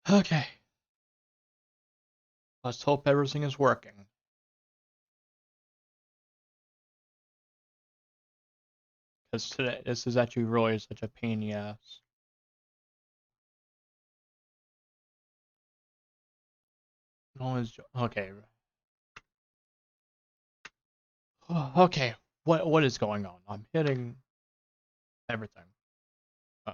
Okay. Let's hope everything is working. Because today, this is actually really such a pain in the ass. Okay. Okay. What is going on? I'm hitting everything. Uh,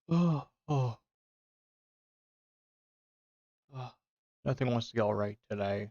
oh, oh, oh. Nothing wants to go right today.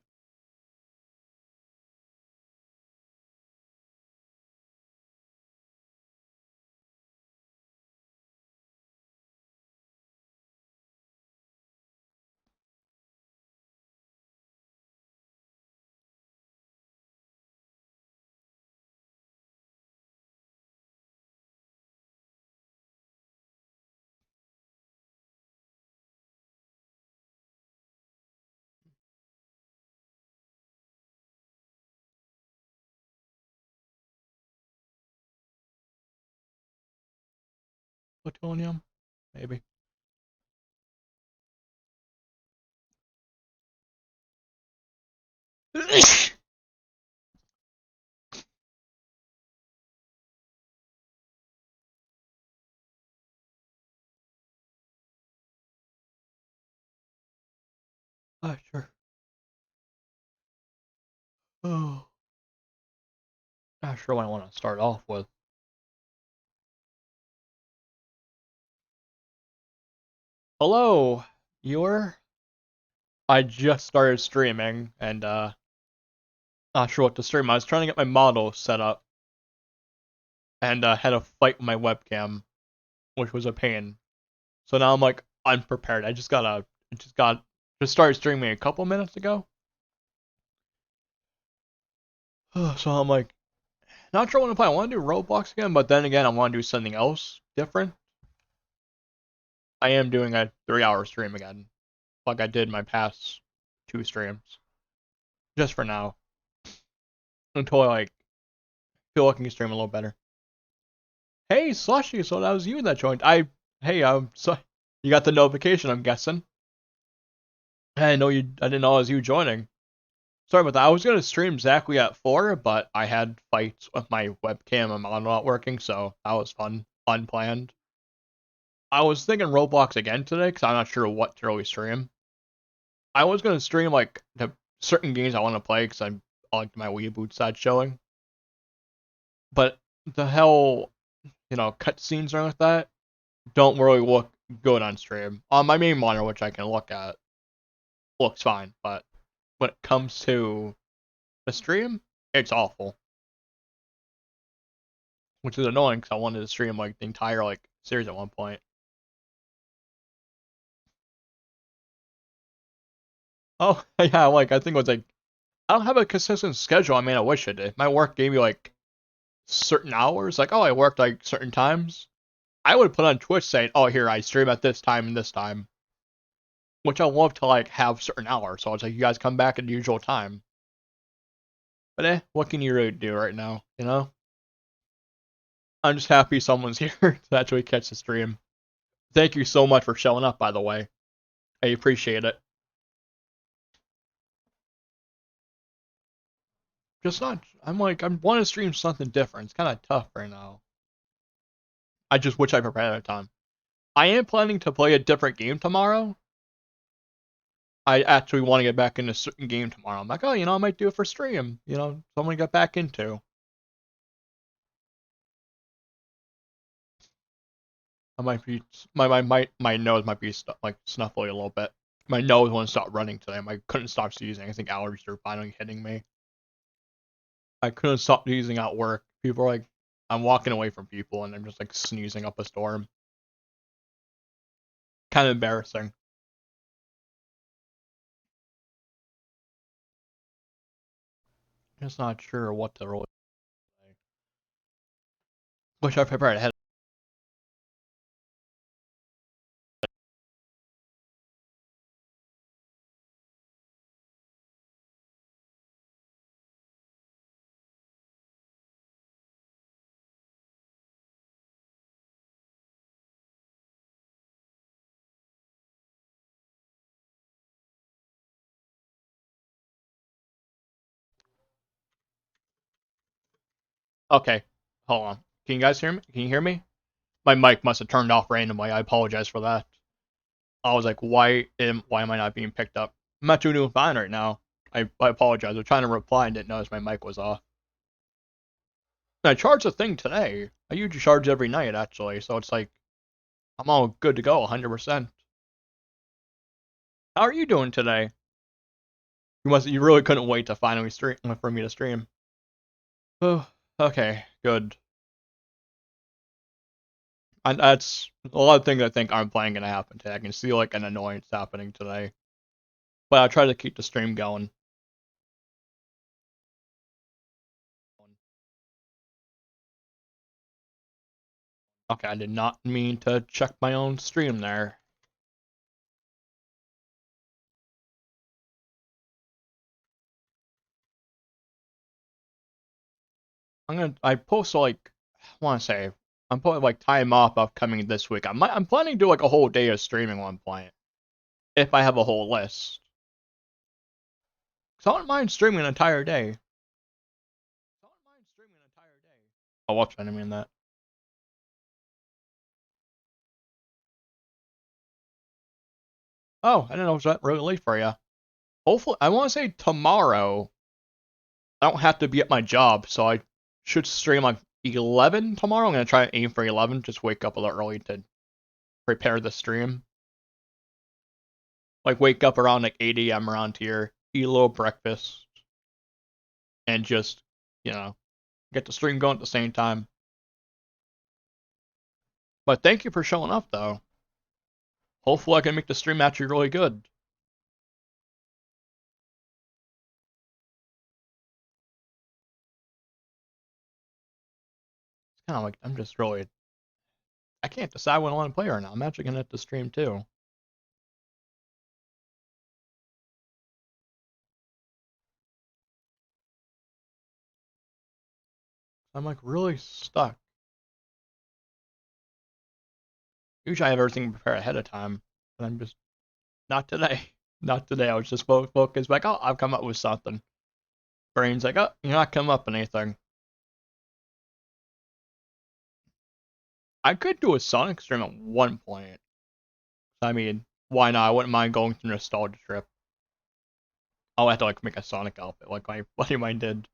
Plutonium? Maybe. Sure. Oh. Not sure what I want to start off with. Hello, you're. I just started streaming and not sure what to stream. I was trying to get my model set up and had a fight with my webcam, which was a pain. So now I'm like unprepared. Just started streaming a couple minutes ago. So I'm like not sure what to play. I want to do Roblox again, but then again I want to do something else different. I am doing a 3-hour stream again, like I did my past 2 streams, just for now, until I like feel like I can stream a little better. Hey, Slushy, so that was you that joined. So you got the notification, I'm guessing. I didn't know it was you joining. Sorry about that. I was gonna stream exactly at 4, but I had fights with my webcam and monitor not working, so that was fun, unplanned. I was thinking Roblox again today, because I'm not sure what to really stream. I was gonna stream like the certain games I want to play, because I liked my Weeboot side showing. But the hell, cutscenes or like that don't really look good on stream. On my main monitor, which I can look at, looks fine, but when it comes to the stream, it's awful. Which is annoying because I wanted to stream like the entire like series at one point. Oh yeah, like I think it was like I don't have a consistent schedule. I mean, I wish I did. My work gave me like certain hours. Like, oh, I worked like certain times. I would put on Twitch saying, oh, here I stream at this time and this time, which I love to like have certain hours. So it's like you guys come back at the usual time. But what can you really do right now? I'm just happy someone's here to actually catch the stream. Thank you so much for showing up, by the way. I appreciate it. Just not. I'm like, I want to stream something different. It's kind of tough right now. I just wish I prepared at a time. I am planning to play a different game tomorrow. I actually want to get back into a certain game tomorrow. I'm like, oh, I might do it for stream. Someone got back into. I might be my nose might be like snuffly a little bit. My nose won't stop running today. I couldn't stop sneezing. I think allergies are finally hitting me. I couldn't stop sneezing at work. People are like, I'm walking away from people and I'm just like sneezing up a storm. Kind of embarrassing. Just not sure what to really say. Wish I prepared ahead. Okay, hold on. Can you guys hear me? Can you hear me? My mic must have turned off randomly. I apologize for that. I was like, why am I not being picked up? I'm not doing fine right now. I apologize. I'm trying to reply and didn't notice my mic was off. I charged the thing today. I usually charge every night actually, so it's like I'm all good to go, 100%. How are you doing today? You really couldn't wait to finally stream for me to stream. Oh, okay, good. And that's a lot of things I think aren't planning gonna happen today. I can see like an annoyance happening today, but I'll try to keep the stream going. Okay, I did not mean to check my own stream there. I post like, I want to say, I'm putting like time off upcoming this week. I'm planning to do like a whole day of streaming one point if I have a whole list. So I don't mind streaming an entire day. Oh, whoops, I didn't mean that. Oh, I didn't know it was that really late for you. Hopefully, I want to say tomorrow. I don't have to be at my job, so I should stream like 11 tomorrow. I'm gonna try to aim for 11. Just wake up a little early to prepare the stream. Like wake up around like 8 a.m. around here, eat a little breakfast, and just you know get the stream going at the same time. But thank you for showing up though. Hopefully I can make the stream actually really good. It's kind of like I'm just really I can't decide when I want to play right now. I'm actually gonna have to stream too. I'm like really stuck. Usually I have everything prepared ahead of time, but I'm just not today. Not today. I was just focused like, oh, I've come up with something. Brain's like, oh, you're not coming up with anything. I could do a Sonic stream at one point. I mean, why not? I wouldn't mind going to nostalgia trip. I'll have to like make a Sonic outfit like my buddy of mine did.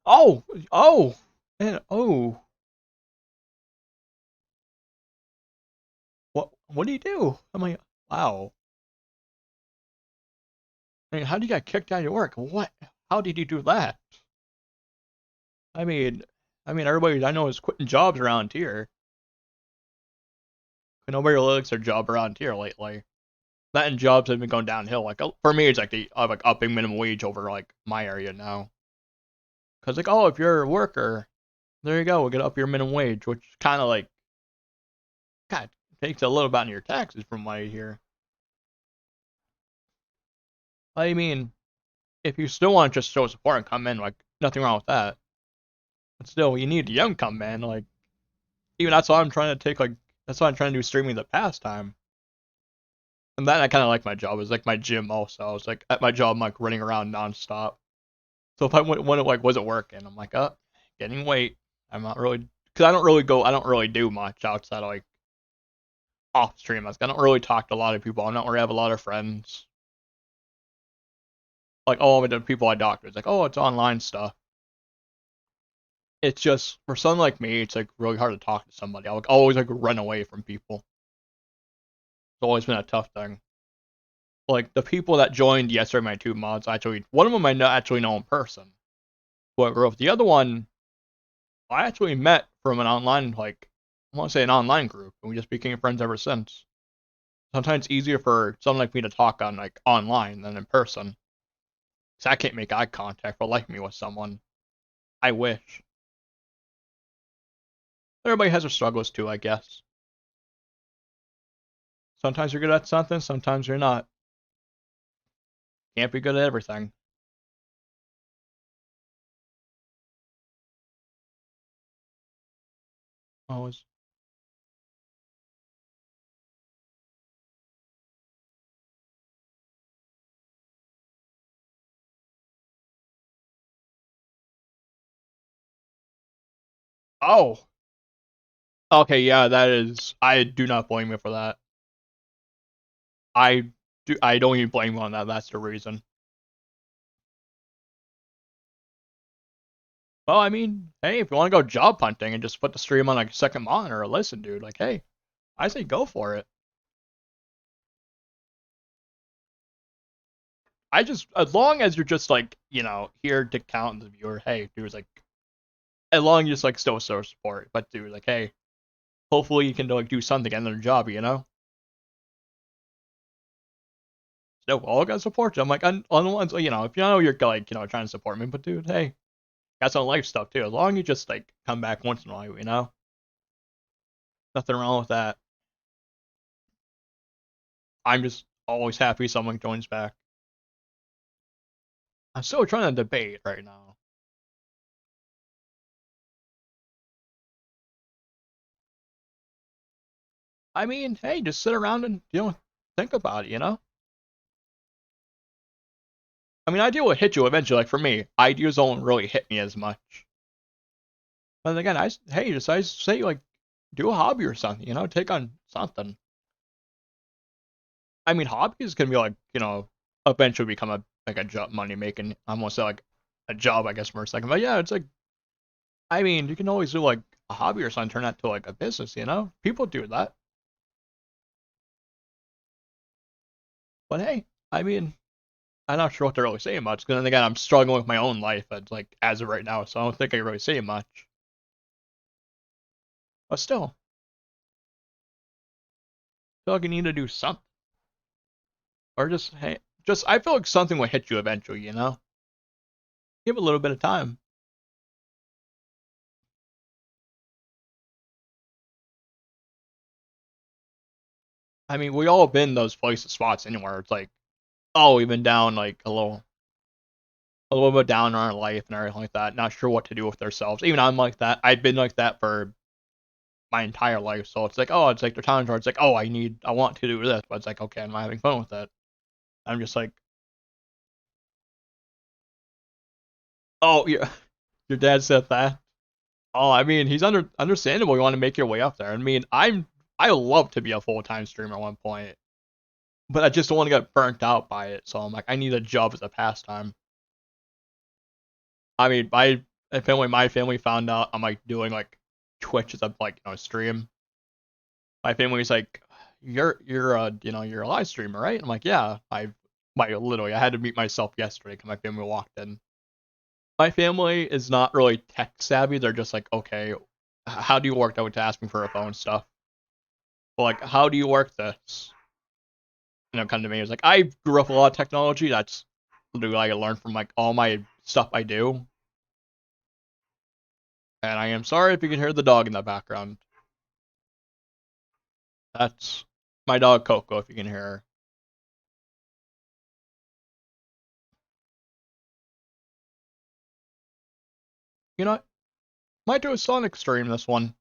Oh, oh, and oh, what do you do? I'm like, wow. I mean, how did you get kicked out of your work? What? How did you do that? I mean, everybody I know is quitting jobs around here. Nobody really likes their job around here lately. That and jobs have been going downhill. Like for me, it's like the like upping minimum wage over like my area now. Cause like, oh, if you're a worker, there you go, we'll get up your minimum wage, which kind of like, God, takes a little bit on your taxes from what I hear. I mean, if you still want to just show support and come in, like nothing wrong with that. But still, you need to young come in. Like even that's why I'm trying to take like that's why I'm trying to do streaming the pastime. And that I kind of like my job. It's like my gym also. I was like at my job, I'm like running around nonstop. So if I went when it like wasn't working, I'm like, oh, getting weight. I'm not really because I don't really go. I don't really do much outside of like off stream. Like, I don't really talk to a lot of people. I don't really have a lot of friends. Like all of the people I talk to, it's like, oh, it's online stuff. It's just for someone like me, it's like really hard to talk to somebody. I like always like run away from people. It's always been a tough thing. Like the people that joined yesterday, my two mods, actually one of them I know, actually know in person. But the other one, I actually met from an online like I want to say an online group, and we just became friends ever since. Sometimes it's easier for someone like me to talk on like online than in person. Cause I can't make eye contact for like me with someone. I wish. Everybody has their struggles too, I guess. Sometimes you're good at something, sometimes you're not. Can't be good at everything. Always. Oh, okay, yeah, that is. I do not blame you for that. I do. I don't even blame you on that. That's the reason. Well, I mean, hey, if you want to go job hunting and just put the stream on like a second monitor or listen, dude, like, hey, I say go for it. I just, as long as you're just like, here to count the viewer, hey, dude, like, as long as you just like still show support, but dude, like, hey, hopefully you can like do something in their job, you know? So all got support you. I'm like, on the ones, if you know you're like, trying to support me, but dude, hey, got some life stuff too. As long as you just like come back once in a while, nothing wrong with that. I'm just always happy someone joins back. I'm still trying to debate right now. I mean, hey, just sit around and think about it. I mean, idea will hit you eventually. Like for me, ideas don't really hit me as much. But again, I say like do a hobby or something. Take on something. I mean, hobbies can be like eventually become a job, money making. I almost say like a job, I guess, for a second. But yeah, it's like I mean, you can always do like a hobby or something, turn that to like a business. People do that. But hey, I mean, I'm not sure what to really say much because then again, I'm struggling with my own life as of right now, so I don't think I can really say much. But still, I feel like you need to do something, or just hey, just I feel like something will hit you eventually. Give it a little bit of time. I mean, we all been those places, spots anywhere. It's like, oh, we've been down like a little bit down in our life and everything like that. Not sure what to do with ourselves. Even I'm like that. I've been like that for my entire life. So it's like, oh, it's like the times where it's like, oh, I want to do this, but it's like, okay, I'm not having fun with it. I'm just like, oh, yeah, your dad said that. Oh, I mean, he's understandable. You want to make your way up there. I mean, I love to be a full time streamer at one point, but I just don't want to get burnt out by it. So I'm like, I need a job as a pastime. I mean, my family found out I'm like doing like Twitch as a like stream. My family's like, you're a live streamer, right? I'm like, yeah. I had to meet myself yesterday because my family walked in. My family is not really tech savvy. They're just like, okay, how do you work that to ask me for a phone stuff? But like, how do you work this? Come to me. It's like I grew up with a lot of technology. That's literally I learned from like all my stuff I do. And I am sorry if you can hear the dog in the background. That's my dog Coco. If you can hear her. You know what? Might do a Sonic stream this one.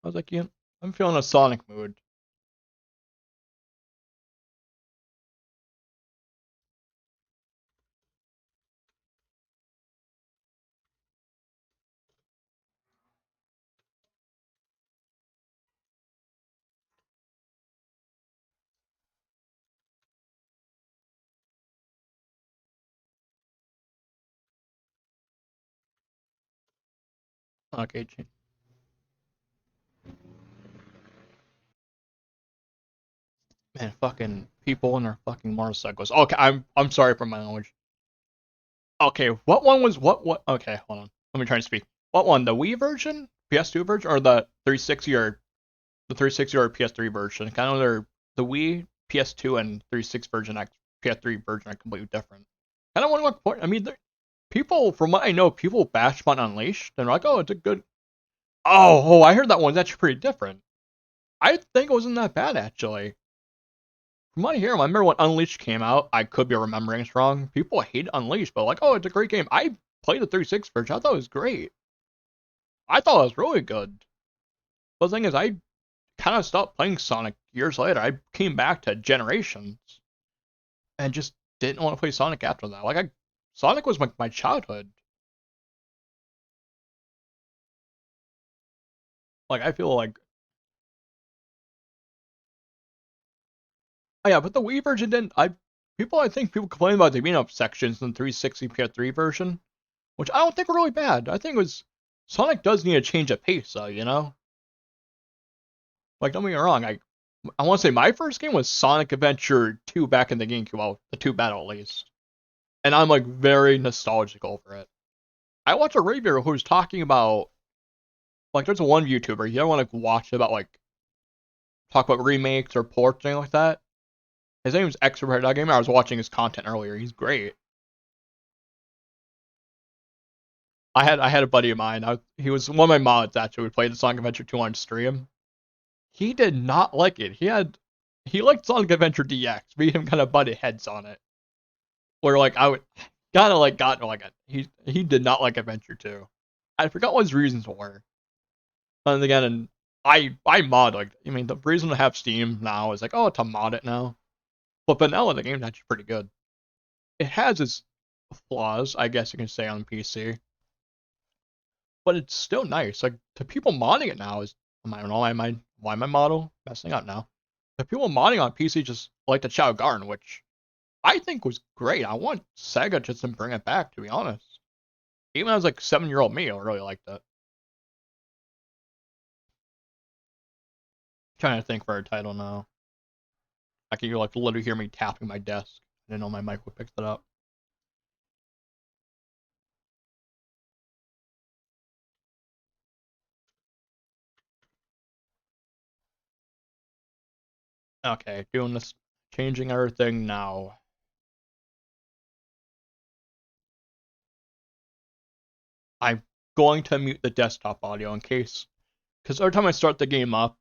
I was like, I'm feeling a Sonic mood. Okay, man, fucking people and their fucking motorcycles. Okay, I'm sorry for my language. Okay, what one was what? Okay, hold on. Let me try and speak. What one? The Wii version, PS2 version, or the 360 or the 360 or PS3 version? Kind of the Wii, PS2, and 360 version, PS3 version are completely different. Kind of want to look for. I mean, people from what I know, people bash on Unleashed. They're like, oh, it's a good. Oh, I heard that one's actually pretty different. I think it wasn't that bad actually. From what I hear, I remember when Unleashed came out. I could be remembering it wrong. People hate Unleashed, but like, oh, it's a great game. I played the 360 version. I thought it was great. I thought it was really good. But the thing is, I kind of stopped playing Sonic years later. I came back to Generations and just didn't want to play Sonic after that. Like Sonic was my childhood. Like I feel like, oh yeah, but the Wii version didn't. I think people complain about the beat up sections in the 360 PS3 version, which I don't think were really bad. I think it was Sonic does need a change of pace, though. Like don't get me wrong, I want to say my first game was Sonic Adventure 2 back in the GameCube, well, the 2 battle at least, and I'm like very nostalgic over it. I watched a reviewer who was talking about like there's a one YouTuber you don't want to watch about like talk about remakes or ports or anything like that. His name's Extrovert That Gamer. I was watching his content earlier. He's great. I had a buddy of mine. He was one of my mods actually. We played the Sonic Adventure 2 on stream. He did not like it. He liked Sonic Adventure DX. Me and him kind of butted heads on it. Where like I would kind of like got to like it. He did not like Adventure 2. I forgot what his reasons were. And again, and I mod like I mean the reason to have Steam now is like oh to mod it now. But vanilla the game's actually pretty good. It has its flaws, I guess you can say on PC, but it's still nice. Like to people modding it now is I don't know why my model messing up now. The people modding on PC just like the Chow Garden, which I think was great. I want Sega just to bring it back, to be honest. Even as like 7-year-old me, I really liked it. Trying to think for a title now. I can like literally hear me tapping my desk. I didn't know my mic would pick that up. Okay, doing this, changing everything now. I'm going to mute the desktop audio in case, because every time I start the game up,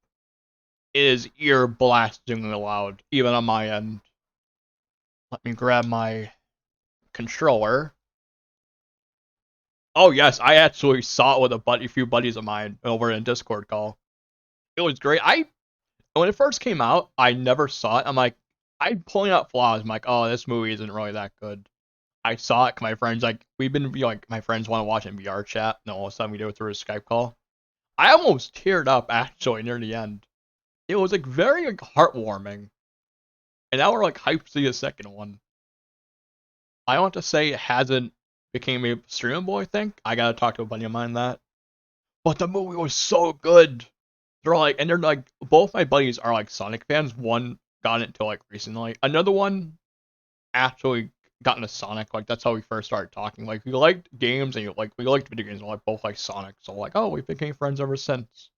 it is ear blastingly loud, even on my end. Let me grab my controller. Oh yes, I actually saw it with a few buddies of mine over in a Discord call. It was great. When it first came out, I never saw it. I'm pulling out flaws. I'm like, oh, this movie isn't really that good. I saw it. My friends we've been like my friends want to watch it in VR chat, and all of a sudden we do it through a Skype call. I almost teared up actually near the end. It was like very like heartwarming, and now we're like hyped to see a second one. I want to say it hasn't became a streamable. I think I gotta talk to a buddy of mine that, but the movie was so good. They're like both my buddies are like Sonic fans. One got into like recently. Another one actually got into Sonic. Like that's how we first started talking. Like we liked games and we liked video games. And like both like Sonic. So like oh we became friends ever since.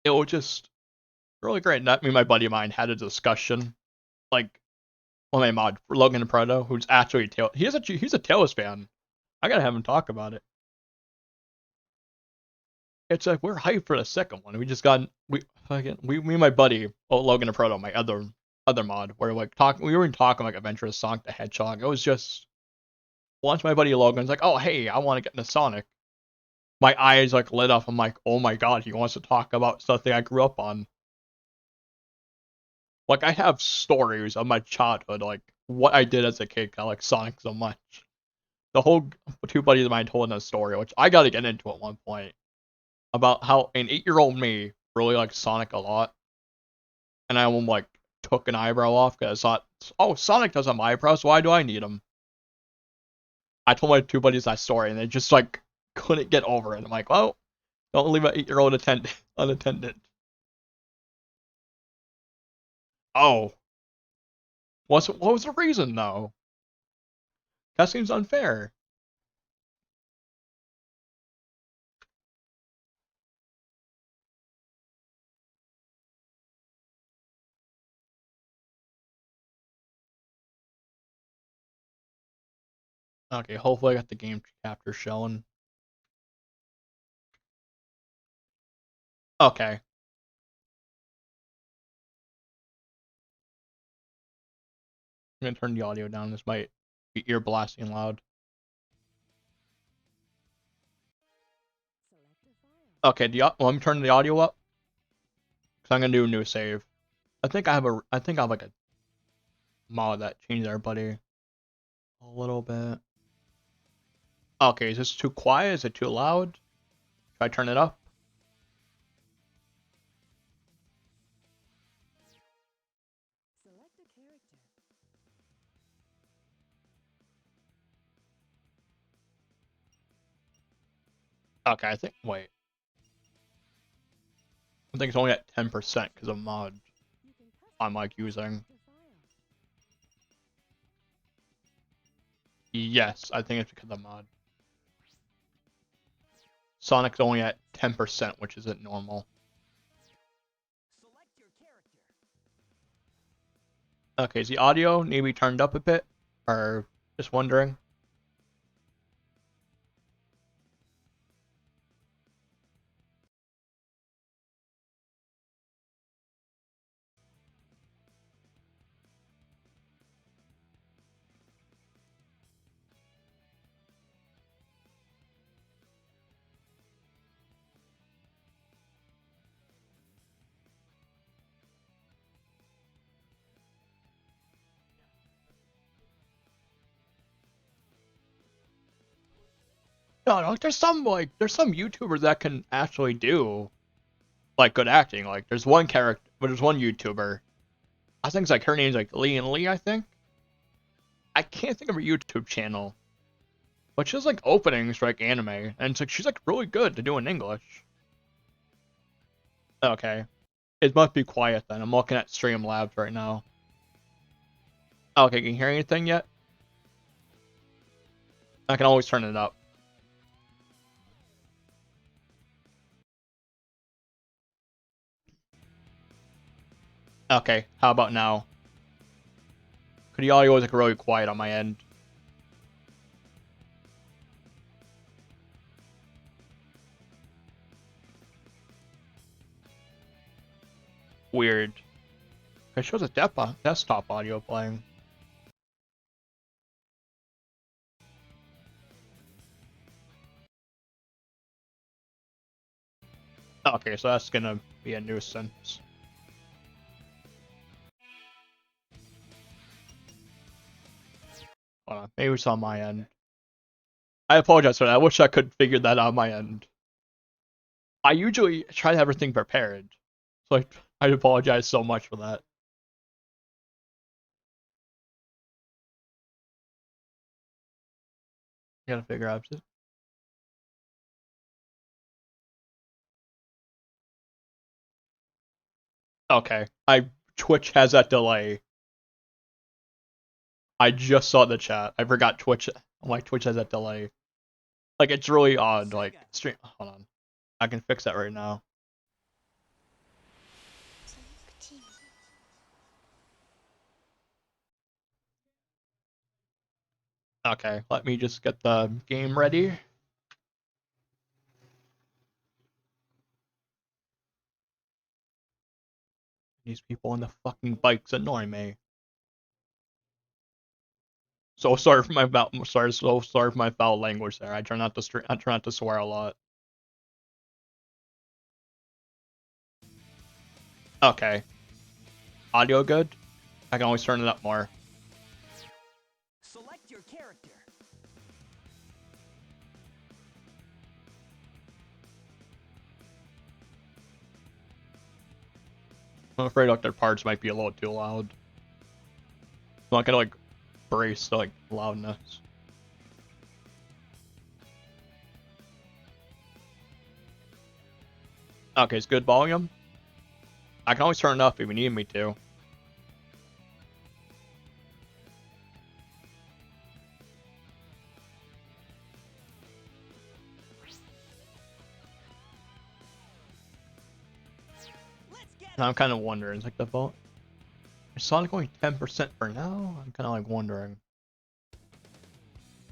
It was just really great. And that me and my buddy of mine had a discussion. Like one of my mod Logan Predo, who's actually he's a Tails fan. I gotta have him talk about it. It's like we're hyped for the second one. We just got me and my buddy Logan Proto, my other mod, where like talking we were talking like Adventurous Sonic the Hedgehog. It was just once my buddy Logan's like, oh hey, I want to get into Sonic. My eyes like lit up. I'm like, oh my god, he wants to talk about something I grew up on. Like I have stories of my childhood, like what I did as a kid. I like Sonic so much. The whole two buddies of mine told a story, which I got to get into at one point, about how an 8-year-old me really liked Sonic a lot, and I like took an eyebrow off because I thought, oh, Sonic doesn't have eyebrows, why do I need them? I told my two buddies that story, and they just like couldn't get over it. I'm like, well, don't leave an 8-year-old unattended. Oh, what was the reason though? That seems unfair. Okay, hopefully I got the game capture showing. Okay. I'm gonna turn the audio down. This might be ear blasting loud. Okay, let me turn the audio up. So I'm gonna do a new save. I think I have like a mod that changes everybody a little bit. Okay, is this too quiet? Is it too loud? Should I turn it up? Select a character. Okay, I think. Wait. I think it's only at 10% because of mod You can I'm like using. your file. Yes, I think it's because of mod. Sonic's only at 10%, which isn't normal. Select your character. Okay, is the audio need to be turned up a bit? Or just wondering? No, there's some YouTubers that can actually do like good acting. Like there's one character, but there's one YouTuber. I think it's like her name's like Lee and Lee, I think. I can't think of her YouTube channel. But she has like openings for like anime, and it's like she's like really good to do in English. Okay. It must be quiet then. I'm looking at Streamlabs right now. Okay, can you hear anything yet? I can always turn it up. Okay, how about now? Cause the audio is like really quiet on my end. Weird. It shows a desktop audio playing. Okay, so that's gonna be a nuisance. Hold on, maybe it's on my end. I apologize for that. I wish I could figure that out on my end. I usually try to have everything prepared. So I apologize so much for that. Gotta figure out it. Okay. Twitch has that delay. I just saw the chat. I forgot Twitch. I'm like Twitch has that delay. Like it's really odd. Like stream. Hold on. I can fix that right now. Okay, let me just get the game ready. These people on the fucking bikes annoy me. So sorry for my sorry for my foul language there. I try not to swear a lot. Okay. Audio good? I can always turn it up more. Select your character. I'm afraid like their parts might be a little too loud. I'm not gonna like brace the like loudness. Okay, it's good volume. I can always turn it up if you need me to. I'm kind of wondering, it's like the vote. Is Sonic only 10% for now? I'm kind of like wondering.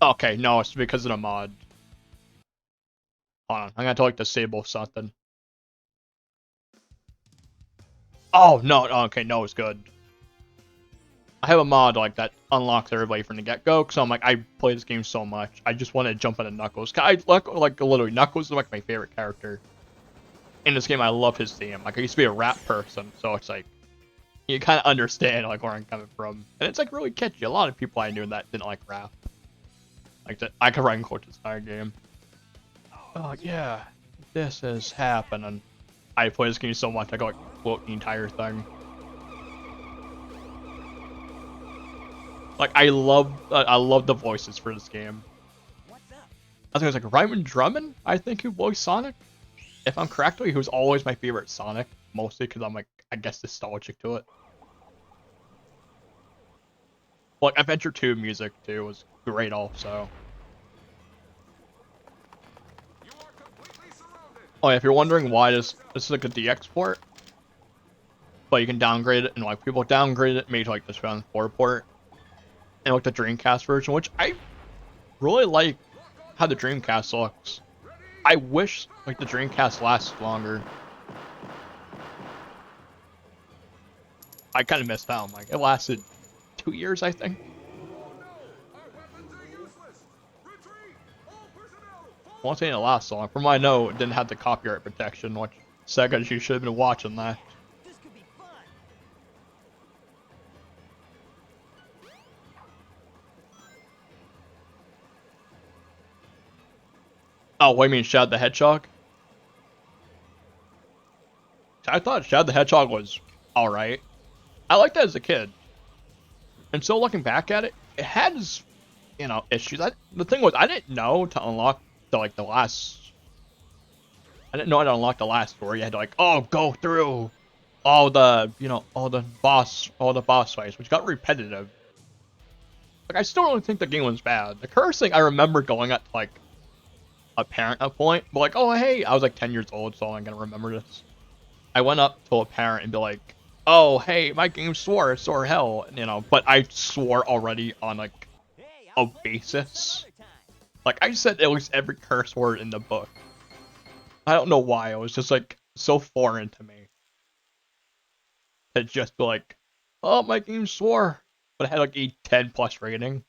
Okay, no, it's because of the mod. Hold on, I'm gonna have to like disable something. Oh, no, okay, no, it's good. I have a mod like that unlocks everybody from the get-go, because I'm like, I play this game so much. I just want to jump into Knuckles. I like literally, Knuckles is like my favorite character. in this game, I love his theme. Like, I used to be a rap person, so it's like, you kind of understand, like, where I'm coming from. And it's, like, really catchy. A lot of people I knew that didn't like rap. Like, that I could write quote this entire game. Oh, yeah, this is happening. I play this game so much, I go, like, quote the entire thing. Like, I love the voices for this game. I think it was, like, Ryman Drummond, I think, who voiced Sonic. If I'm correctly, who's always my favorite Sonic, mostly because I'm, like, I guess nostalgic to it. Like, Adventure 2 music, too, was great also. Oh, yeah, if you're wondering why this is, like, a DX port, but you can downgrade it, and, like, people downgrade it, made, like, this round 4 port, and, like, the Dreamcast version, which I really like how the Dreamcast looks. I wish, like, the Dreamcast lasts longer. I kind of missed out. Like, it lasted 2 years, I think. I won't say it lasts long. From what I know, it didn't have the copyright protection, which Sega, you should have been watching that. Oh, what do you mean, Shadow the Hedgehog? I thought Shadow the Hedgehog was alright. I liked it as a kid. And so looking back at it, it has, you know, issues. The thing was, I didn't know to unlock the last... I didn't know how to unlock the last story. You had to, like, oh, go through all the, you know, all the boss fights, which got repetitive. Like, I still don't think the game was bad. The cursing, I remember going at, like, a parent at a point, but like, oh, hey, I was like 10 years old, so I'm gonna remember this. I went up to a parent and be like, oh, hey, my game swore, swore hell, you know, but I swore already on, like, a basis. Like, I said at least every curse word in the book. I don't know why, it was just, like, so foreign to me. To just be like, oh, my game swore, but it had, like, a 10 plus rating.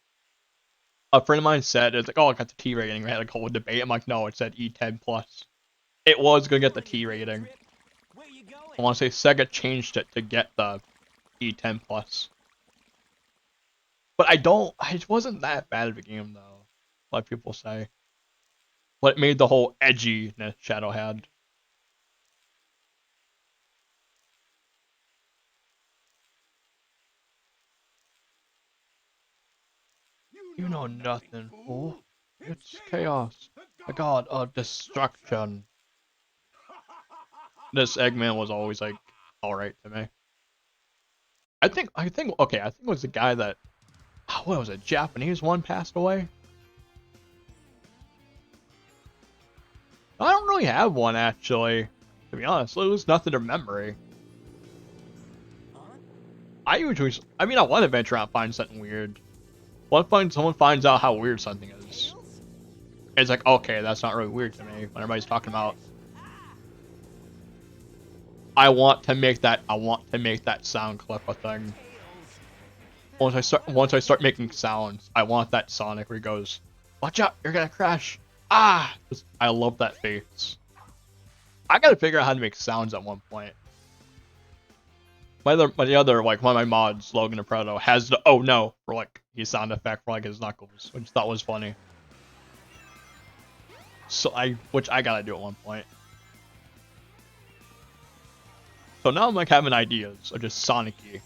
A friend of mine said, it's like, oh, I got the T rating. We had like a whole debate. I'm like, no, it said E10 plus. It was gonna get the T rating. I want to say Sega changed it to get the E10 plus. But it wasn't that bad of a game though, like people say. But it made the whole edginess Shadow had. You know nothing, fool. It's chaos. The god of destruction. This Eggman was always like alright to me. I think okay, I think it was the guy that what was it, Japanese one passed away? I don't really have one actually, to be honest. It was nothing to memory. I mean, I want to venture out and find something weird. What if someone finds out how weird something is? It's like, okay, that's not really weird to me. When everybody's talking about, I want to make that sound clip a thing. Once I start making sounds, I want that Sonic where he goes, "Watch out, you're gonna crash!" Ah, I love that face. I gotta figure out how to make sounds at one point. One of my mods, Logan the Proto, has the oh no for like his sound effect for like his knuckles, which I thought was funny. So which I gotta do at one point. So now I'm like having ideas of just Sonic-y.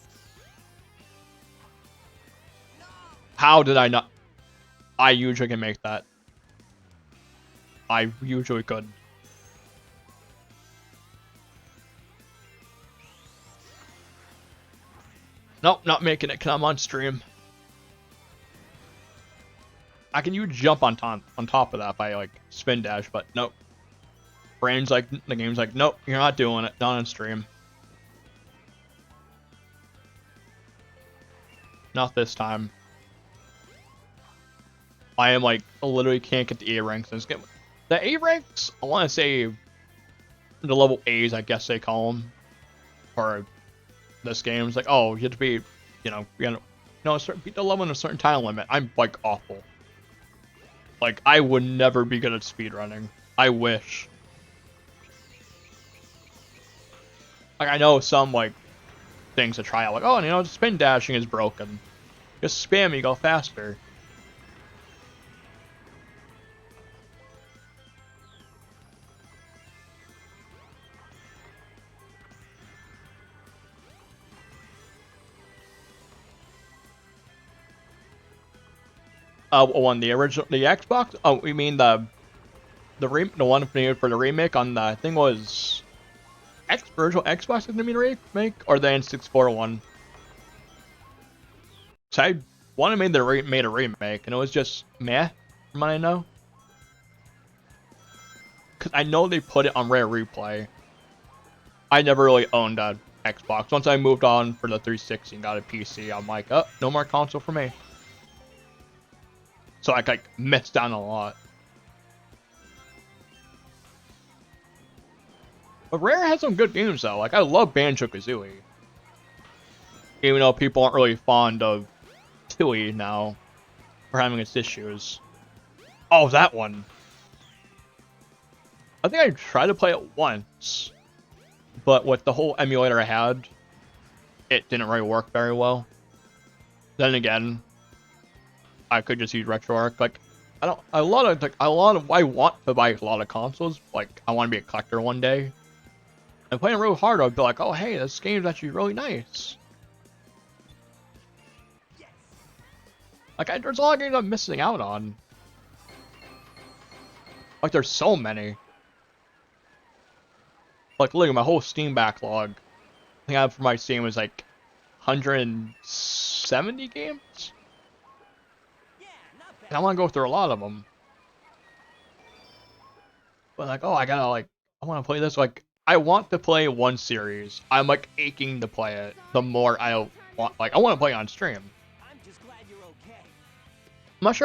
How did I not? I usually can make that. I usually could. Nope, not making it, 'cause I'm on stream. I can use jump on top of that by like spin dash, but nope. The game's like, nope, you're not doing it, not on stream. Not this time. I am like, literally can't get the A ranks in this game. The A ranks, I want to say, the level A's, I guess they call them, for this game. It's like, oh, you have to be, you know, beat the level in a certain time limit. I'm like awful. Like, I would never be good at speedrunning. I wish. Like, I know some, like, things to try out. Like, oh, you know, spin dashing is broken. Just spam, you go faster. On the original, the Xbox? Oh, we mean the one for the remake on the, I think was original Xbox is gonna be the remake, or the N64 one? So I wanted made made a remake, and it was just meh, from what I know. Cause I know they put it on Rare Replay. I never really owned a Xbox. Once I moved on for the 360 and got a PC, I'm like, oh, no more console for me. So I like missed out on a lot. But Rare has some good games though. Like I love Banjo-Kazooie. Even though people aren't really fond of Tui now for having its issues. Oh, that one. I think I tried to play it once, but with the whole emulator I had, it didn't really work very well. Then again, I could just use RetroArch. Like, I want to buy a lot of consoles. Like, I want to be a collector one day. And playing real hard, I'd be like, oh hey, this game's actually really nice. Like, there's a lot of games I'm missing out on. Like, there's so many. Like, look at my whole Steam backlog. I think I have for my Steam is like 170 games. And I want to go through a lot of them. But like, oh, I want to play this. Like, I want to play one series. I'm like aching to play it. The more I want, like, I want to play it on stream. I'm not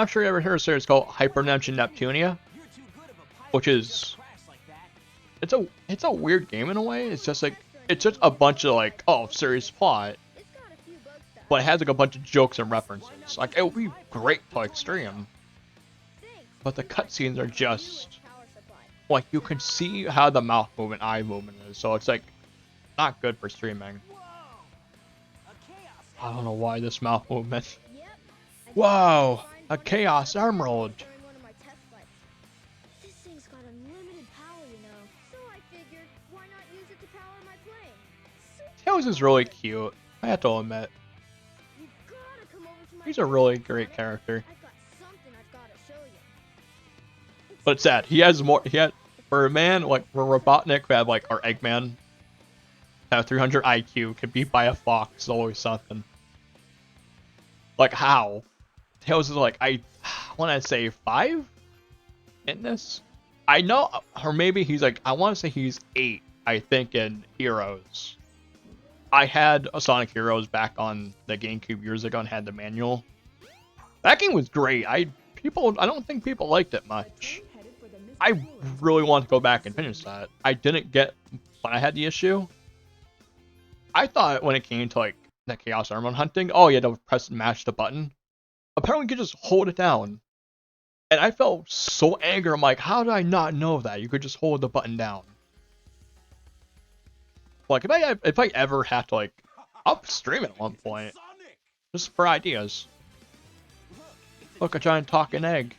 sure you ever heard of a series called Hyperdimension Neptunia, which is it's a weird game in a way. It's just a bunch of like, oh, serious plot, but it has like a bunch of jokes and references. Like, it would be great to like stream, but the cutscenes are just like, you can see how the mouth movement, eye movement is, so it's like not good for streaming. I don't know why this mouth movement. Whoa, a Chaos Emerald. This thing's got unlimited power, you know. So I figured, why not use it to power my plane? Tails is really cute, I have to admit. You gotta come over to my He's a really great character. I've got something I've gotta show you. But it's sad. For a man, like, for Robotnik, who had, like, or Eggman, have 300 IQ, could beat by a fox, is always something. Like, how? Tails is like, I want to say 5 in this? I know, or maybe he's like, I want to say he's 8, I think, in Heroes. I had a Sonic Heroes back on the GameCube years ago and had the manual. That game was great. I don't think people liked it much. I really want to go back and finish that. I didn't get when I had the issue. I thought when it came to like the Chaos Emerald hunting, oh, you had to press and mash the button. Apparently, you could just hold it down. And I felt so angry. I'm like, how did I not know that? You could just hold the button down. Like, if I ever have to, like, I'll stream it at one point. Just for ideas. Look, a giant talking egg.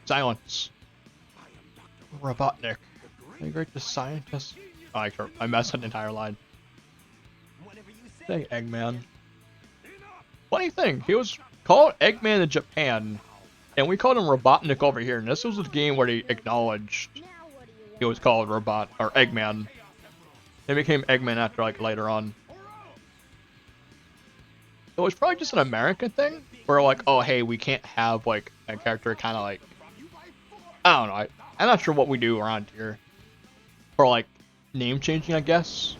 Silence. Robotnik. Are you great the scientist? Oh, I messed up the entire line. Say Eggman. Funny thing, he was called Eggman in Japan, and we called him Robotnik over here, and this was the game where they acknowledged he was called Eggman. It became Eggman after, like, later on. It was probably just an American thing, where like, oh hey, we can't have like a character kind of like, I don't know, I'm not sure what we do around here for like name changing, I guess.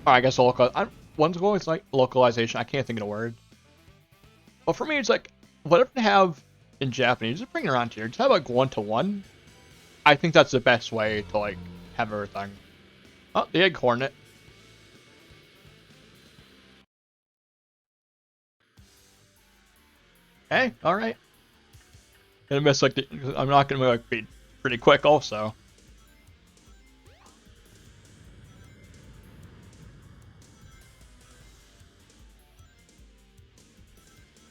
Or I guess one's always like localization. I can't think of the word. But for me, it's like whatever they have in Japanese, just bring it around here. Just have like 1-to-1. I think that's the best way to like have everything. Oh, the egg hornet. Hey, all right. Gonna miss like I'm not gonna like be pretty quick also.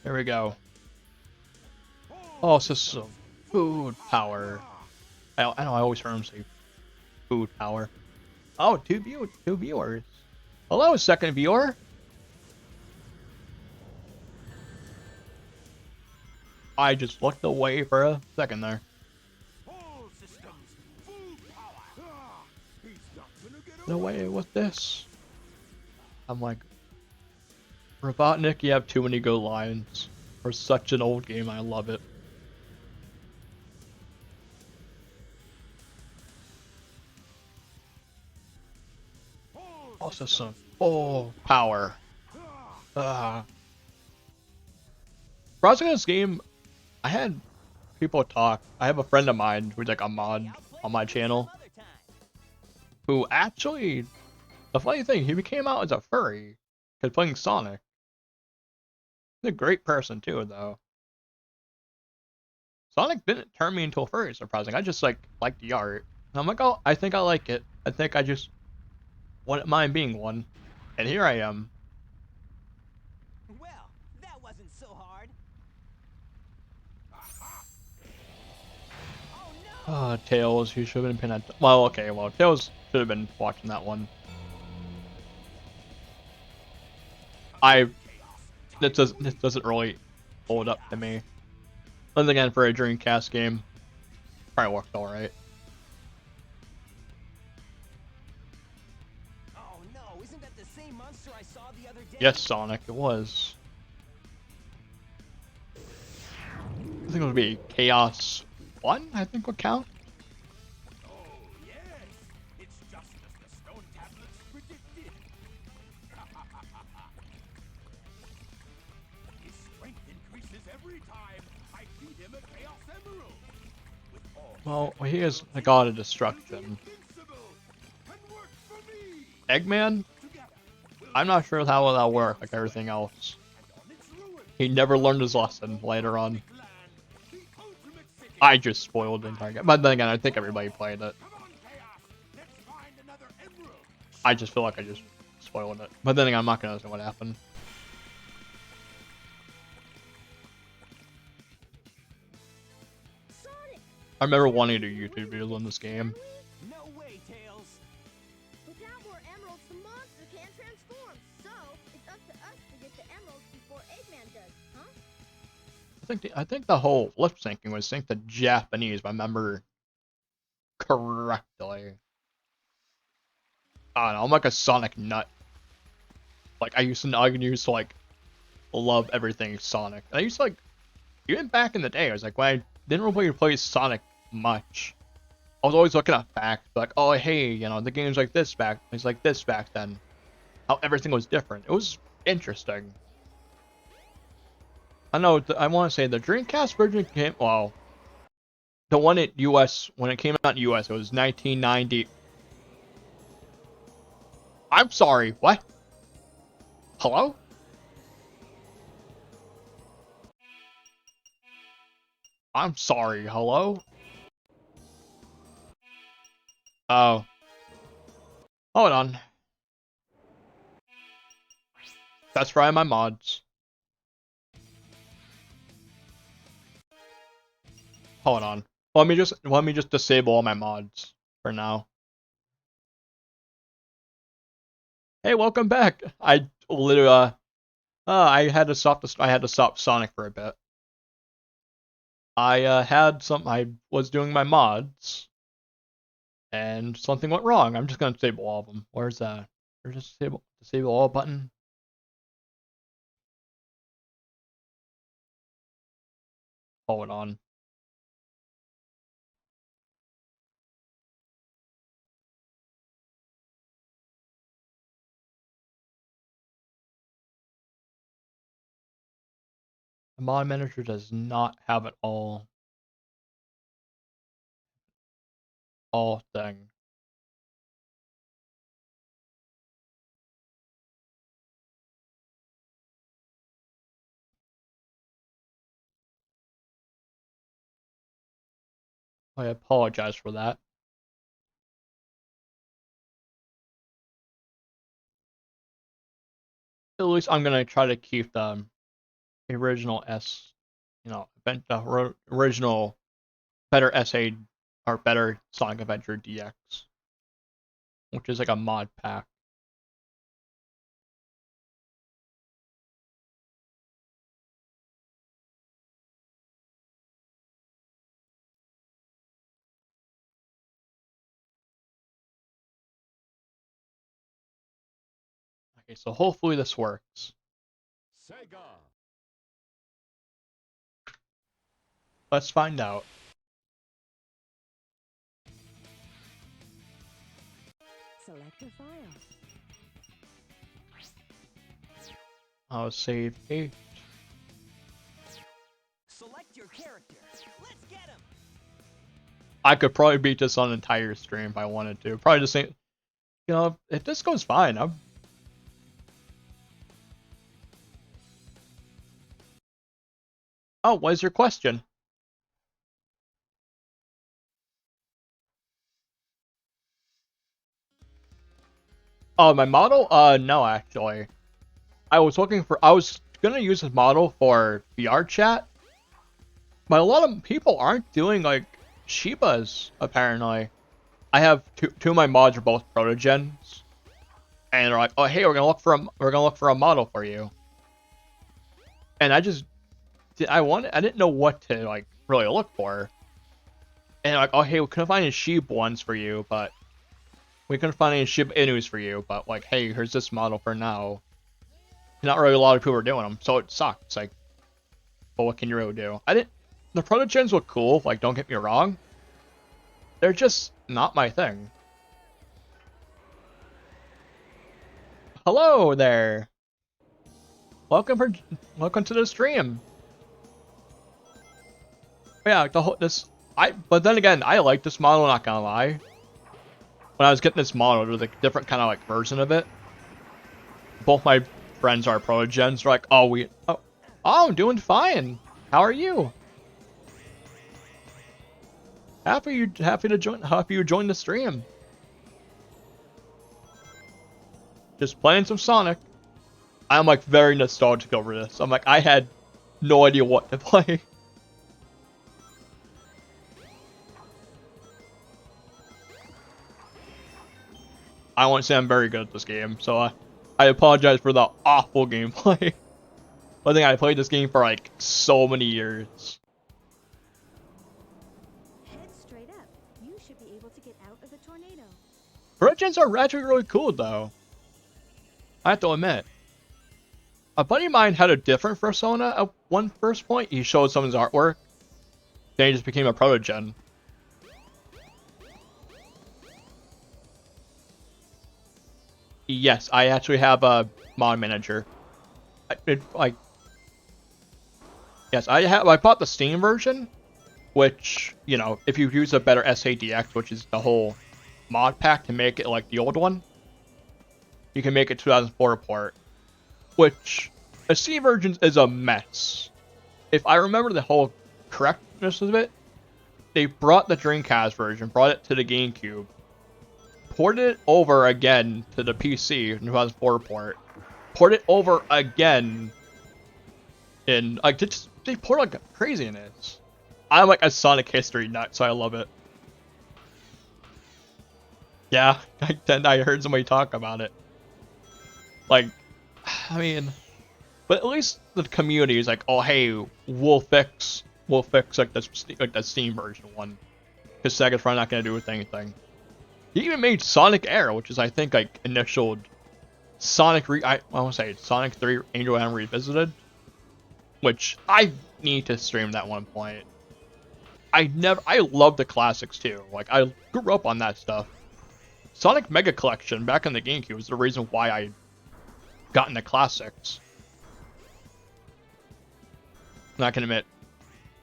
Here we go. Oh, system. Food power. I know I always heard him say food power. Oh, two viewers. Hello, second viewer. I just looked away for a second there. No way with this. I'm like, Robotnik, you have too many good lines. For such an old game, I love it. Also some full power. Browsing this game, I had people talk. I have a friend of mine who's like a mod on my channel who actually, the funny thing, he became out as a furry because playing Sonic. He's a great person too, though. Sonic didn't turn me into a furry, surprising. I just like the art. And I'm like, oh, I think I like it. I think I just wouldn't mind being one. And here I am. Well, that wasn't so hard. Oh no! Tails, you should have been paying attention. Well, okay, well, Tails should have been watching that one. This doesn't really hold up to me. Once again, for a Dreamcast game, probably worked alright. Oh no! Isn't that the same monster I saw the other day? Yes, Sonic, it was. I think it would be Chaos 1, I think would count. Oh, yes. It's just as the stone tablets predicted. His strength increases every time I feed him a Chaos Emerald. With all Well, he is the god of destruction. invincible and work for me. Eggman, Together, we'll I'm not sure how that'll work like everything else. and on its ruin, He never learned his lesson later on. land, the ultimate city. I just spoiled the entire game. But then again, I think everybody played it. Come on, Chaos. Let's find another emerald. I just feel like I just spoiled it. But then again, I'm not gonna say what happened. Sonic! I remember wanting to do YouTube videos on this game. No way, Tails. Without more emeralds, the monster can't transform. So, it's up to us to get the emeralds before Eggman does, huh? I think the whole lip syncing was synced to Japanese, if I remember correctly. I don't know, I'm like a Sonic nut. Like I used to like love everything Sonic. And I used to like, even back in the day, I was like, when I didn't really play Sonic much, I was always looking at facts, like, oh hey, you know, the game's like this back, it's like this back then. How everything was different. It was interesting. I know, I want to say the Dreamcast version came, well, the one at US, when it came out in US, it was 1990. I'm sorry, what? Hello? I'm sorry, hello? Oh. Hold on. That's probably my mods. Hold on. Let me just disable all my mods for now. Hey, welcome back. I literally I had to stop Sonic for a bit. I I was doing my mods and something went wrong. I'm just gonna disable all of them. Where's that? There's just disable all button. Hold on. The mod manager does not have it all thing. I apologize for that. At least I'm gonna try to keep them the original original better SA or better Sonic Adventure DX, which is like a mod pack. Okay, so hopefully this works. Sega. Let's find out. Select a file. I'll save 8. Select your character. Let's get him. I could probably beat this on an entire stream if I wanted to. Probably just say, if this goes fine, Oh, what is your question? Oh, my model? No, actually. I was gonna use this model for VR chat, but a lot of people aren't doing, like, Shibas, apparently. I have two of my mods are both protogens, and they're like, oh, hey, we're gonna look for a model for you. And I didn't know what to, like, really look for. And like, oh, hey, we couldn't find any Sheep ones for you, but we couldn't find any Shiba Inus for you, but like, hey, here's this model for now. Not really a lot of people are doing them, so it sucks. Like, but what can you really do? The protogens look cool, like, don't get me wrong. They're just not my thing. Hello there. Welcome to the stream. Yeah, but then again, I like this model, not gonna lie. When I was getting this model, there was a different kind of like version of it. Both my friends are protogens. They're like, oh, I'm doing fine. How are you? Happy you joined the stream. Just playing some Sonic. I'm like very nostalgic over this. I'm like, I had no idea what to play. I won't say I'm very good at this game, so I apologize for the awful gameplay. I think I played this game for like so many years. Head straight up. You should be able to get out of the tornado. Protogens are actually really cool, though. I have to admit. A buddy of mine had a different persona at one first point. He showed some of his artwork. Then he just became a protogen. Yes, I actually have a mod manager. Yes, I bought the Steam version, which, if you use a better SADX, which is the whole mod pack to make it like the old one, you can make it 2004 port, which the Steam version is a mess. If I remember the whole correctness of it, they brought the Dreamcast version, brought it to the GameCube, ported it over again to the PC 2004 port, ported it over again in like they port like crazy in this. I'm like a Sonic history nut, so I love it. Yeah, I heard somebody talk about it. Like, I mean, but at least the community is like, oh hey, we'll fix like the Steam version one, because Sega's probably not gonna do with anything. He even made Sonic Air, which is I think like initialed Sonic 3 Angel Island Revisited, which I need to stream that one point. I love the classics too. Like I grew up on that stuff. Sonic Mega Collection back in the GameCube was the reason why I got into classics. And I can admit,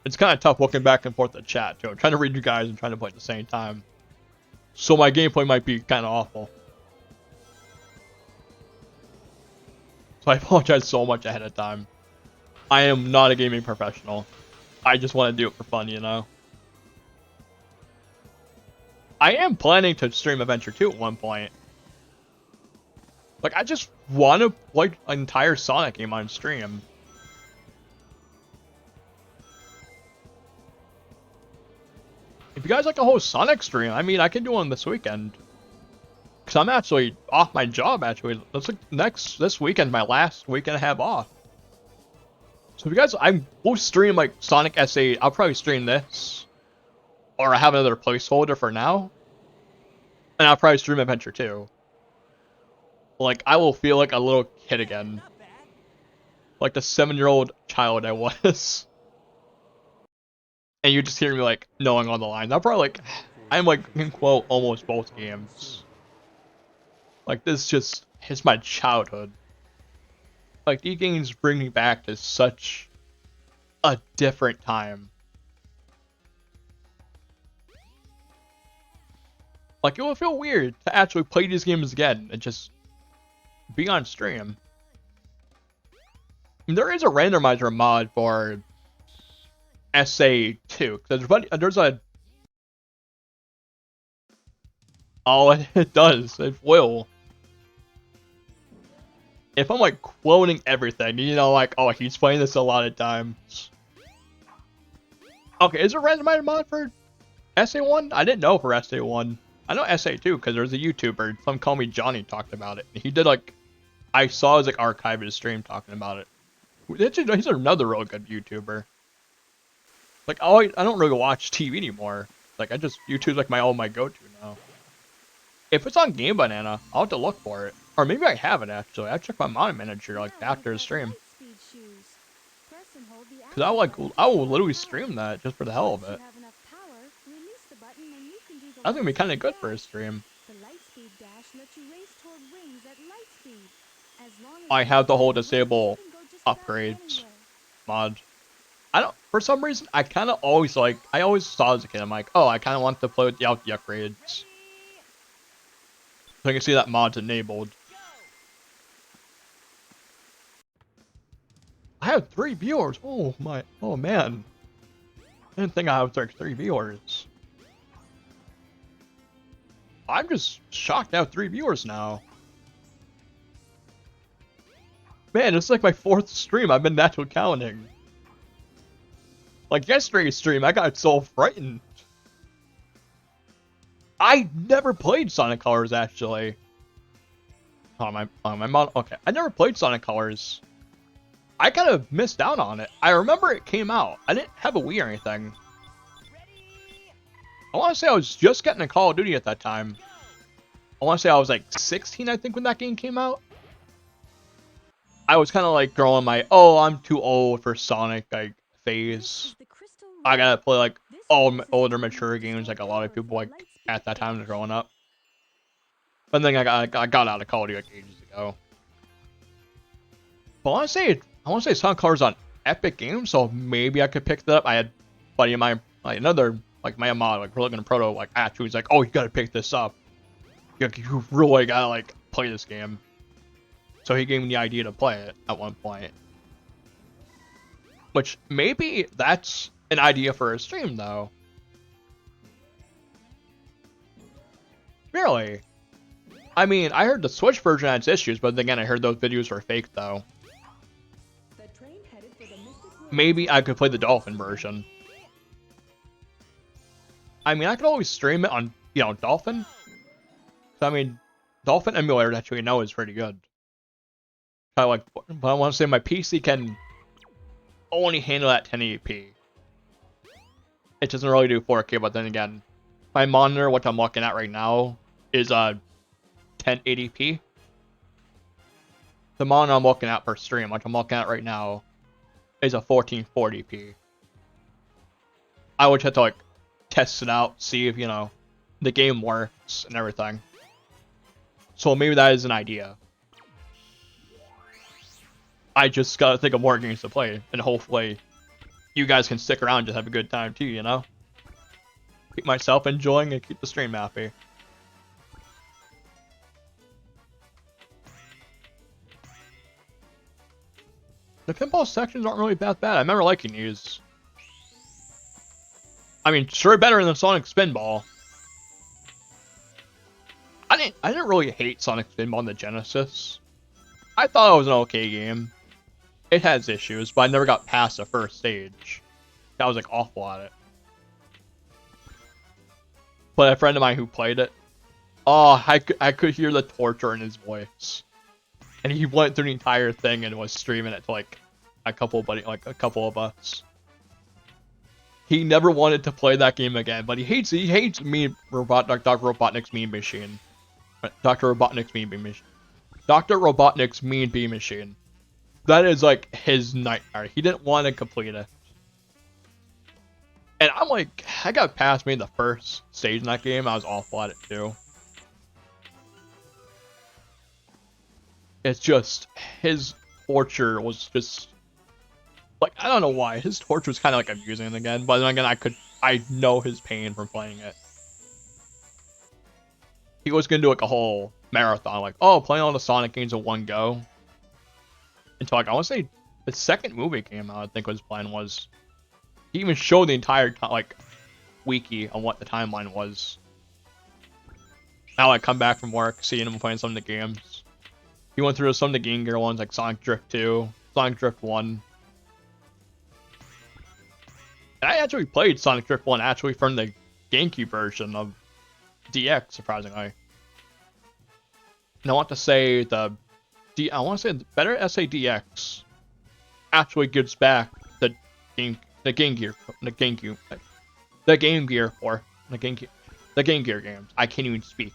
it's kind of tough looking back and forth at chat too. I'm trying to read you guys and trying to play at the same time. So my gameplay might be kind of awful. So I apologize so much ahead of time. I am not a gaming professional. I just want to do it for fun, I am planning to stream Adventure 2 at one point. Like, I just want to play an entire Sonic game on stream. If you guys like a whole Sonic stream, I mean, I can do one this weekend. Cause I'm actually off my job. Actually, that's like this weekend, my last weekend I have off. So if you guys, we'll stream like Sonic S8. I'll probably stream this, or I have another placeholder for now, and I'll probably stream Adventure 2. Like I will feel like a little kid again, Not bad. like the 7-year-old child I was. And you just hear me like knowing all the lines. I'm probably like, I'm like can quote almost both games. Like this just is my childhood. Like these games bring me back to such a different time. Like it would feel weird to actually play these games again and just be on stream. I mean, there is a randomizer mod for SA2. There's a... Oh, it does. It will. If I'm like quoting everything, you know, like, oh, he's playing this a lot of times. Okay, is there a randomizer mod for SA1? I didn't know for SA1. I know SA2 because there's a YouTuber, some call me Johnny, talked about it. He did like, I saw his like archive of his stream talking about it. He's another real good YouTuber. Like, oh, I don't really watch TV anymore. Like, YouTube's like my go-to now. If it's on Game Banana, I'll have to look for it. Or maybe I have it actually. I checked my Mod Manager like after the stream. Cause I will literally stream that just for the hell of it. That's gonna be kind of good for a stream. I have the whole disable upgrades mod. For some reason, I kind of always I always saw as a kid, I'm like, oh, I kind of want to play with the upgrades. So you can see that mod's enabled. I have 3 viewers. Oh man. I didn't think I had like 3 viewers. I'm just shocked to have 3 viewers now. Man, it's like my 4th stream. I've been naturally counting. Like yesterday's stream, I got so frightened. I never played Sonic Colors actually. Oh my mom. Okay, I never played Sonic Colors. I kind of missed out on it. I remember it came out. I didn't have a Wii or anything. I want to say I was just getting a Call of Duty at that time. I want to say I was like 16, I think, when that game came out. I was kind of like growing my, oh, I'm too old for Sonic like phase. I gotta play like older, mature games like a lot of people like at that time growing up. But then I got out of Call of Duty like ages ago. But I want to say Sonic Colors on Epic Games, so maybe I could pick that up. I had a buddy of mine, like another, like my mod, like we're looking at Proto, like actually, he's like, oh, you gotta pick this up. You really gotta like play this game. So he gave me the idea to play it at one point. Which maybe that's an idea for a stream though. Really? I mean, I heard the Switch version had its issues, but again, I heard those videos were fake though. Maybe I could play the Dolphin version. I mean, I could always stream it on, you know, Dolphin. So, I mean, Dolphin emulator actually now is pretty good. But I want to say my PC can only handle that 1080p. It doesn't really do 4K, but then again, my monitor, what I'm looking at right now, is 1080p. The monitor I'm looking at per stream, which I'm looking at right now, is a 1440p. I would have to like test it out, see if, you know, the game works and everything. So maybe that is an idea. I just gotta think of more games to play, and hopefully you guys can stick around and just have a good time too, you know? Keep myself enjoying and keep the stream happy. The pinball sections aren't really that bad. I remember liking these. I mean, sure better than Sonic Spinball. I didn't really hate Sonic Spinball on the Genesis. I thought it was an okay game. It has issues, but I never got past the first stage. I was like awful at it. but a friend of mine who played it, oh, I could hear the torture in his voice, and he went through the entire thing and was streaming it to like a couple of us. He never wanted to play that game again, but he hates Dr. Robotnik's Mean Machine. Dr. Robotnik's Mean Bee Machine. Dr. Robotnik's Mean Bee Machine. That is like his nightmare. He didn't want to complete it. And I'm like, I got past maybe the first stage in that game. I was awful at it too. It's just, his torture was just, like, I don't know why. His torture was kind of like amusing again. But then again, I know his pain from playing it. He was going to do like a whole marathon. Like, oh, playing all the Sonic games in one go. Until like, I want to say the second movie came out, I think his plan was. He even showed the entire like wiki on what the timeline was. Now I come back from work, seeing him playing some of the games. He went through some of the Game Gear ones like Sonic Drift 2, Sonic Drift 1. And I actually played Sonic Drift 1 actually from the GameCube version of DX, surprisingly. And I want to say the better SADX actually gives back the Game Gear games. I can't even speak.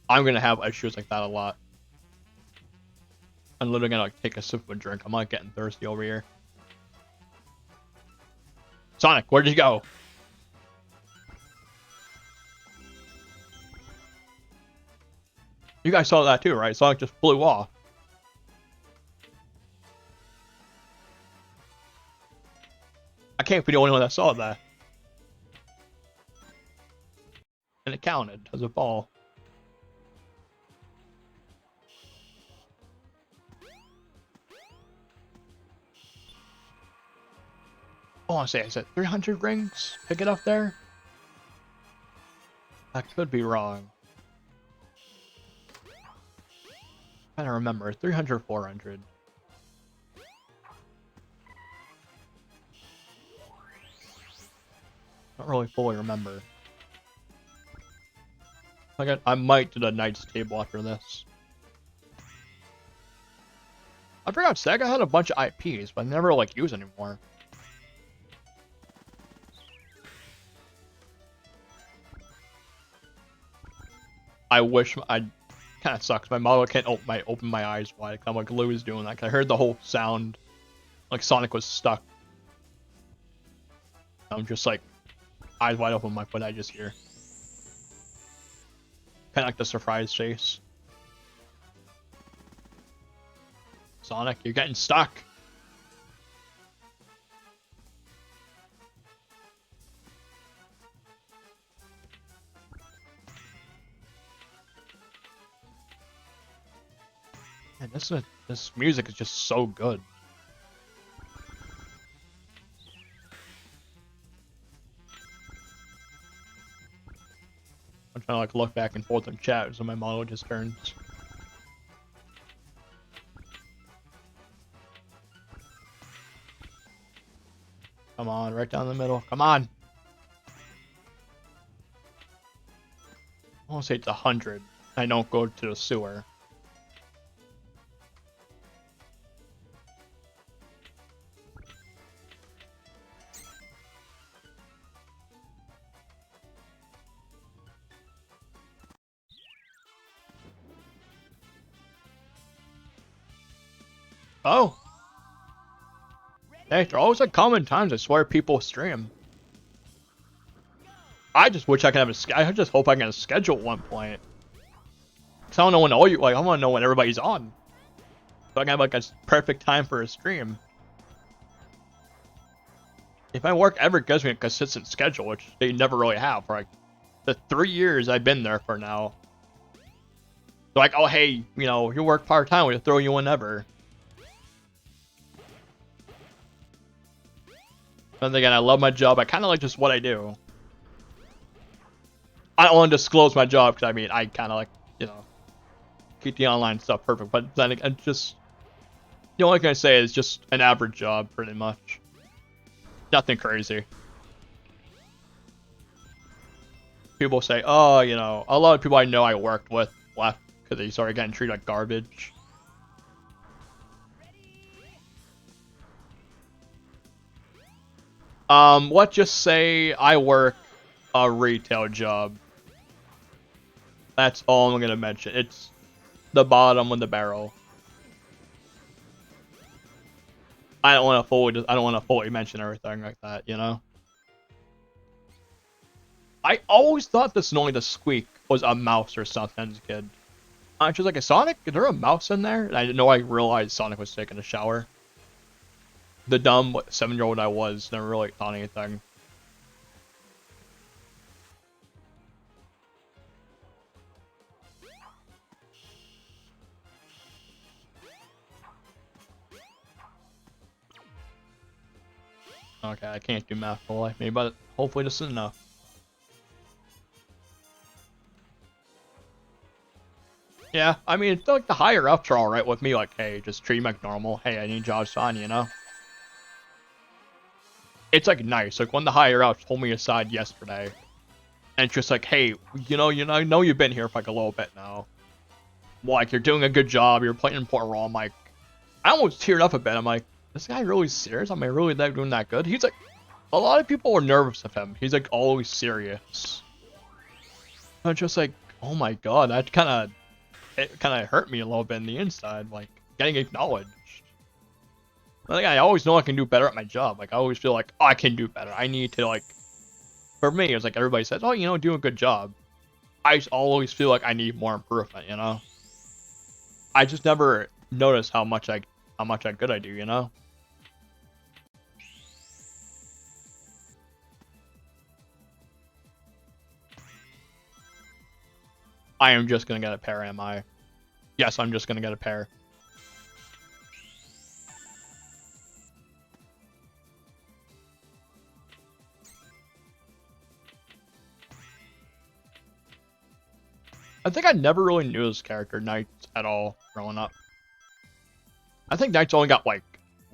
I'm gonna have issues like that a lot. I'm literally gonna like take a sip of a drink. I'm like getting thirsty over here. Sonic, where did you go? You guys saw that too, right? Sonic just flew off. I can't be the only one that saw that. And it counted as a ball. I want to say, is it 300 rings? Pick it up there? I could be wrong. I don't remember. 300, 400. Don't really fully remember. I might do the Knights table after this. I forgot Sega had a bunch of IPs, but I never like use anymore. I wish kind of sucks. My model can't open my eyes wide. I'm like Lou's doing that. I heard the whole sound, like Sonic was stuck. I'm just like eyes wide open. What did I just hear? Kind of like the surprise face. Sonic, you're getting stuck. Man, this music is just so good. I'm trying to like look back and forth in chat so my model just turns. Come on, right down the middle. Come on. I want to say it's 100. I don't go to the sewer. Oh. Hey, there are always like common times I swear people stream. I just wish I could have I just hope I can have a schedule at one point. Cause I don't know when I want to know when everybody's on. So I can have like a perfect time for a stream. If my work ever gives me a consistent schedule, which they never really have for like the 3 years I've been there for now. They're like, oh hey, you know, you work part-time, we'll throw you whenever. And again, I love my job. I kind of like just what I do. I don't want to disclose my job because I mean, I kind of like, you know, keep the online stuff perfect. But then again, just, the only thing I say is just an average job, pretty much. Nothing crazy. people say, oh, you know, a lot of people I know I worked with left because they started getting treated like garbage. Let's just say I work a retail job. That's all I'm gonna mention. It's the bottom of the barrel. I don't want to fully mention everything like that, you know. I always thought this Annoying the Squeak was a mouse or something as a kid. I was just like, Sonic? Is there a mouse in there? And I didn't know I realized Sonic was taking a shower. The dumb 7-year-old I was never really thought anything. Okay, I can't do math for life, maybe, but hopefully this is enough. Yeah, I mean, it's like the higher ups are alright with me, like, hey, just treat me like normal. Hey, I need jobs done, you know? It's like nice, like when the higher ups pulled me aside yesterday, and it's just like, hey, you know, I know you've been here for like a little bit now. Like, you're doing a good job, you're playing an important role. I'm like, I almost teared up a bit. I'm like, this guy really serious? Am I really doing that good? He's like, a lot of people are nervous of him. He's like always serious. I'm just like, oh my god, that kind of hurt me a little bit in the inside, like getting acknowledged. Like, I always know I can do better at my job. Like, I always feel like, oh, I can do better. I need to, like, for me, it's like everybody says, oh, you know, do a good job. I just always feel like I need more improvement, you know? I just never notice how much good I do, you know? I am just gonna get a pair, am I? Yes, I'm just gonna get a pair. I think I never really knew this character, Knight, at all, growing up. I think Knight's only got, like,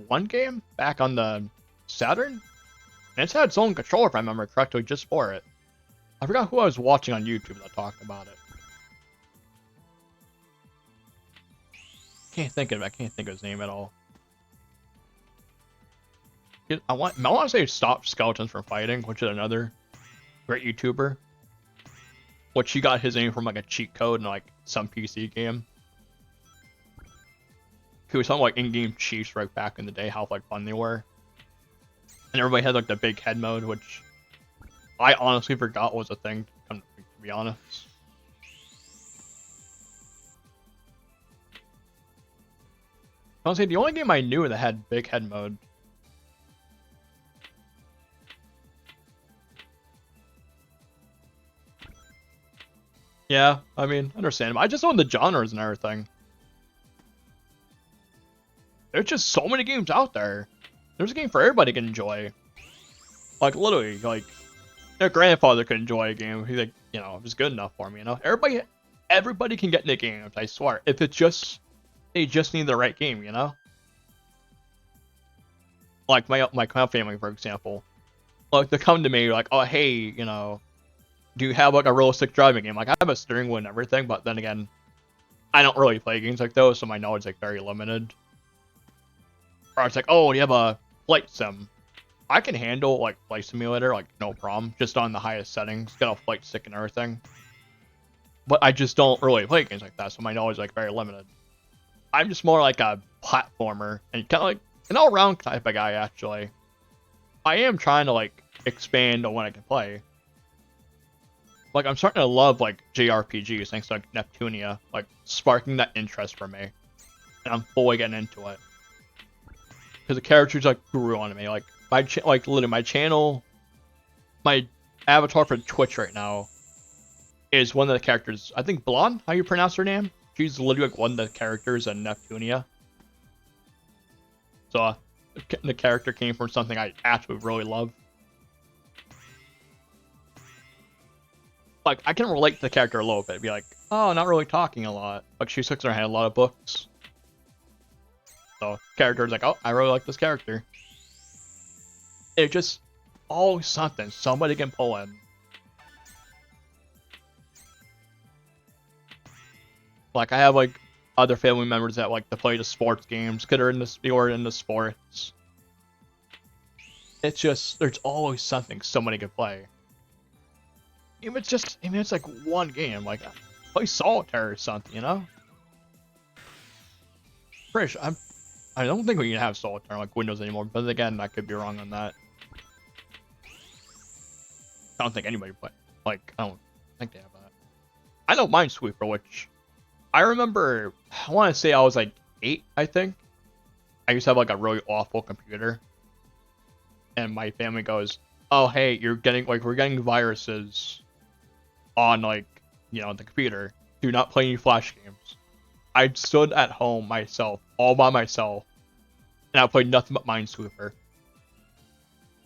one game back on the Saturn? And it's had its own controller, if I remember correctly, just for it. I forgot who I was watching on YouTube that talked about it. I can't think of his name at all. I want to say Stop Skeletons from Fighting, which is another great YouTuber. Which he got his name from like a cheat code in like some PC game. He was talking like in-game cheats right back in the day, how like fun they were. And everybody had like the big head mode, which I honestly forgot was a thing, to be honest. Honestly, the only game I knew that had big head mode. Yeah, I mean, understandable. I just own the genres and everything. There's just so many games out there. There's a game for everybody to enjoy. Like, literally, like, their grandfather could enjoy a game. He's like, you know, it was good enough for me, you know? Everybody can get into games, I swear. If it's just, they just need the right game, you know? Like, my family, for example. Like, they come to me, like, oh, hey, you know, do you have like a realistic driving game? Like, I have a steering wheel and everything, but then again, I don't really play games like those, so my knowledge is like very limited. Or it's like, oh, you have a flight sim. I can handle like Flight Simulator, like no problem, just on the highest settings, get a flight stick and everything. But I just don't really play games like that, so my knowledge is like very limited. I'm just more like a platformer and kind of like an all-around type of guy, actually. I am trying to like expand on what I can play. Like, I'm starting to love, like, JRPGs, thanks to, like, Neptunia, like, sparking that interest for me. And I'm fully getting into it. Because the characters, like, grew on me. Like, literally, my channel, my avatar for Twitch right now is one of the characters, I think Blonde, how you pronounce her name? She's literally, like, one of the characters in Neptunia. So, the character came from something I actually really love. Like, I can relate to the character a little bit. Be like, oh, not really talking a lot. Like, she sticks in her head a lot of books. So, character's like, oh, I really like this character. It's just always something somebody can pull in. Like I have like other family members that like to play the sports games, that are in the sports. It's just there's always something somebody could play. Even it's like one game, like play solitaire or something, you know? Pretty sure I don't think we can have solitaire on like Windows anymore, but again, I could be wrong on that. I don't think anybody play. Like I don't think they have that. I know Minesweeper, which I remember. I want to say I was like 8, I think. I used to have like a really awful computer, and my family goes, "Oh, hey, we're getting viruses on like the computer. Do not play any Flash games." I stood at home myself, all by myself, and I played nothing but Minesweeper.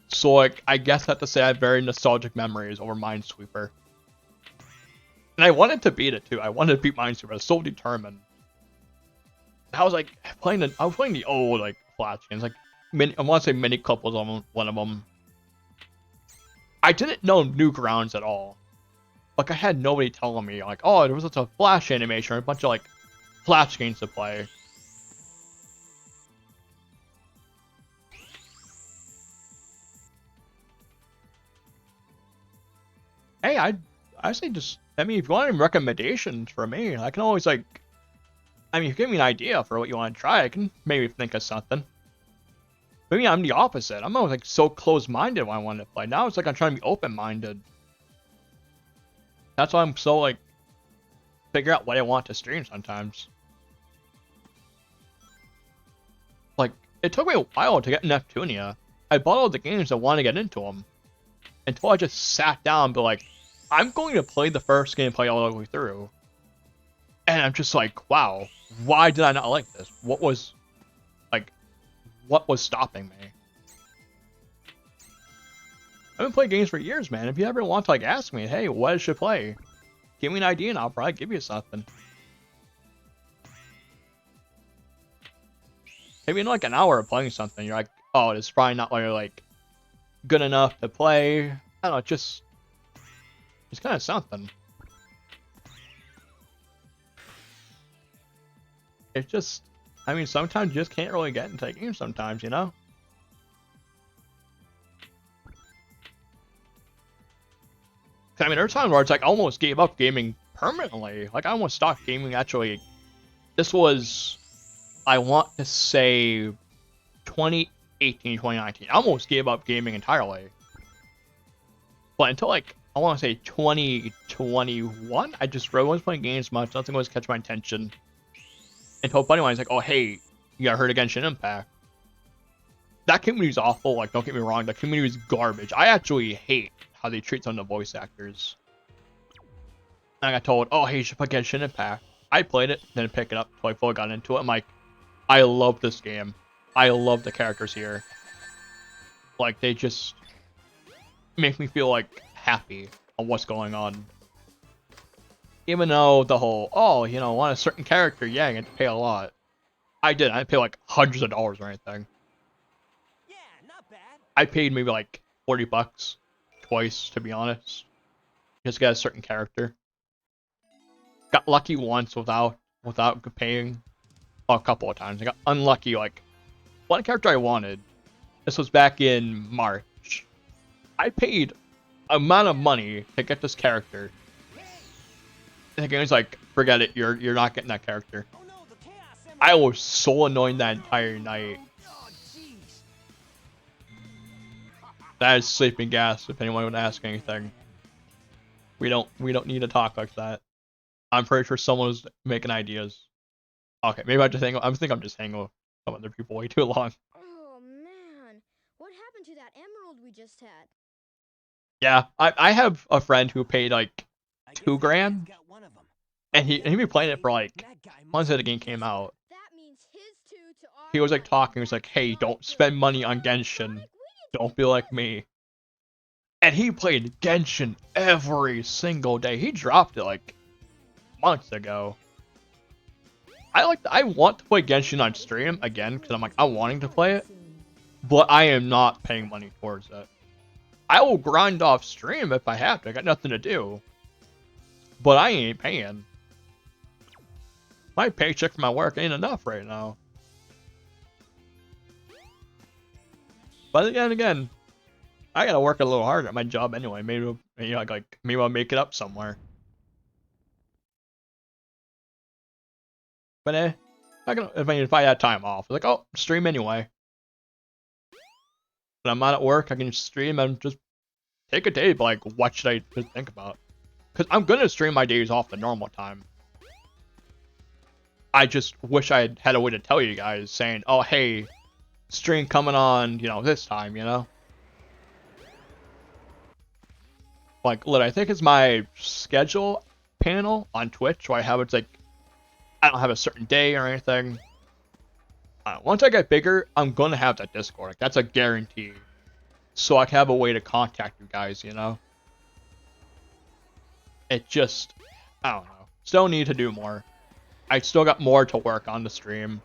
So like, I guess I have to say I have very nostalgic memories over Minesweeper. And I wanted to beat it too. I wanted to beat Minesweeper. I was so determined. I was like playing the old like Flash games, like I want to say Mini Clip was on one of them. I didn't know Newgrounds at all. Like I had nobody telling me like, oh, there was a Flash animation or a bunch of like Flash games to play. Hey, I say just, I mean, if you want any recommendations for me, I can always like, I mean, if you give me an idea for what you want to try, I can maybe think of something. Maybe I'm the opposite. I'm always like so close-minded when I want to play. Now it's like I'm trying to be open-minded. That's why I'm so like, figure out what I want to stream sometimes. Like, it took me a while to get Neptunia. I bought all the games I want to get into them. Until I just sat down and be like, I'm going to play the first gameplay all the way through. And I'm just like, wow, why did I not like this? What was stopping me? I've been playing games for years, man. If you ever want to like ask me, hey, what should I play? Give me an idea and I'll probably give you something. Maybe in like an hour of playing something, you're like, oh, it's probably not really like good enough to play. I don't know, it's kind of something. It's just, I mean, sometimes you just can't really get into a game sometimes, you know? I mean, there are times where it's like I almost gave up gaming permanently. Like, I almost stopped gaming actually. This was, I want to say, 2018, 2019. I almost gave up gaming entirely. But until like, I want to say 2021, I just really wasn't playing games much. Nothing was catching my attention. Until a buddy of mine was like, oh, hey, you got heard of Genshin Impact. That community's awful. Like, don't get me wrong. The community is garbage. I actually hate how they treat some of the voice actors. And I got told, oh, hey, you should play Genshin Impact. I played it, didn't pick it up until I fully got into it. I'm like, I love this game. I love the characters here. Like, they just make me feel, like, happy on what's going on. Even though the whole, oh, you know, want a certain character, yeah, you have to pay a lot. I did. I didn't pay, like, hundreds of dollars or anything. Yeah, not bad. I paid maybe, like, $40 twice, to be honest. Just to get a certain character. Got lucky once without paying. Well, a couple of times. I got unlucky, like, one character I wanted. This was back in March. I paid an amount of money to get this character. And the game's like, forget it, you're not getting that character. Oh no, the Chaos Emerald. I was so annoyed that entire night. Oh, jeez. That is sleeping gas, if anyone would ask anything. We don't need to talk like that. I'm pretty sure someone was making ideas. Okay, maybe I'm just hanging with some other people way too long. Oh man, what happened to that emerald we just had? Yeah, I have a friend who paid like I guess $2 that grand, guy's got one of 'em. and he been playing it for like That guy once must the game came out. That means his two to our He was like one. talking, he was like, hey, don't spend money on Genshin. Don't be like me. And he played Genshin every single day. He dropped it like months ago. I want to play Genshin on stream again because I'm like, I'm wanting to play it, but I am not paying money towards it. I will grind off stream if I have to. I got nothing to do, but I ain't paying. My paycheck for my work ain't enough right now. But again, I gotta work a little harder at my job anyway. Maybe maybe I'll make it up somewhere. But if I had time off, like, oh, stream anyway. When I'm not at work, I can just stream and just take a day. But like, what should I just think about? Because I'm gonna stream my days off the normal time. I just wish I had a way to tell you guys, saying, oh, hey, stream coming on, this time, Like, I think it's my schedule panel on Twitch where it's like, I don't have a certain day or anything. Once I get bigger, I'm gonna have that Discord. Like, that's a guarantee. So I can have a way to contact you guys, It just, I don't know. Still need to do more. I still got more to work on the stream.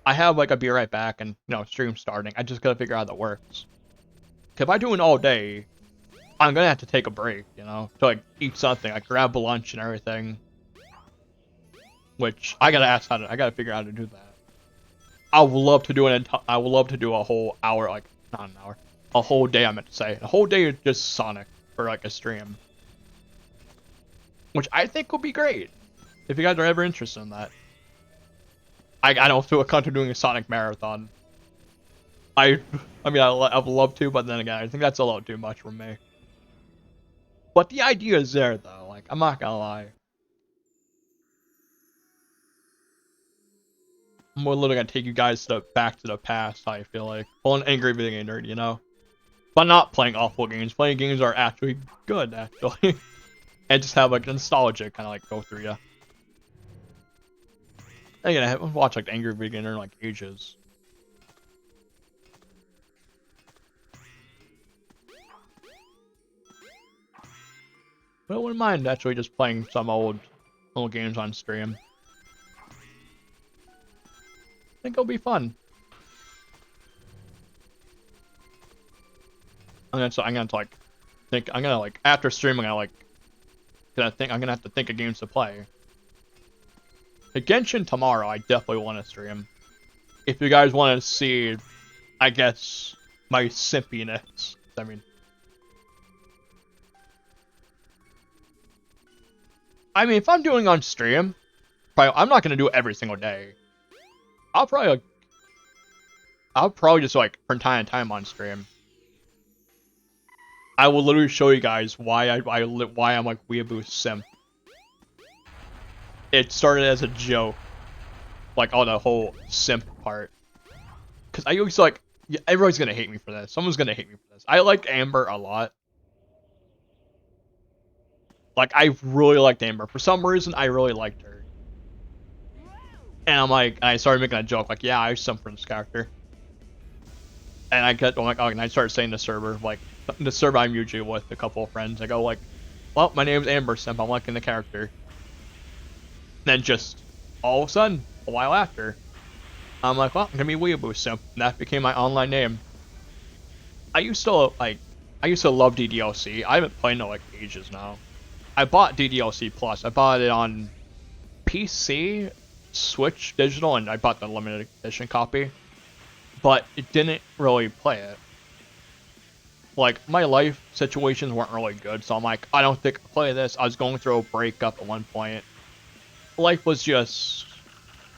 I have like a be right back and stream starting. I just gotta figure out how that works. Cause if I do it all day, I'm gonna have to take a break, to like eat something, like grab a lunch and everything. Which I gotta figure out how to do that. I would love to do a whole hour, like not an hour, a whole day. I meant to say a whole day of just Sonic for like a stream, which I think would be great. If you guys are ever interested in that. I don't feel comfortable doing a Sonic marathon. I mean, I'd love to, but then again, I think that's a little too much for me. But the idea is there, though. Like, I'm not gonna lie. I'm literally gonna take you guys back to the past, I feel like. Full an angry video game nerd, But not playing awful games. Playing games are actually good, actually. And just have, like, nostalgia kind of, like, go through you. Again, I haven't watched like Angry Beginner in like ages. But I wouldn't mind actually just playing some old games on stream. I think it'll be fun. I'm gonna like after streaming I'm gonna have to think of games to play. The Genshin tomorrow, I definitely want to stream. If you guys want to see, I guess, my simpiness. I mean, if I'm doing on stream, I'm not gonna do it every single day. I'll probably just like from time to time on stream. I will literally show you guys why I'm like Weeaboo simp. It started as a joke, like on the whole simp part. Cause I used to like, yeah, everybody's gonna hate me for this. Someone's gonna hate me for this. I like Amber a lot. Like I really liked Amber. For some reason, I really liked her. And I started making a joke like, yeah, I simp for this character. And and I started saying to the server, like the server I'm usually with, a couple of friends. I go like, well, my name's Amber Simp. I'm liking the character. Then just all of a sudden, a while after, I'm like, well, I'm gonna be Weeaboo Simp, and that became my online name. I used to love DDLC. I haven't played in like ages now. I bought DDLC Plus. I bought it on PC, Switch Digital, and I bought the limited edition copy. But it didn't really play it. Like, my life situations weren't really good, so I'm like, I don't think I'll play this. I was going through a breakup at one point. Life was just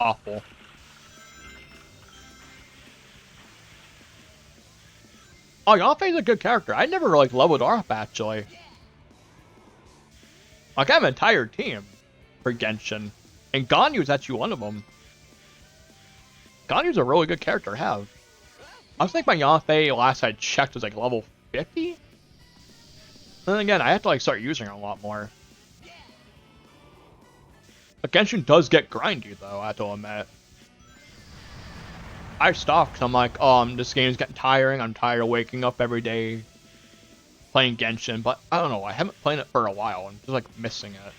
awful. Oh, Yanfei's a good character. I never like leveled up actually. Like I have an entire team for Genshin, and Ganyu's actually one of them. Ganyu's a really good character to have. I think my Yanfei last I checked was like level 50. And then again, I have to like start using her a lot more. But Genshin does get grindy though, I have to admit. I stopped because I'm like, this game's getting tiring. I'm tired of waking up every day playing Genshin, but I don't know, I haven't played it for a while. I'm just like missing it.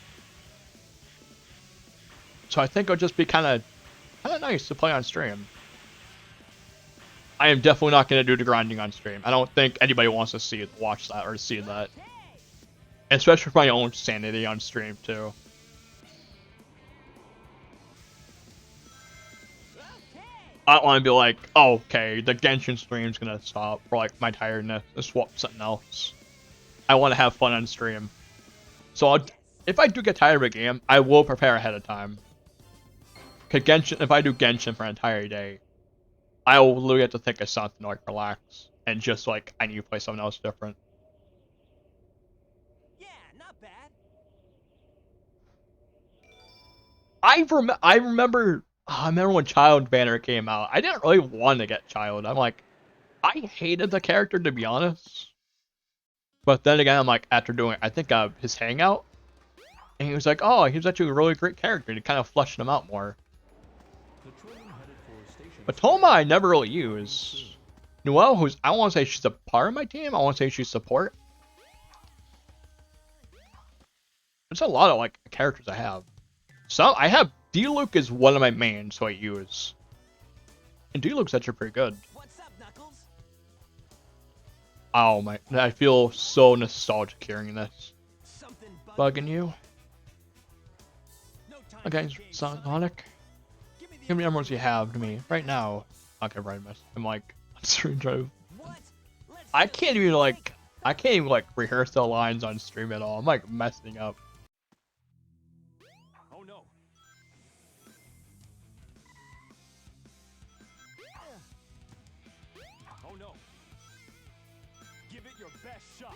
So I think it'll just be kind of nice to play on stream. I am definitely not going to do the grinding on stream. I don't think anybody wants to watch that or see that. Especially for my own sanity on stream too. I don't want to be like, oh, okay, the Genshin stream's gonna stop, or like my tiredness, and swap something else. I want to have fun on stream. So if I do get tired of a game, I will prepare ahead of time. Cause Genshin, if I do Genshin for an entire day, I will literally have to think of something to like relax, and just like, I need to play something else different. Yeah, not bad. I remember when Child Banner came out. I didn't really want to get Child. I'm like, I hated the character, to be honest. But then again, I'm like, after doing, I think his hangout, and he was like, oh, he's actually a really great character. And he kind of fleshed him out more. But Toma, I never really use. Noelle, who's, I don't want to say she's a part of my team. I want to say she's support. There's a lot of like characters I have. So I have Diluc is one of my mains, so I use. And Diluc's actually pretty good. What's up, Knuckles? Oh my, I feel so nostalgic hearing this. Something Bugging you? No time Okay, for games, Sonic. Give me the Give me the emeralds you have to me right now. Okay, right, miss. I'm like, stream drive. What? Let's I do can't it. even like, rehearse the lines on stream at all. I'm like messing up. Oh no. Oh no. Give it your best shot.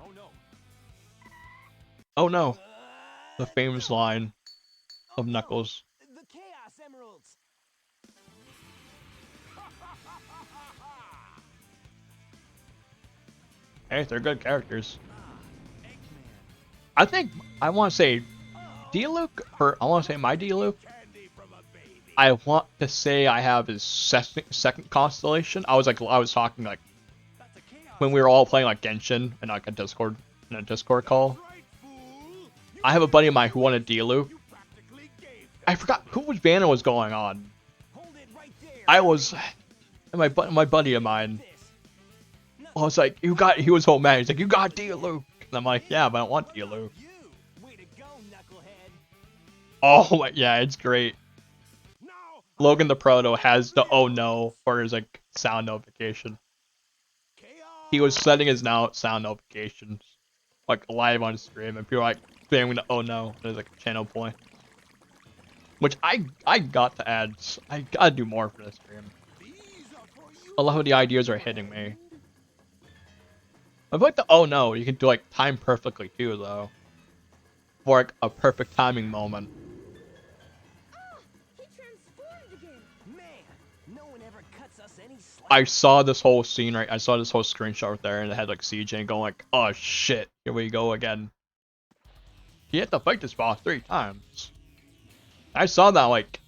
Oh no. Oh no, the famous line of no. Knuckles. The Chaos Emeralds. Hey, they're good characters. Eggman. I think I want to say Diluc, or I want to say my Diluc. Candy from a baby. I want to say I have his second constellation. I was talking like That's a chaos. when we were all playing like Genshin and like a Discord call. Right, fool. You, I have a buddy of mine who wanted Diluc. you practically gave them. I forgot whose banner was going on. Hold it right there. I was, and my buddy of mine. This. I was like, he was so mad. He's like, you got Diluc. And I'm like, yeah, but I don't want Diluc. You. Way to go, Knucklehead. Oh my, yeah, it's great. Now, Logan the Proto has the oh no for his like sound notification. chaos. He was setting his sound notifications like live on stream, and people were like spamming the oh no as like a channel point. Which I got to add. I gotta do more for this stream. These are for you. A lot of the ideas are hitting me. I feel like the oh no, you can do like time perfectly too though. For like a perfect timing moment. Ah, he transformed again. Man, no one ever cuts us any slack. I saw this whole scene I saw this whole screenshot right there, and it had like CJ going like, oh shit, here we go again. He had to fight this boss 3 times. I saw that like,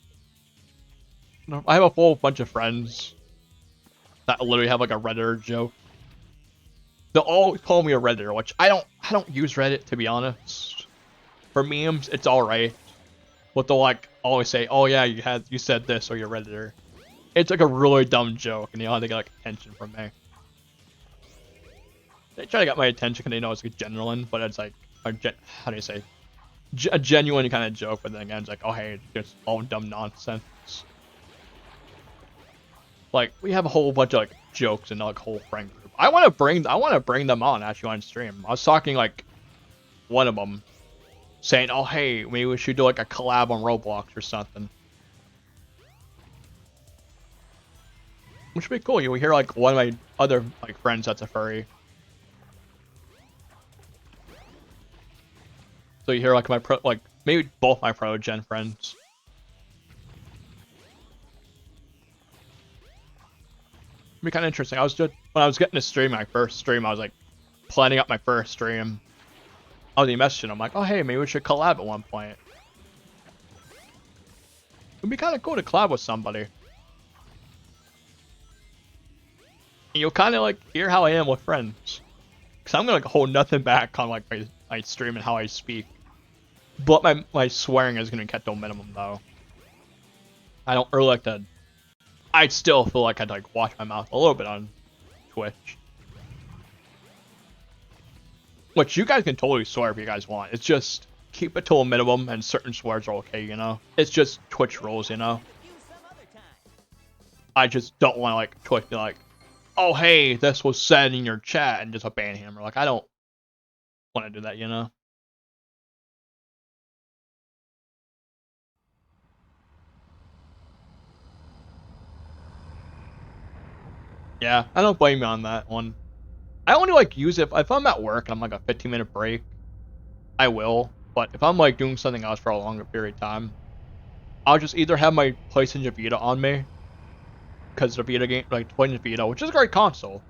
I have a whole bunch of friends that literally have like a Redditor joke. They'll all call me a Redditor, which I don't use Reddit, to be honest. For memes, it's alright. But they'll like always say, oh yeah, you said this, or you're a Redditor. It's like a really dumb joke, and they all have to get like attention from me. They try to get my attention because they know it's like genuine, but it's like how do you say? A genuine kind of joke, but then again, it's like, oh hey, it's just all dumb nonsense. Like we have a whole bunch of like jokes and like whole friend group. I want to bring them on actually on stream. I was talking like one of them saying, oh hey, maybe we should do like a collab on Roblox or something. Which would be cool. You hear like one of my other like friends that's a furry. So you hear like maybe both my pro gen friends. It'd be kind of interesting. When I was getting to stream my first stream, I was like planning out my first stream. I was messaging. I'm like, oh hey, maybe we should collab at one point. It'd be kind of cool to collab with somebody. And you'll kind of like hear how I am with friends. Cause I'm gonna like hold nothing back on like my stream and how I speak. But my swearing is gonna be kept to a minimum though. I don't really like to. I still feel like I'd like watch my mouth a little bit on Twitch. Which you guys can totally swear if you guys want. It's just keep it to a minimum, and certain swears are okay, you know? It's just Twitch rules, you know? I just don't want to, like, Twitch be like, oh, hey, this was said in your chat, and just a ban hammer. Like, I don't want to do that, you know? Yeah, I don't blame you on that one. I only, like, use it if I'm at work and I'm, like, a 15-minute break. I will. But if I'm, like, doing something else for a longer period of time, I'll just either have my PlayStation Vita on me, because the Vita game, like, playing the Vita, which is a great console,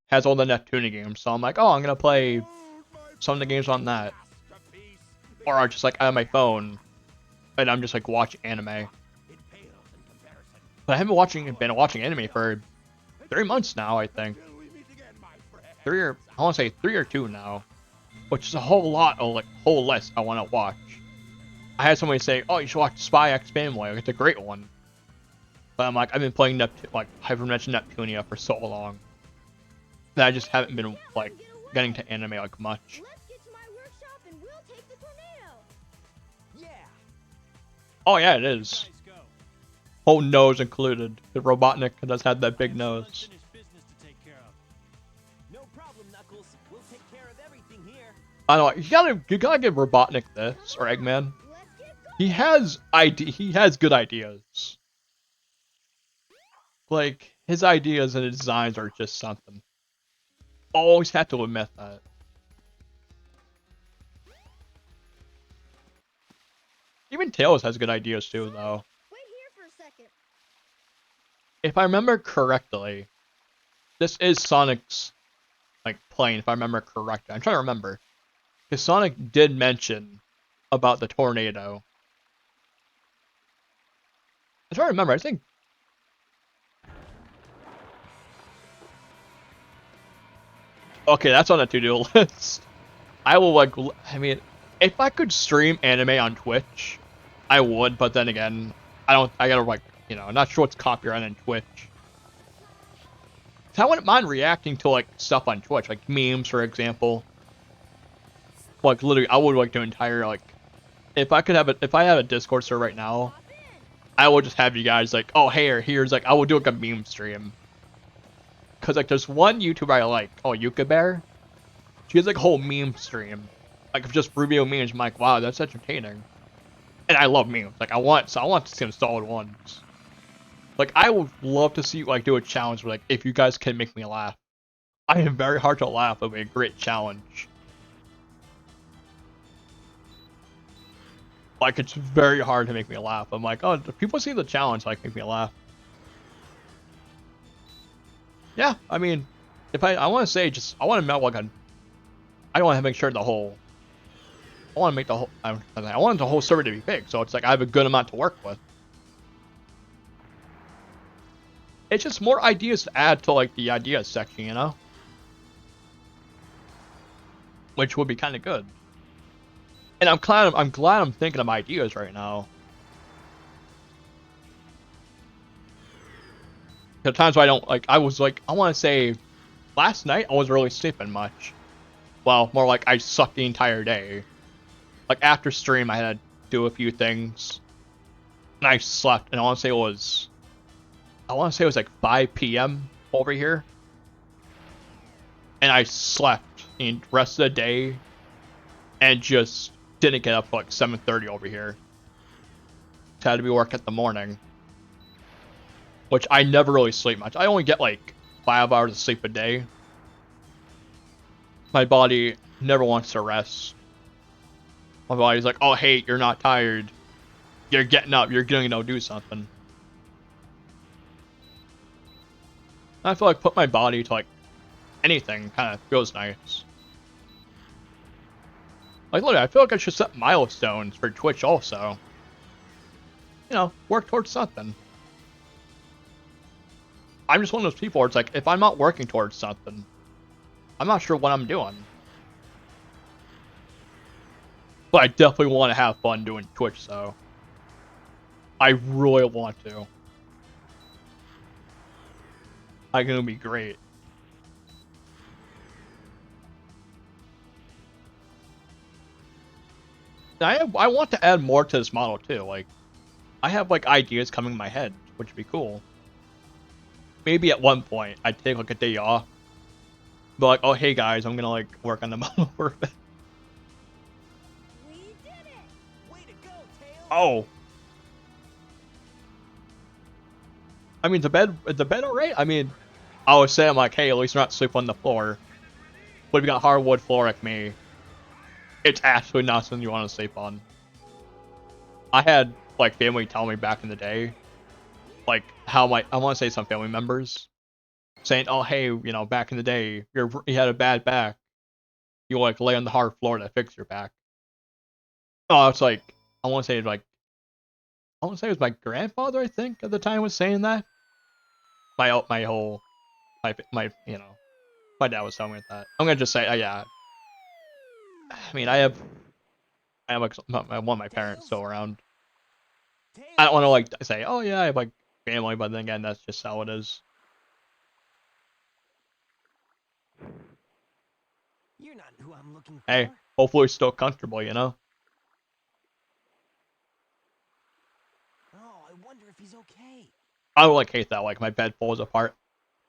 has all the Neptunia games, so I'm like, oh, I'm gonna play some of the games on that. Or I just, like, I have my phone, and I'm just, like, watching anime. But I haven't been watching anime for 3 months now, I think. I want to say 3 or 2 now, which is a whole lot of, like, whole list I want to watch. I had somebody say, oh, you should watch Spy X Family, like, it's a great one. But I'm like, I've been playing Hyperdimension Neptunia for so long that I just haven't been, like, getting to anime, like, much. Let's get to my workshop and we'll take the tornado. Yeah. Oh, yeah, it is. Guys, go. Whole nose included. The Robotnik does have that big nose. Unfinished business to take care of. No problem, Knuckles. We'll take care of everything here. I don't know, you gotta give Robotnik this, or Eggman. Let's get going. He has good ideas. Like, his ideas and his designs are just something. Always have to admit that. Even Tails has good ideas too, though. Wait here for a second. If I remember correctly, this is Sonic's, like, plane, if I remember correctly. I'm trying to remember. Because Sonic did mention about the tornado. I'm trying to remember, I think... Okay, that's on the to-do list. I will, like, I mean, if I could stream anime on Twitch, I would, but then again, I gotta, like, you know, I'm not sure what's copyrighted on Twitch. So I wouldn't mind reacting to, like, stuff on Twitch, like memes, for example. Like, literally, I would, like, do entire, like, if I had a Discord server right now, I would just have you guys, like, oh, hey, here's, like, I would do, like, a meme stream. Because, like, there's one YouTuber I like, oh, Yuka Bear. She has, like, a whole meme stream. Like, of just Rubio memes. I'm like, wow, that's entertaining. And I love memes. Like, I want to see some solid ones. Like, I would love to see, like, do a challenge where, like, if you guys can make me laugh. I am very hard to laugh. It would be a great challenge. Like, it's very hard to make me laugh. I'm like, oh, if people see the challenge, like, make me laugh. Yeah, I mean, if I want to say, just, I want to melt, like, I don't want to make sure the whole, I want to make the whole, I want the whole server to be big, so it's like I have a good amount to work with. It's just more ideas to add to, like, the ideas section, you know? Which would be kind of good. And I'm glad I'm thinking of ideas right now. The times where I don't, like, I was like, I want to say, last night I wasn't really sleeping much. Well, more like I sucked the entire day. Like, after stream I had to do a few things. And I slept, and I want to say it was like 5 p.m. over here. And I slept the rest of the day and just didn't get up for like 7:30 over here. So I had to be working in the morning. Which I never really sleep much. I only get like 5 hours of sleep a day. My body never wants to rest. My body's like, oh hey, you're not tired. You're getting up, you're gonna go do something. I feel like put my body to like anything kind of feels nice. Like literally, I feel like I should set milestones for Twitch also. You know, work towards something. I'm just one of those people where it's like, if I'm not working towards something, I'm not sure what I'm doing. But I definitely want to have fun doing Twitch, so. I really want to. I think it'll be great. I want to add more to this model too. Like, I have like ideas coming in my head, which would be cool. Maybe at one point I'd take like a day off, but like, oh hey guys, I'm gonna like work on the model for a bit. We did it! Way to go, Tails! Oh. I mean, is the bed alright? I mean, I was saying like, hey, at least we're not sleeping on the floor. But if you got hardwood floor like me, it's actually not something you want to sleep on. I had like family tell me back in the day, like how I want to say some family members saying, oh hey, you know, back in the day, you had a bad back, you like lay on the hard floor to fix your back. Oh, it's like I want to say it was my grandfather, I think, at the time was saying that. My you know, my dad was telling me that. I'm gonna just say, yeah. I mean, I have like one of my parents still around. I don't want to like say, oh yeah, I have like family, but then again, that's just how it is. You're not who I'm looking for. Hey, hopefully it's still comfortable, you know. Oh, I wonder if he's okay. I would like hate that, like my bed falls apart.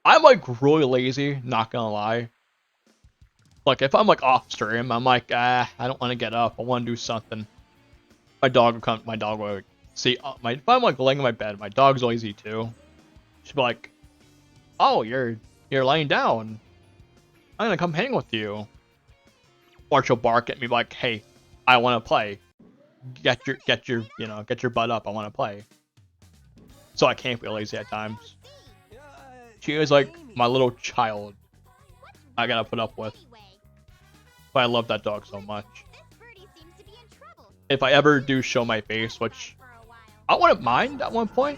I'm like really lazy, not gonna lie. Like if I'm like off stream, I'm like, I don't want to get up. I want to do something. My dog will come. My dog will like, see. If I'm like laying in my bed, my dog's lazy too. She'll be like, "Oh, you're laying down. I'm gonna come hang with you." Or she'll bark at me like, "Hey, I want to play. Get your butt up. I want to play." So I can't be lazy at times. She is like my little child. I gotta put up with. But I love that dog so much. If I ever do show my face, which I wouldn't mind at one point,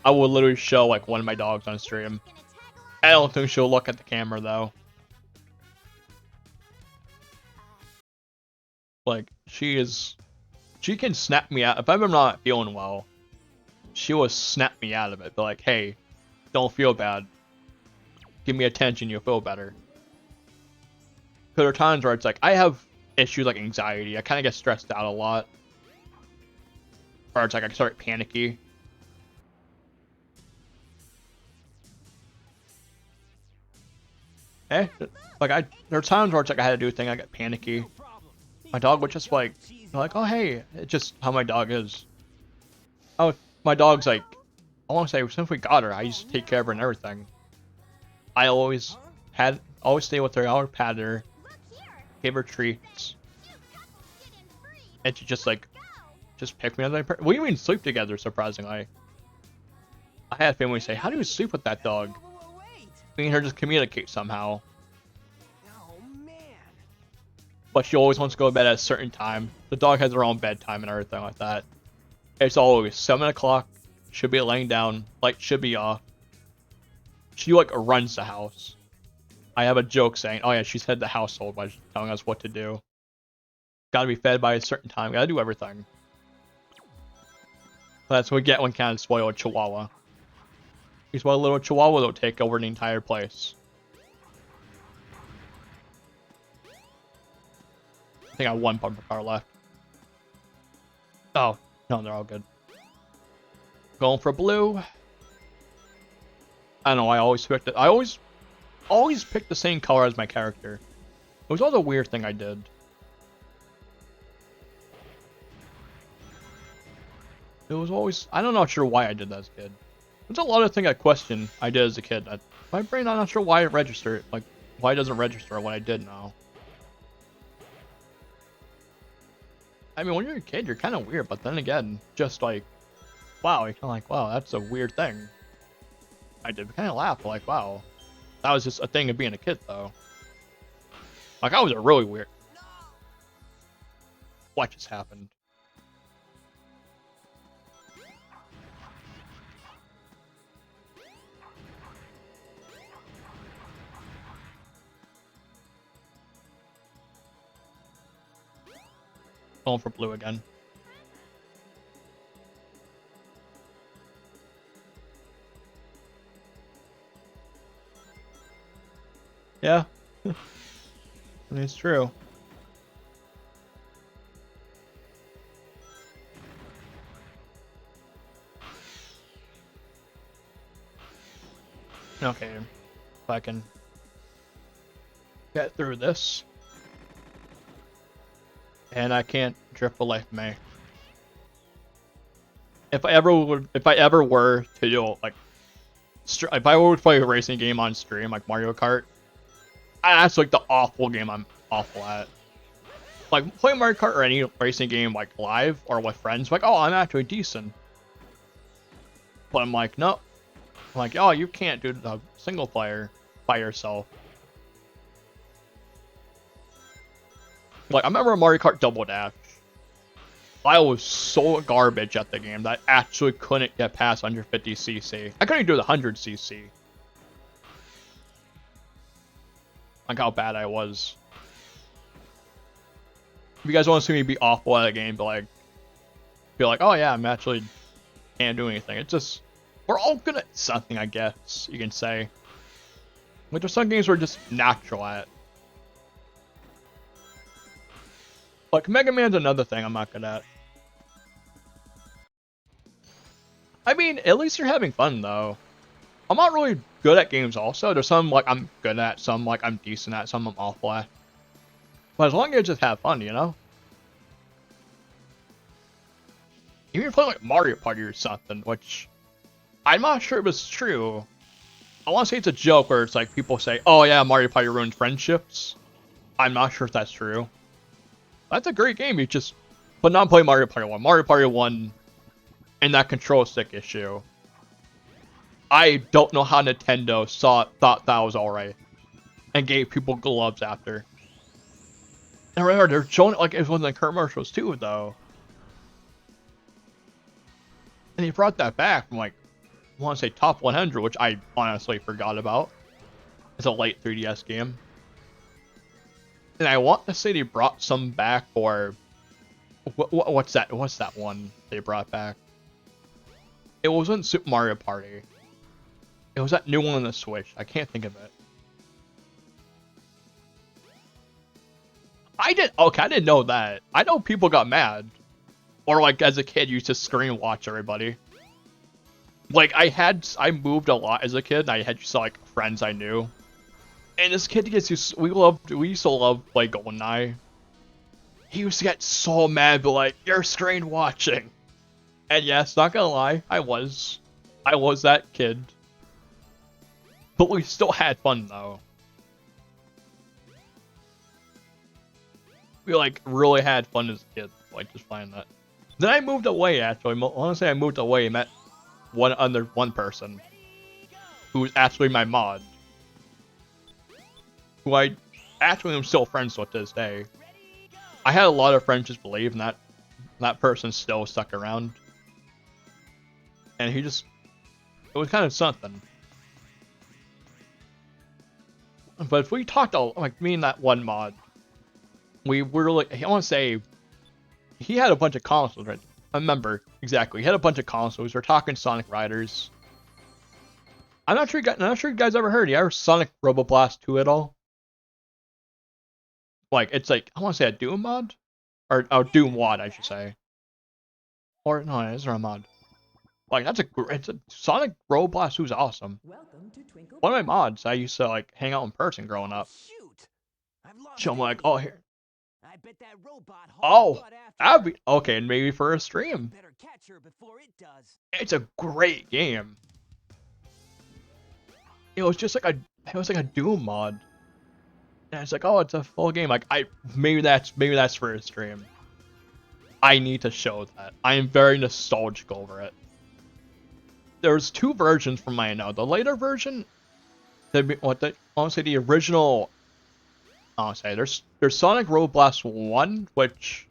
I will literally show like one of my dogs on stream. I don't think she'll look at the camera though. Like she can snap me out if I'm not feeling well. She will snap me out of it. Be like, hey, don't feel bad. Give me attention, you'll feel better. Because there are times where it's like I have issues like anxiety. I kind of get stressed out a lot. Or it's like I start panicky. Like there are times where it's like I had to do a thing, I get panicky. My dog would just like oh hey, it's just how my dog is. Oh, my dog's like, I want to say since we got her, I used to take care of her and everything. I always stay with her, I would pat her, give her treats, and she just like picked me up. We even sleep together, surprisingly. I had family say, how do you sleep with that dog? Wait. Me and her just communicate somehow. Oh man. But she always wants to go to bed at a certain time. The dog has her own bedtime and everything like that. It's always 7 o'clock. Should be laying down. Light should be off. She like runs the house. I have a joke saying, oh yeah, she's head the household by telling us what to do. Gotta be fed by a certain time. Gotta do everything. That's what we get when kind of spoil a chihuahua. He's why a little chihuahua will take over the entire place. I think I have one bumper car left. Oh, no, they're all good. Going for blue. I don't know, I always picked it. I always pick the same color as my character. It was always a weird thing I did. It was always, I'm not sure why I did that as a kid. There's a lot of things I question I did as a kid. My brain, I'm not sure why it registered. Like, why it doesn't register what I did now. I mean, when you're a kid, you're kind of weird, but then again, just like, wow, you're kind of like, wow, that's a weird thing. I did kind of laugh, like, wow. That was just a thing of being a kid, though. Like, I was a really weird. What just happened? Going for blue again. Yeah. It's true. Okay, if I can get through this. And I can't drift away from me. If I ever were to do like, if I were to play a racing game on stream like Mario Kart, that's like the awful game I'm awful at. Like playing Mario Kart or any racing game like live or with friends, like, oh, I'm actually decent. But I'm like, no. I'm like, oh, you can't do the single player by yourself. Like, I remember Mario Kart Double Dash. I was so garbage at the game that I actually couldn't get past 150cc. I couldn't do the 100cc. Like how bad I was. If you guys want to see me be awful at a game, but like, be like, oh yeah, I'm actually can't do anything. It's just, we're all good at something, I guess you can say. Like there's some games we're just natural at. Like Mega Man's another thing I'm not good at. I mean, at least you're having fun though. I'm not really good at games also. There's some like I'm good at, some like I'm decent at, some I'm awful at. But as long as you just have fun, you know? Even if you're playing like Mario Party or something, which I'm not sure if it's true. I want to say it's a joke where it's like people say, oh yeah, Mario Party ruined friendships. I'm not sure if that's true. That's a great game, you just... But not play Mario Party 1. Mario Party 1 and that control stick issue. I don't know how Nintendo thought that was alright. And gave people gloves after. And remember, they're showing it like it was one of the commercials too, though. And he brought that back from like, I want to say Top 100, which I honestly forgot about. It's a late 3DS game. And I want to say they brought some back for... What's that? What's that one they brought back? It wasn't Super Mario Party. It was that new one on the Switch. I can't think of it. I didn't know that. I know people got mad. Or like as a kid, used to screen watch everybody. Like I moved a lot as a kid, and I had just like friends I knew. And this kid we used to love like GoldenEye. He used to get so mad, but like, you're screen watching. And yes, not gonna lie, I was that kid. But we still had fun though. We like really had fun as a kid, like just playing that. Then I moved away actually. I want to say I moved away and met one person who was actually my mod. Who I actually am still friends with to this day. I had a lot of friends just believe, and that person still stuck around. And he just, it was kind of something. But if we talked like me and that one mod, we were like, I want to say, he had a bunch of consoles, right? I remember exactly. He had a bunch of consoles. We're talking Sonic Riders. I'm not sure you guys ever heard. You ever Sonic Roboblast 2 at all? Like, it's like, I want to say a Doom mod? Or Doom WAD, I should say. Or, no, it isn't a mod. Like, it's a Sonic Roboblast 2 is awesome. Welcome to Twinkle One of my mods, I used to, like, hang out in person growing up. Shoot! I've lost So I'm like, everything. oh, here. I bet that robot Oh, blood after that'd her. be, okay, maybe for a stream. Better catch her before it does. It's a great game. It was just like a Doom mod. And it's like, oh, it's a full game. Like, maybe that's for a stream. I need to show that. I am very nostalgic over it. There's two versions from my know. The later version, I want to say the original. I want to say there's Sonic Roboblast 1, which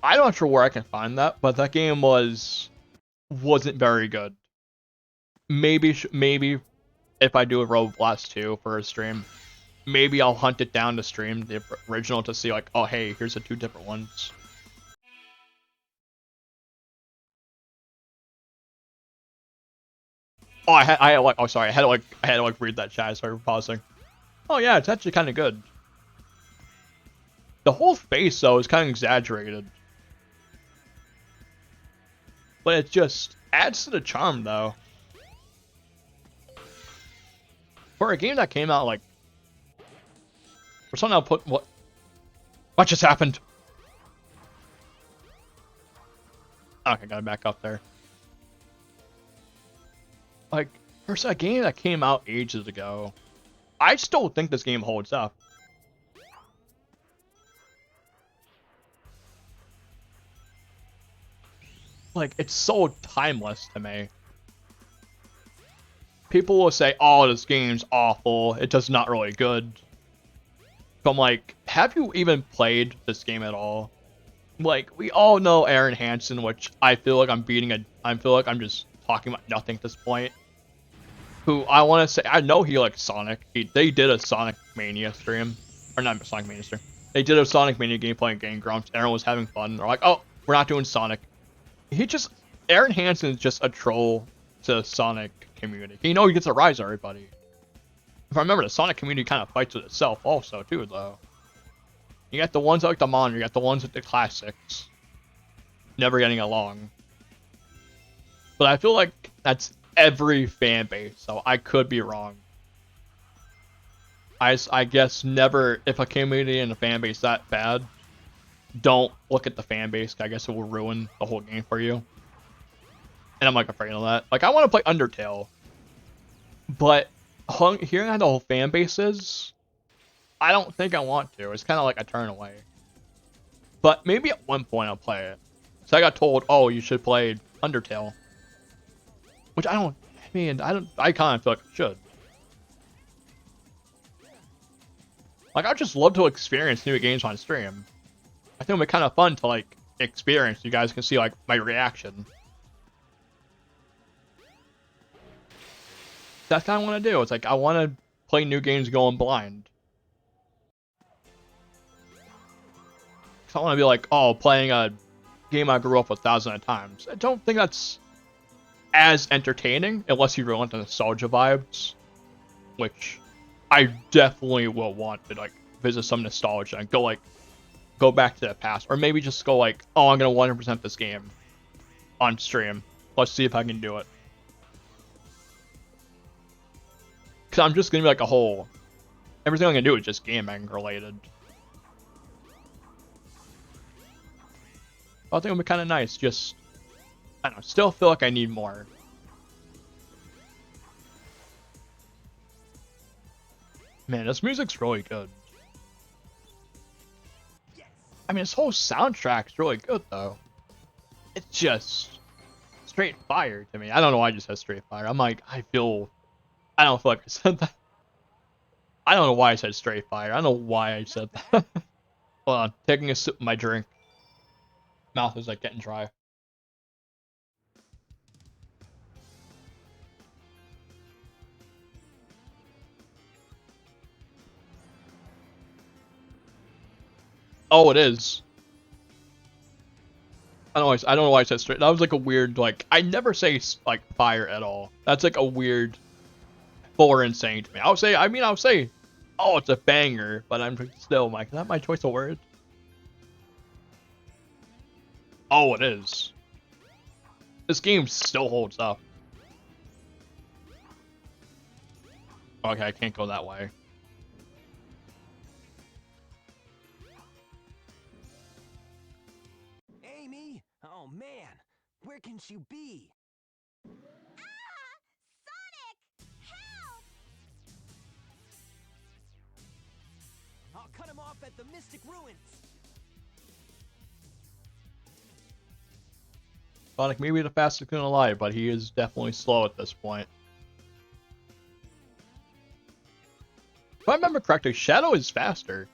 I'm not sure where I can find that, but that game wasn't very good. Maybe if I do a Roboblast 2 for a stream, maybe I'll hunt it down to stream the original to see like, oh hey, here's the two different ones. Oh, I had to read that chat. Sorry for pausing. Oh yeah, it's actually kind of good. The whole face though is kind of exaggerated, but it just adds to the charm though. for a game that came out like, for something I'll put what just happened? Okay, gotta back up there. Like, for a game that came out ages ago, I still think this game holds up. Like, it's so timeless to me. People will say, oh, this game's awful, it does not really good. But I'm like, have you even played this game at all? Like, we all know Aaron Hansen, which I feel like I feel like I'm just talking about nothing at this point. Who I want to say, I know he likes Sonic. They did a Sonic Mania stream. Or not Sonic Mania stream. They did a Sonic Mania game playing Game Grumps. Aaron was having fun. They're like, oh, we're not doing Sonic. Aaron Hansen is just a troll to the Sonic community. He gets a rise on everybody. If I remember, the Sonic community kind of fights with itself also, too, though. You got the ones that like the modern, you got the ones with the classics. Never getting along. But I feel like that's every fan base, so I could be wrong. I guess never, if a community and a fan base that bad, don't look at the fan base. I guess it will ruin the whole game for you. And I'm like afraid of that. Like, I want to play Undertale, but hearing how the whole fan base is, I don't think I want to. It's kind of like I turn away. But maybe at one point I'll play it. So I got told, oh, you should play Undertale. Which I kind of feel like I should. Like, I'd just love to experience new games on stream. I think it would be kind of fun to, like, experience. You guys can see, like, my reaction. That's kind of what I want to do. It's like, I want to play new games going blind. I want to be like, oh, playing a game I grew up with thousands of times. I don't think that's as entertaining, unless you really want the nostalgia vibes, which I definitely will want to, like, visit some nostalgia and go back to the past, or maybe just go like, oh, I'm gonna 100% this game on stream. Let's see if I can do it. Cause I'm just gonna be like everything I'm gonna do is just gaming related. I think it'll be kind of nice. Just, I don't know, still feel like I need more. Man, this music's really good. I mean, this whole soundtrack's really good, though. It's just straight fire to me. I don't know why I just said straight fire. I'm like, I don't feel like I said that. I don't know why I said straight fire. I don't know why I said that. Hold on, taking a sip of my drink. Mouth is like getting dry. Oh, it is. I don't know why I said straight. That was like a weird, like, I never say like fire at all. That's like a weird foreign saying to me. I'll say, oh, it's a banger, but I'm still like, is that my choice of words? Oh, it is. This game still holds up. Okay, I can't go that way. Amy? Oh man, where can she be? Sonic! Help! I'll cut him off at the Mystic Ruins. Sonic may be the fastest gun alive, but he is definitely slow at this point. If I remember correctly, Shadow is faster.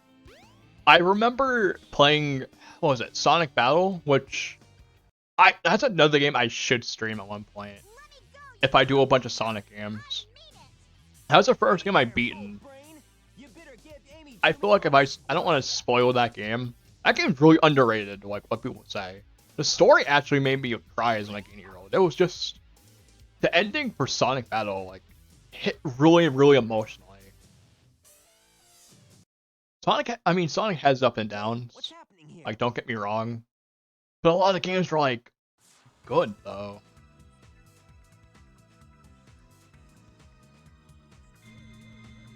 I remember playing, what was it, Sonic Battle, which that's another game I should stream at one point. If I do a bunch of Sonic games. That was the first game I beaten. I feel like I don't want to spoil that game. That game's really underrated, like what people say. The story actually made me cry as an 18-year-old. It was just, the ending for Sonic Battle, like, hit really, really emotionally. Sonic has up and downs. What's happening here? Like, don't get me wrong. But a lot of the games were, like, good, though.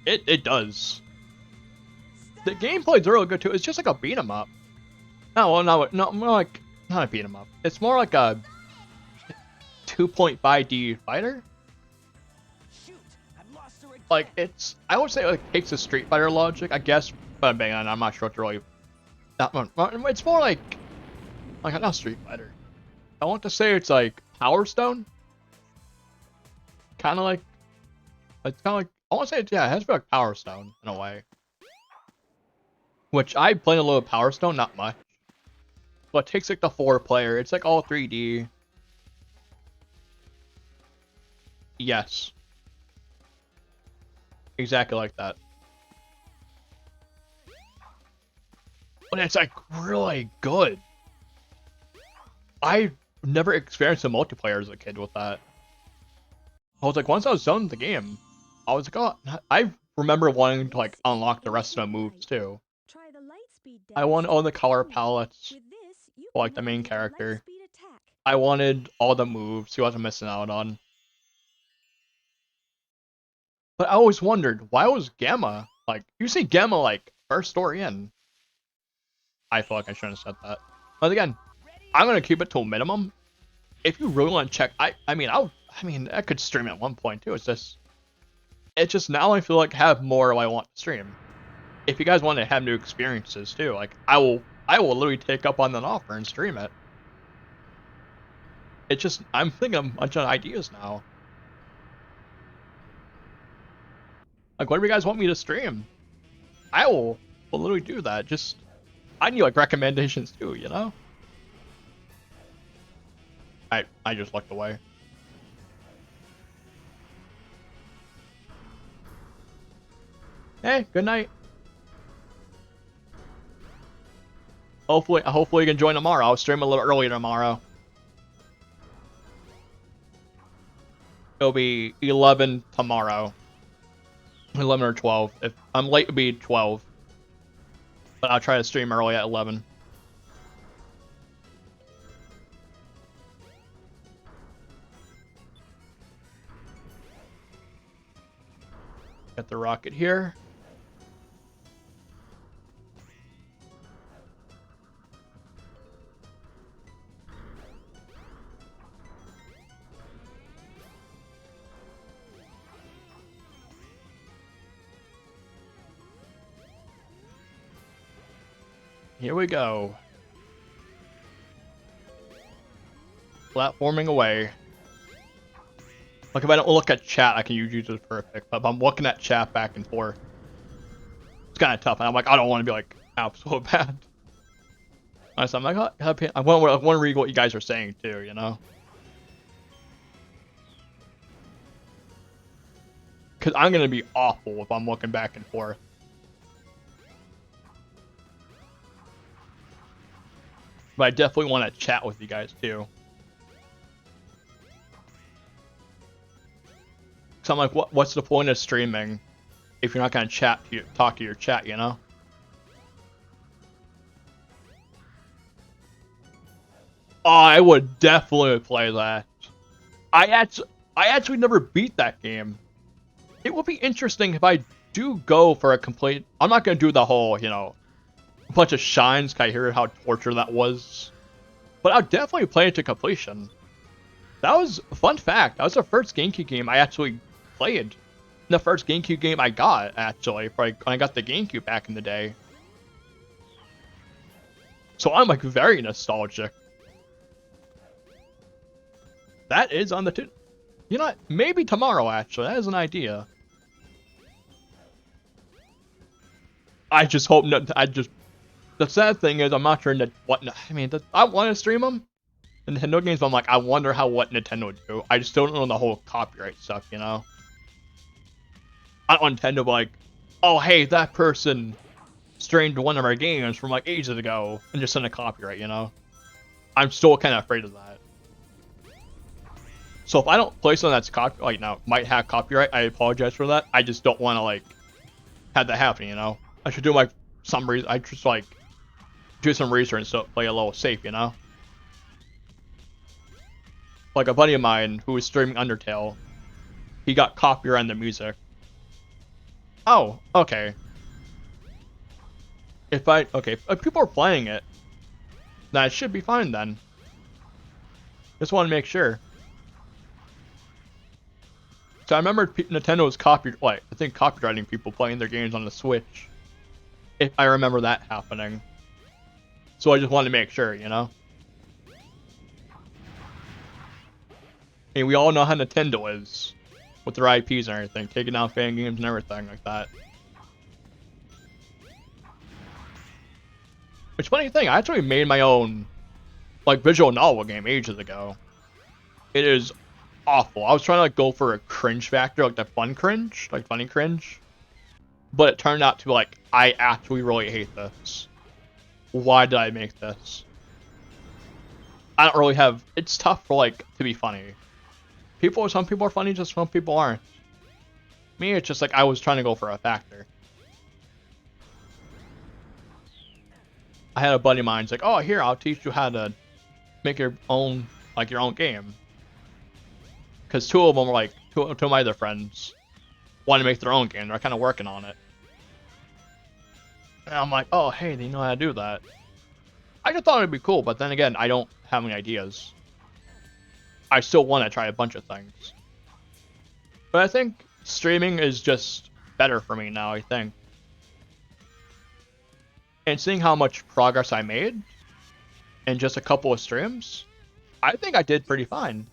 It does. The gameplay's really good too. It's just like a beat 'em up. No, well, no, more like not a beat 'em up. It's more like a 2.5D fighter. Shoot, I've lost her again. Like it's, I would say it like takes the Street Fighter logic, I guess. But I'm not sure what to really. It's more like not Street Fighter. I want to say it's like Power Stone. Kind of like, it's kind of like I want to say it has to be like Power Stone in a way. Which I played a little Power Stone, not much. But it takes like the 4-player. It's like all 3D. Yes. Exactly like that. But it's like really good. I never experienced a multiplayer as a kid with that. I was like, once I was done with the game, I was like, oh, I remember wanting to like unlock the rest of the moves too. Try the Lightspeed I dance wanted all the and color boom. palettes, With this, you for, like can the main launch a character. Lightspeed attack. I wanted all the moves, see what I was missing out on. But I always wondered, why was Gamma, like, you see Gamma, like, first story in. I feel like I shouldn't have said that. But again, I'm going to keep it to a minimum. If you really want to check, I could stream at one point too. It's just now I feel like I have more I want to stream. If you guys want to have new experiences too, like, I will literally take up on that offer and stream it. It's just, I'm thinking of a bunch of ideas now. Like, what do you guys want me to stream? I will literally do that. Just, I need like recommendations too, you know? I just looked away. Hey, good night. Hopefully you can join tomorrow. I'll stream a little earlier tomorrow. It'll be 11 tomorrow. 11 or 12. If I'm late, it'll be 12. But I'll try to stream early at 11. Got the rocket here. Here we go. Platforming away. Like, if I don't look at chat, I can use it as perfect. But if I'm looking at chat back and forth, it's kind of tough. And I'm like, I don't want to be like absolute bad. So I'm like, I want to read what you guys are saying too, you know? Because I'm going to be awful if I'm looking back and forth. But I definitely want to chat with you guys too. So I'm like, what's the point of streaming if you're not gonna talk to your chat, you know? Oh, I would definitely play that. I actually never beat that game. It would be interesting if I do go for a complete. I'm not gonna do the whole, you know, bunch of shines. Can I hear how torture that was? But I'll definitely play it to completion. That was a fun fact. That was the first GameCube game I actually played. The first GameCube game I got, actually, when I got the GameCube back in the day. So I'm like very nostalgic. That is on the you know what? Maybe tomorrow, actually. That is an idea. I just hope not. The sad thing is, I'm not sure I want to stream them. The Nintendo games, but I'm like, I wonder what Nintendo would do. I just don't know the whole copyright stuff, you know? I don't want Nintendo to be like, oh, hey, that person streamed one of our games from like ages ago and just send a copyright, you know? I'm still kind of afraid of that. So if I don't play something that's might have copyright, I apologize for that. I just don't want to like have that happen, you know? I should do like some reason. I just like do some research so play a little safe, you know? Like a buddy of mine who was streaming Undertale, he got copyright on the music. Oh, okay. Okay, if people are playing it, then it should be fine then. Just want to make sure. So I remember Nintendo was I think copyrighting people playing their games on the Switch. If I remember that happening. So I just wanted to make sure, you know? I mean, we all know how Nintendo is. With their IPs and everything. Taking down fan games and everything like that. Which, funny thing, I actually made my own, like, visual novel game ages ago. It is awful. I was trying to, like, go for a cringe factor, like the fun cringe, like funny cringe. But it turned out to be like, I actually really hate this. Why did I make this? I don't really have, it's tough for, like, to be funny. Some people are funny, just some people aren't. Me, it's just like I was trying to go for a factor. I had a buddy of mine's like, oh, here, I'll teach you how to make your own, like, your own game. Because two of them were like, two of my other friends wanted to make their own game. They're kind of working on it. And I'm like, oh, hey, do you know how to do that? I just thought it'd be cool, but then again, I don't have any ideas. I still want to try a bunch of things. But I think streaming is just better for me now, I think. And seeing how much progress I made in just a couple of streams, I think I did pretty fine.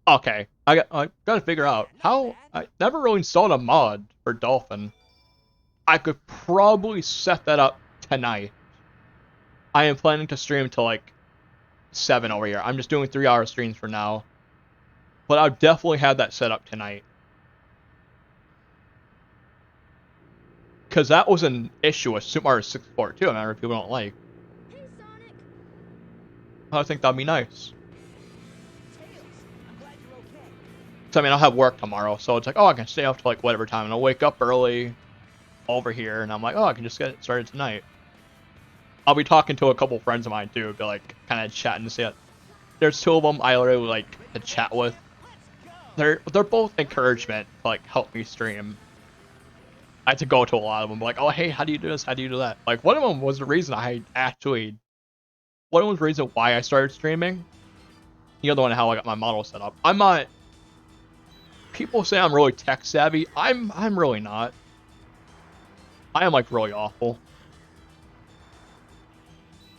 Okay, I gotta figure out how. I never really installed a mod for Dolphin. I could probably set that up tonight. I am planning to stream till like 7 over here. I'm just doing 3-hour streams for now. But I'll definitely have that set up tonight. Because that was an issue with Super Mario 64 too. I remember people don't like. Hey, Sonic. I think that'd be nice. Tails, I'm glad you're okay. So I mean, I'll have work tomorrow, so it's like, oh, I can stay up to like whatever time, and I'll wake up early over here, and I'm like, oh, I can just get it started tonight. I'll be talking to a couple friends of mine too, be like kind of chatting to see it. There's two of them I already like to chat with. They're both encouragement to like help me stream. I had to go to a lot of them, like, oh, hey, how do you do this? How do you do that? Like, one of them was the reason why I started streaming. The other one, how I got my model set up. I'm not. People say I'm really tech savvy. I'm really not. I am like really awful.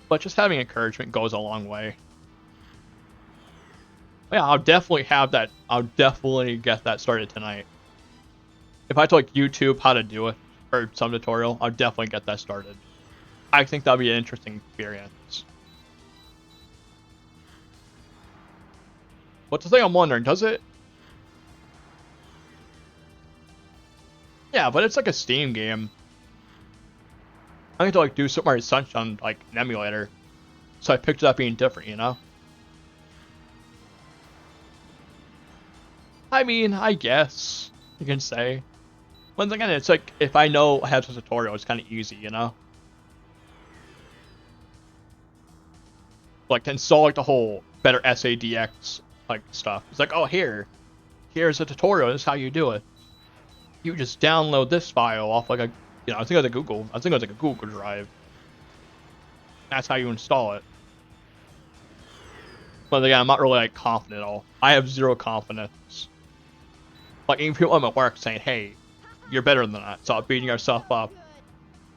But just having encouragement goes a long way. Yeah, I'll definitely have that. I'll definitely get that started tonight. If I had to like YouTube how to do it, or some tutorial, I'll definitely get that started. I think that'll be an interesting experience. But the thing I'm wondering, does it? Yeah, but it's like a Steam game. I need to like do Super Mario Sunshine like an emulator. So I picture that being different, you know? I mean, I guess you can say. Once again, it's like if I know I have some tutorial, it's kind of easy, you know? Like to install like the whole better SADX like stuff. It's like, oh, here's a tutorial. This is how you do it. You just download this file off like a, I think it was like a Google Drive. That's how you install it. But again, I'm not really like confident at all. I have zero confidence. Like even people at my work saying, "Hey, you're better than that. Stop beating yourself up."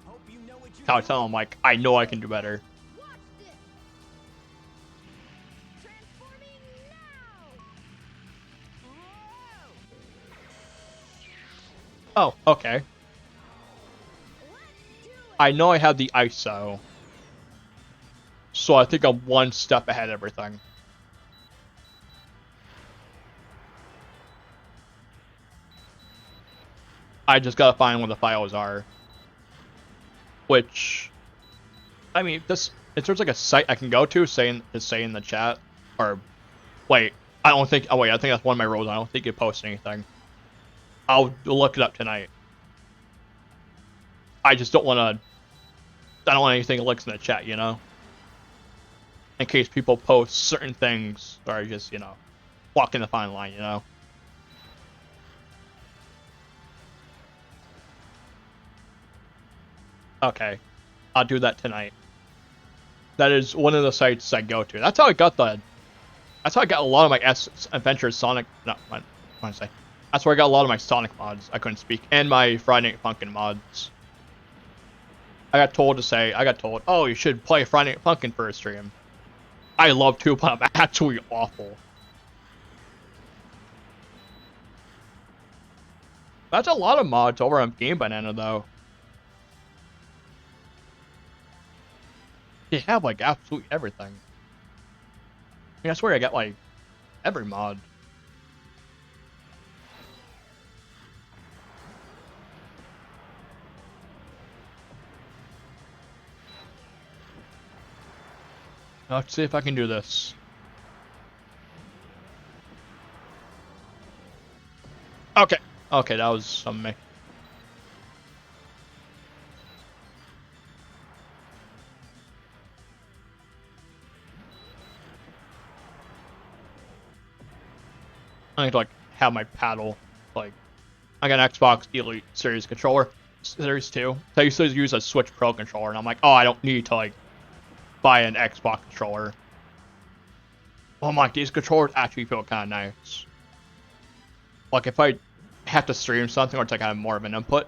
Hope you know what you're I tell them like, I know I can do better. Watch this. Transforming now. Oh, okay. Let's do it. I know I have the ISO. So I think I'm one step ahead of everything. I just gotta find where the files are. Which, I mean, if there's like a site I can go to say in the chat, or wait, I think that's one of my rules. I don't think you post anything. I'll look it up tonight. I just don't want anything links in the chat, you know? in case people post certain things or I just, walking the fine line, Okay, I'll do that tonight. That is one of the sites I go to. That's how I got a lot of my Adventures Sonic. No, what am I say? That's where I got a lot of my Sonic mods. I couldn't speak, and my Friday Night Funkin' mods. I got told, oh, you should play Friday Night Funkin' for a stream. I love to, but I'm actually awful. That's a lot of mods over on Game Banana, though. They have, like, absolutely everything. I mean, I swear I got, like, every mod. Let's see if I can do this. Okay. Okay, that was something. I need to, like, have my paddle. Like, I got an Xbox Elite Series controller. Series 2. So I used to use a Switch Pro controller, and I'm like, oh, I don't need to, like, buy an Xbox controller. Well, I'm like, these controllers actually feel kind of nice. Like, if I have to stream something or it's like kind of more of an input,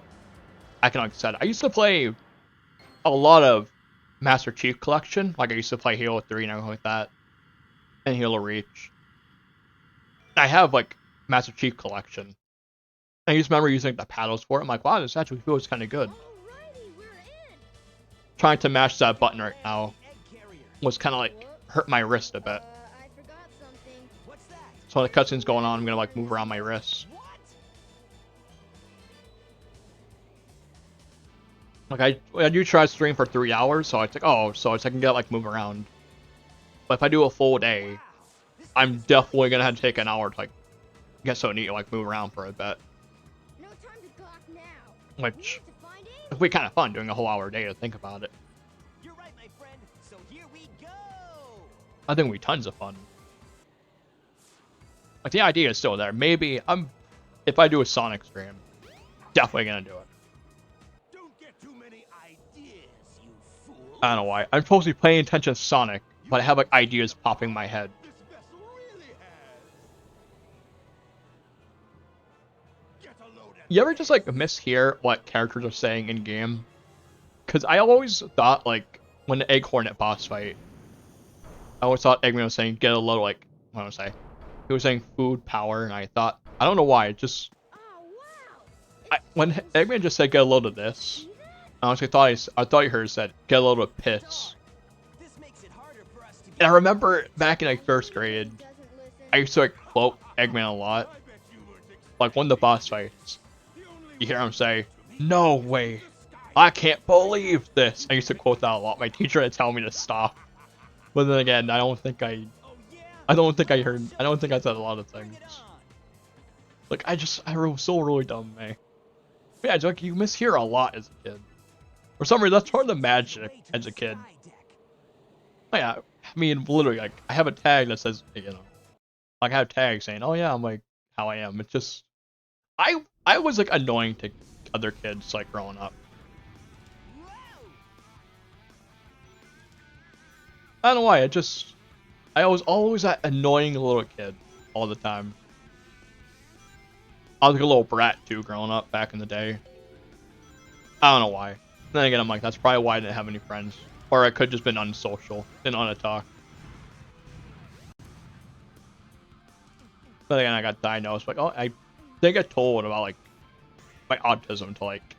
I can, like I said, I used to play a lot of Master Chief Collection. Like, I used to play Halo 3 and everything like that. And Halo Reach. I have, like, Master Chief Collection. I just remember using the paddles for it. I'm like, wow, this actually feels kind of good. Alrighty, we're in. Trying to mash that button right now was kind of like hurt my wrist a bit. I forgot something. What's that? So when the cutscene's going on, I'm gonna like move around my wrist. What? Like I do try to stream for 3 hours, so it's like, oh, so it's I can get like move around. But if I do a full day, I'm definitely gonna have to take an hour to like get so neat, like move around for a bit. No time to gawk now. Which We need to find Amy. would be kind of fun doing a whole hour a day to think about it. You're right, my friend. So here we go. I think it would be tons of fun. Like the idea is still there. Maybe if I do a Sonic stream, definitely gonna do it. Don't get too many ideas, you fool. I don't know why. I'm supposed to be paying attention to Sonic, but I have like ideas popping in my head. This vessel really has. Get a load at You ever just like mishear what characters are saying in game? Cause I always thought like when the Egg Hornet boss fight, I always thought Eggman was saying get a load like what do I say? He was saying food power, and I thought I don't know why. It just Oh wow. when Eggman just said get a load of this, I honestly thought I thought you heard said get a load of piss. This makes it harder for us to And I remember back in like first grade, Doesn't listen. I used to like quote Eggman a lot. I bet you weren't expecting Like one of the boss fights, the only you hear way him say, to me "No way, is sky. I can't believe this." I used to quote that a lot. My teacher would tell me to stop. But then again, I don't think I said a lot of things. Bring it on. Like I was so really dumb, man. Yeah, it's like you mishear a lot as a kid. For some reason, that's part of the magic Way to as the a kid. sky deck. Oh, yeah, I mean, literally, like I have a tag that says, like I have tags saying, "Oh yeah, I'm like how I am." It's just, I was like annoying to other kids like growing up. Whoa! I don't know why. I was always that annoying little kid all the time. I was like a little brat too growing up back in the day. I don't know why. Then again, I'm like, that's probably why I didn't have any friends. Or I could just been unsocial, didn't want to talk. But again, I got diagnosed. Like, oh, I think I told about like my autism to like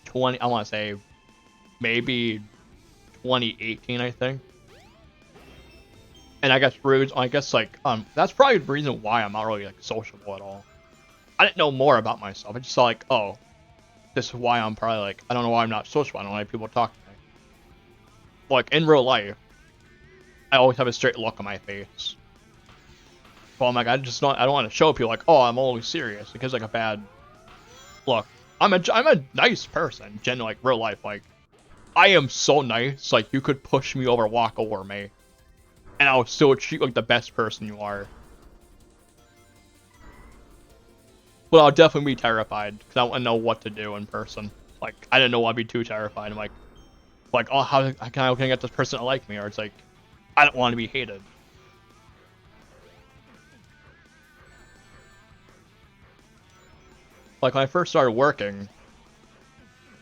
20. I want to say maybe 2018, I think. And I guess like that's probably the reason why I'm not really like sociable at all. I didn't know more about myself. I just saw like, oh, this is why I'm probably like I don't know why I'm not sociable. I don't like people talk to me. Like in real life, I always have a straight look on my face. Well, I'm like I don't want to show people like, oh, I'm always serious because like a bad look. I'm a nice person, genuinely, like real life. Like I am so nice. Like you could push me over, walk over me, and I'll still treat you like the best person you are. But I'll definitely be terrified because I wouldn't know what to do in person. Like, I didn't know I'd be too terrified. I'm like, oh, how can I get this person to like me? Or it's like, I don't want to be hated. Like, when I first started working,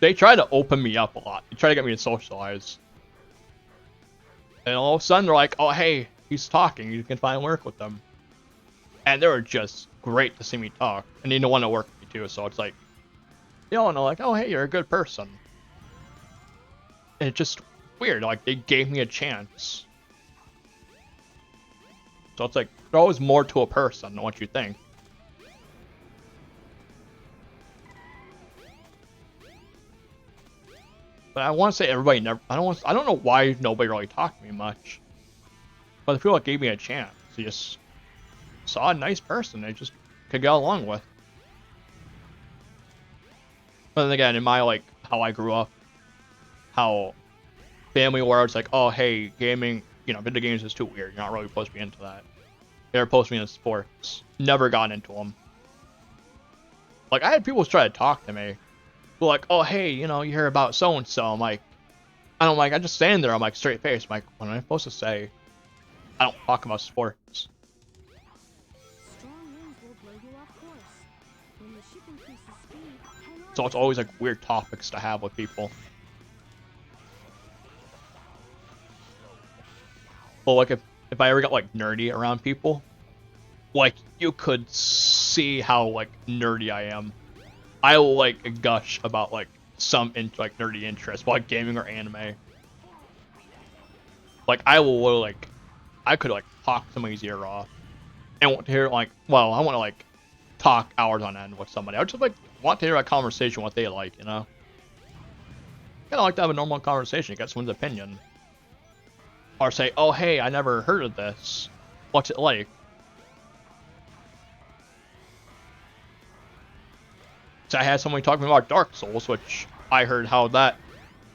they tried to open me up a lot. They tried to get me to socialize. And all of a sudden, they're like, oh, hey, he's talking. You can finally work with them. And they were just great to see me talk. And they didn't want to work with me, too. So it's like, they all know, like, oh, hey, you're a good person. And it's just weird. Like, they gave me a chance. So it's like, there's always more to a person than what you think. But I want to say everybody never. I don't know why nobody really talked to me much. But I feel like gave me a chance. They just saw a nice person they just could get along with. But then again, in my like how I grew up, how family where it's like, oh hey, gaming, you know, video games is too weird. You're not really supposed to be into that. They're supposed to be into sports. Never got into them. Like I had people try to talk to me. Like, oh, hey, you know, you hear about so-and-so. I'm like, I just stand there. I'm like, straight face. I'm like, what am I supposed to say? I don't talk about sports. Strong winds will blow you off course. When the ship increases speed, hang on. So it's always like weird topics to have with people. Well, like if I ever got like nerdy around people, like you could see how like nerdy I am. I will like gush about like some like nerdy interest, like gaming or anime. Like I will like, I could like talk somebody's ear off, and want to hear like, well, I want to like talk hours on end with somebody. I just like want to hear a conversation what they like, you know. Kind of like to have a normal conversation, get someone's opinion, or say, oh hey, I never heard of this. What's it like? I had somebody talking about Dark Souls, which I heard how that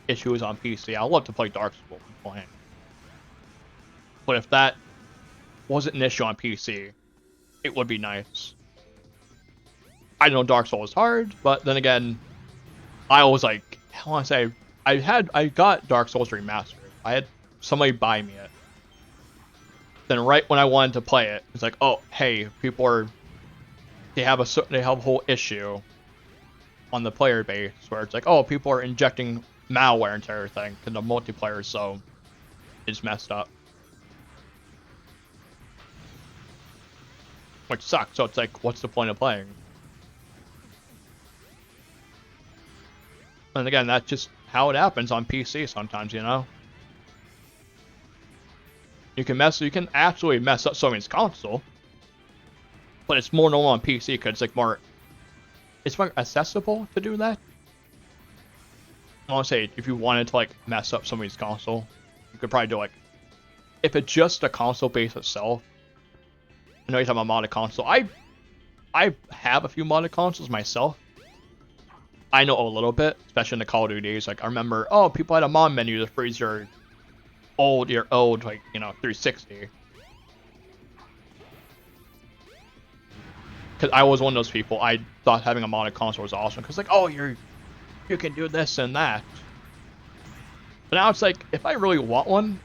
issue is on PC. I love to play Dark Souls playing. But if that wasn't an issue on PC, it would be nice. I know Dark Souls is hard, but then again, I was like, I want to say, I got Dark Souls Remastered. I had somebody buy me it. Then right when I wanted to play it, it's like, oh, hey, they have a whole issue on the player base where it's like, oh, people are injecting malware into everything in the multiplayer, so it's messed up. Which sucks, so it's like, what's the point of playing? And again, that's just how it happens on PC sometimes, you know? You can actually mess up somebody's console, but it's more normal on PC because it's like it's more accessible to do that. I want to say, if you wanted to like mess up somebody's console, you could probably do like, if it's just a console base itself. I know you're talking about modded console. I have a few modded consoles myself. I know a little bit, especially in the Call of Duty days. Like I remember, oh, people had a mod menu to freeze your old like, you know, 360. Because I was one of those people, I thought having a modded console was awesome. Because like, oh, you can do this and that. But now it's like, if I really want one,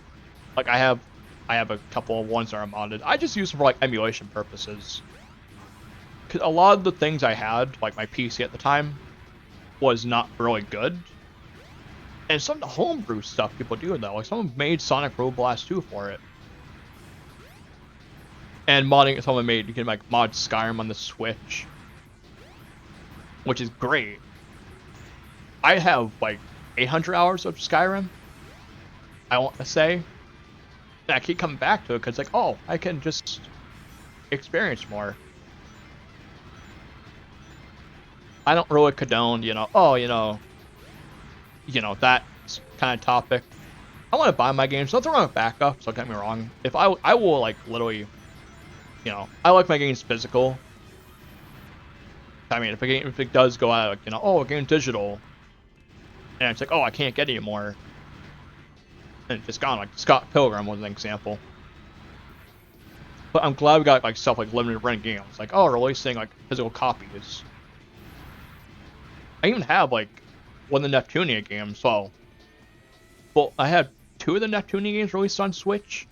like I have a couple of ones that are modded. I just use them for like emulation purposes. Because a lot of the things I had, like my PC at the time, was not really good. And some of the homebrew stuff people do though, like someone made Sonic Road Blast 2 for it. And someone made, you can like mod Skyrim on the Switch, which is great. I have like 800 hours of Skyrim, I want to say. And I keep coming back to it because like, oh, I can just experience more. I don't really condone, you know, oh, you know, that kind of topic. I want to buy my games. Nothing wrong with backups, don't get me wrong. If I will like literally, you know, I like my games physical. I mean, if it does go out, like, you know, oh, a game's digital, and it's like, oh, I can't get any more, and it's just gone. Like Scott Pilgrim was an example. But I'm glad we got like stuff like limited run games, like releasing like physical copies. I even have like one of the Neptunia games. Well, I had two of the Neptunia games released on Switch.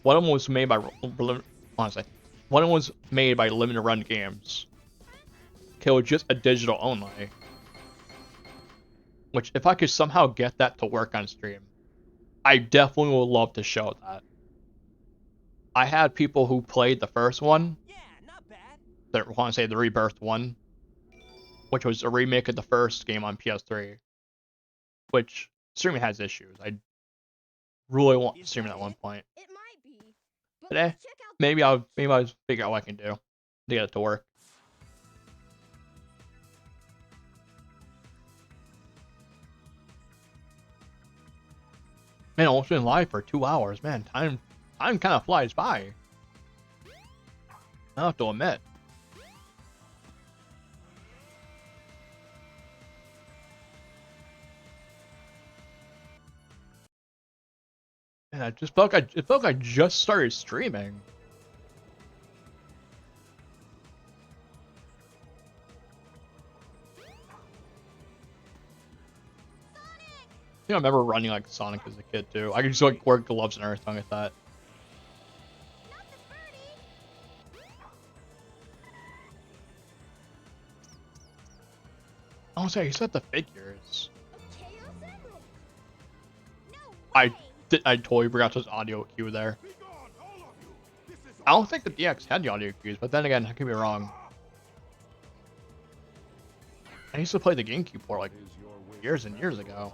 One of them was made by honestly, one of them was made by Limited Run Games. Okay, it was just a digital only. Which, if I could somehow get that to work on stream, I definitely would love to show that. I had people who played the first one. Yeah, not bad. That want to say the Rebirth one, which was a remake of the first game on PS3. Which streaming has issues. I really want to stream it at one point. It might be. But But let's check out maybe I'll figure out what I can do to get it to work. Man, almost been live for 2 hours. Man, time kind of flies by. I have to admit. Man, I just felt like I just started streaming. I think I remember running like Sonic as a kid too. I could just like wear gloves and everything like that. not the birdie. Oh, sorry, you said the figures. A Chaos Emerald. No I way. I totally forgot there's audio cue there. Be gone, all of you. This is I don't think the DX had the audio cues, but then again, I could be wrong. I used to play the GameCube port like years and years ago.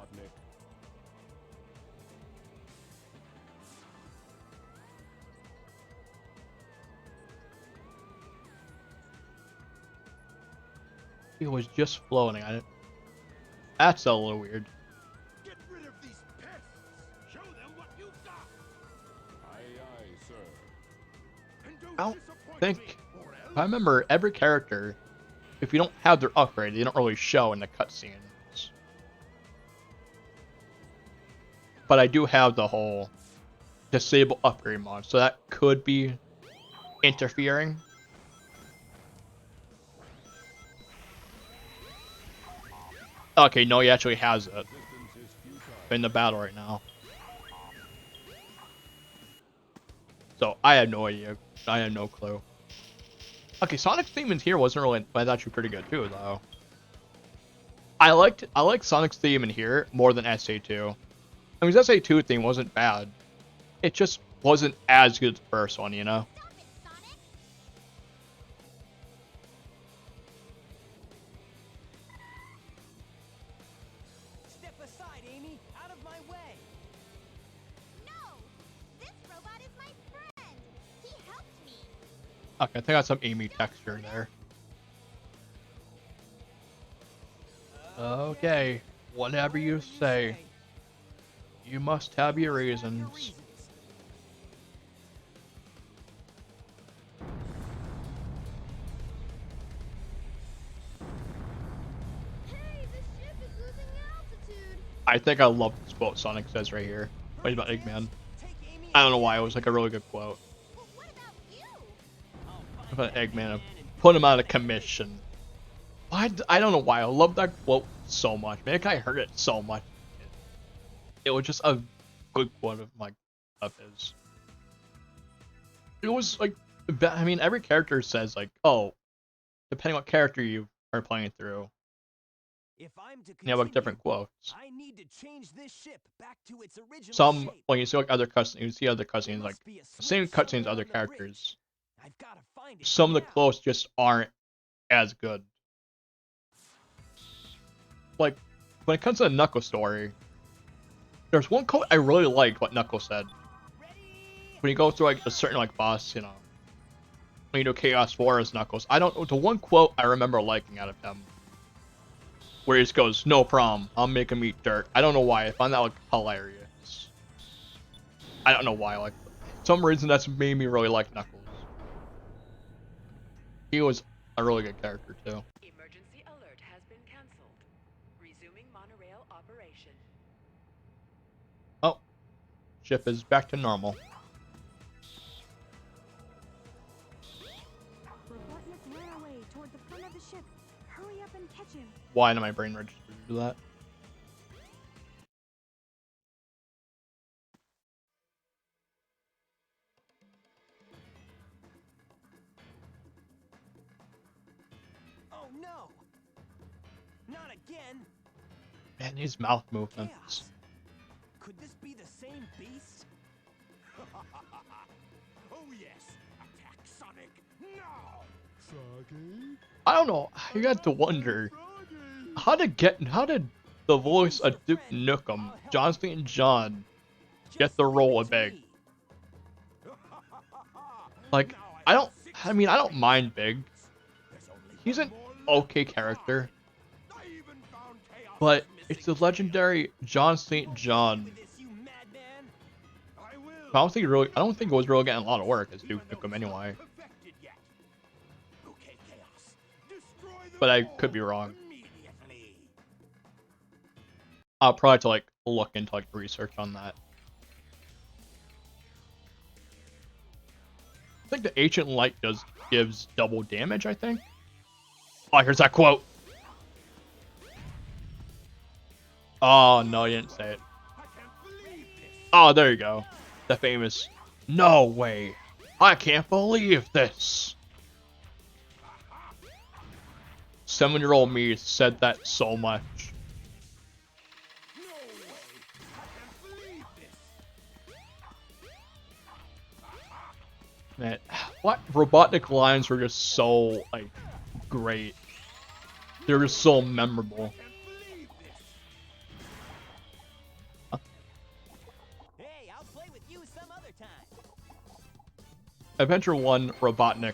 It was just floating. That's a little weird. Get rid of these pests. Show them what you've got. Aye, aye, sir. And don't I don't disappoint think. me, or else. I remember every character, if you don't have their upgrade, they don't really show in the cutscenes. But I do have the whole disable upgrade mod, so that could be interfering. Okay, no, he actually has it in the battle right now. So I have no idea. I have no clue. Okay, Sonic's theme in here wasn't really, but it's actually pretty good too, though. I like Sonic's theme in here more than SA2. I mean, his SA2 theme wasn't bad. It just wasn't as good as the first one, you know? Stop it, Sonic. Step aside, Amy. Out of my way. No. This robot is my friend. He helped me. Okay, I think I got some Amy texture there. Okay, whatever you say. You must have your reasons. Hey, this ship is losing altitude. I think I love this quote Sonic says right here. What about Eggman? Take Amy I don't know why, it was like a really good quote. Well, what about you? I'll find About that Eggman, man and put him out of commission. I don't know why, I love that quote so much. Man, I heard it so much. It was just a good quote of his. It was like, I mean, every character says like, oh, depending what character you are playing through, If I'm to you have like continue, different quotes. I need to change this ship back to its original Some, shape. when you see like other cutscenes, you see other There cutscenes like must be a the same switch cutscenes somewhere other on the bridge. characters. I've got to find it. Some of the now. quotes just aren't as good. Like, when it comes to the Knuckles story, there's one quote I really liked what Knuckles said. Ready? When you go through like a certain like boss, you know, when you do Chaos 4 as Knuckles, I don't, the one quote I remember liking out of him, where he just goes, "No problem, I'll make him eat dirt." I don't know why, I find that like hilarious. I don't know why, like, for some reason that's made me really like Knuckles. He was a really good character too. Emergency alert has been cancelled. Resuming monorail operation. Oh, ship is back to normal. why did my brain register to do that? Oh no! Not again! Man, these mouth movements. Chaos. Could this be the same beast? Oh yes! Attack Sonic now! Froggy? I don't know. You got to wonder how did the voice of Duke Nukem, John St. John, get the role of Big? Like, I don't mind Big. He's an okay character, but it's the legendary John St. John. I don't think it was really getting a lot of work as Duke Nukem anyway. But I could be wrong. I'll probably have to like look into like research on that. I think the Ancient Light gives double damage, I think. Oh, here's that quote. Oh no, you didn't say it. Oh, there you go. The famous "No way. I can't believe this." 7-year-old me said that so much. Man, what Robotnik lines were just so like great. They were just so memorable. Hey, I'll play with you some other time. Adventure 1 Robotnik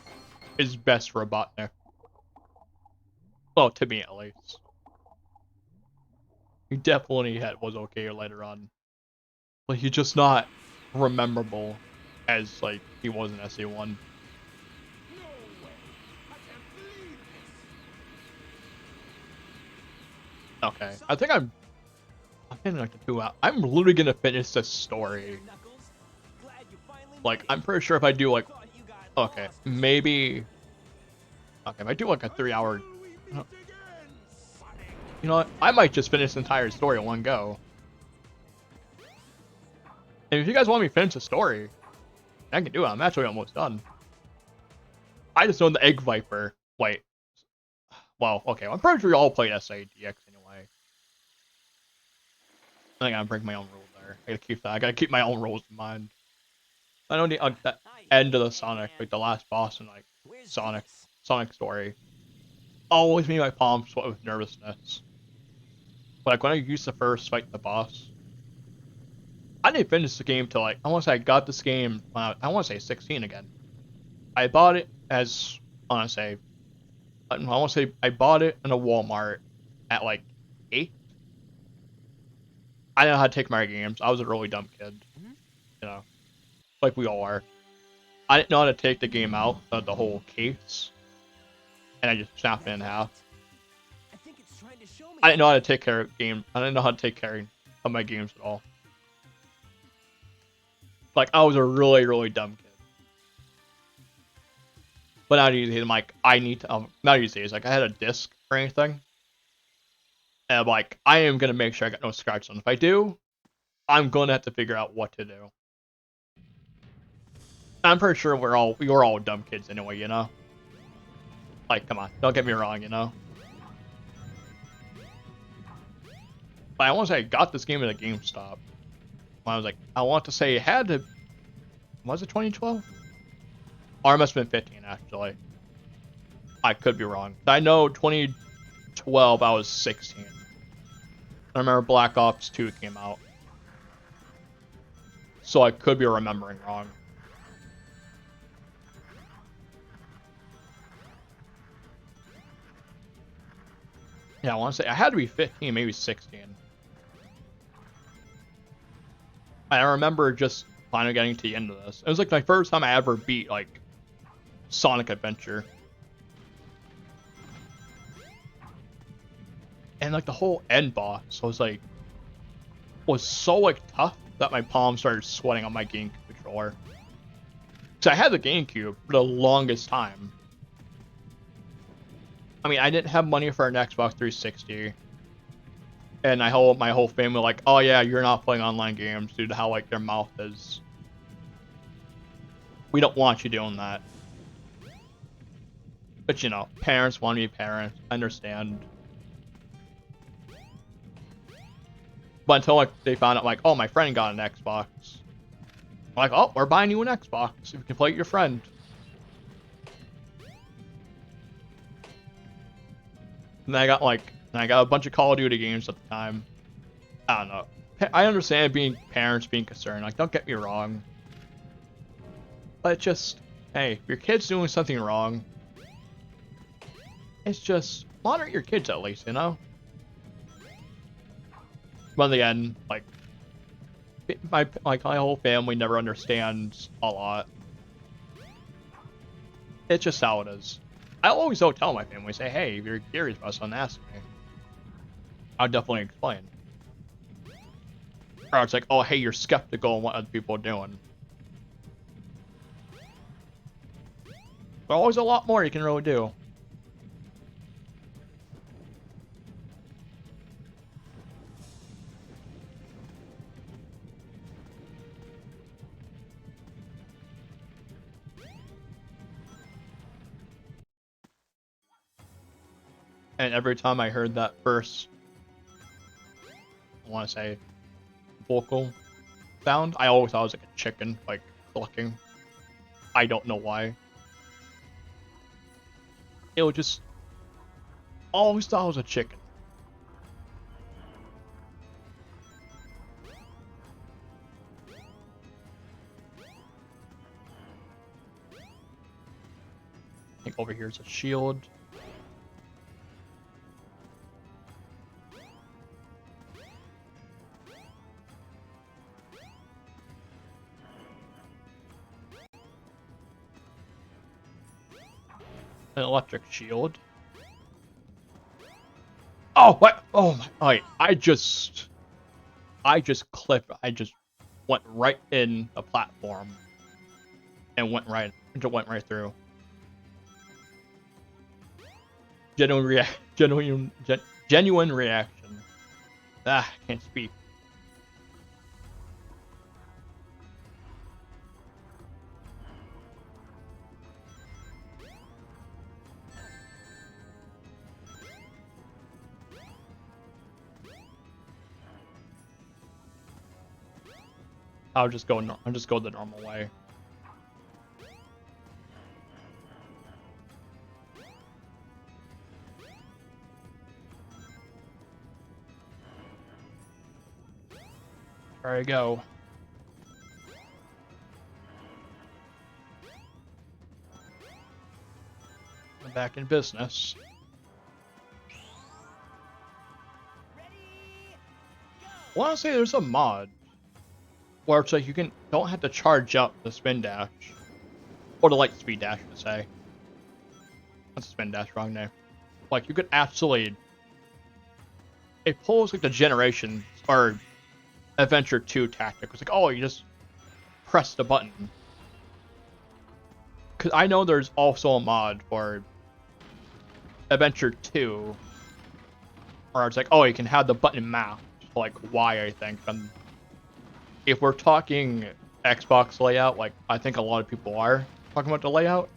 is best Robotnik. Well, to me at least. He definitely was okay later on. But he's just not rememberable as like he was in SA1. Okay, I think I'm in like the 2 hours. I'm literally gonna finish this story. Like, I'm pretty sure if I do like, okay, maybe, okay, if I do like a 3-hour, you know what? I might just finish the entire story in one go. And if you guys want me to finish the story, I can do it. I'm actually almost done. I just know the Egg Viper. Wait. Well, okay. I'm pretty sure we all played SADX anyway. I gotta break my own rule there. I gotta keep that. I gotta keep my own rules in mind. I know the end of the Sonic, like the last boss in like Sonic story, always made my palms sweat with nervousness. But like when I used to first fight the boss, I didn't finish the game till like I want to say I got this game. I want to say 16 again. I bought it as I want to say I bought it in a Walmart at like 8. I didn't know how to take my games. I was a really dumb kid, you know, like we all are. I didn't know how to take the game out of the whole case, and I just snapped it in half. I think it's trying to show me. I didn't know how to take care of game. I didn't know how to take care of my games at all. Like I was a really, really dumb kid. But not these days, I'm like, I need to. Not these days, like I had a disc or anything, and I'm like, I am gonna make sure I got no scratches on. If I do, I'm gonna have to figure out what to do. I'm pretty sure we were all dumb kids anyway, you know. Like, come on, don't get me wrong, you know. But I want to say I got this game at a GameStop. When I was like, I want to say it had to. Was it 2012? Or it must have been 15 actually. I could be wrong. I know 2012 I was 16. I remember Black Ops 2 came out. So I could be remembering wrong. Yeah, I want to say I had to be 15, maybe 16. I remember just finally getting to the end of this. It was like my first time I ever beat like Sonic Adventure. And like the whole end boss was so like tough that my palms started sweating on my GameCube controller. Cause I had the GameCube for the longest time. I mean, I didn't have money for an Xbox 360. And my whole family like, oh yeah, you're not playing online games due to how like their mouth is. We don't want you doing that. But you know, parents want to be parents. I understand. But until like they found out like, oh, my friend got an Xbox. I'm like, oh, we're buying you an Xbox if you can play with your friend. And then I got a bunch of Call of Duty games at the time. I don't know. I understand parents being concerned. Like, don't get me wrong. But just, hey, if your kid's doing something wrong, it's just monitor your kids at least, you know? But in the end, like my whole family never understands a lot. It's just how it is. I always don't tell my family, say, hey, if you're curious about something, ask me. I'll definitely explain. Or it's like, oh, hey, you're skeptical on what other people are doing. There's always a lot more you can really do. And every time I heard that first, I want to say, vocal sound, I always thought it was like a chicken, like, clucking. I don't know why. It was just, always thought it was a chicken. I think over here is a shield. An electric shield. Oh, what? Oh my! Wait, I just went right in the platform and went right through. Genuine reaction. Ah, can't speak. I'll just go the normal way. There you go. I'm back in business. I want to say there's a mod where it's like you don't have to charge up the spin dash. Or the light speed dash, I should say. That's a spin dash, wrong name. Like, you could actually... It pulls like the generation, or Adventure 2 tactic. It's like, oh, you just press the button. Because I know there's also a mod for Adventure 2. Or it's like, oh, you can have the button mapped. Like Y, I think. And if we're talking Xbox layout, like I think a lot of people are talking about the layout,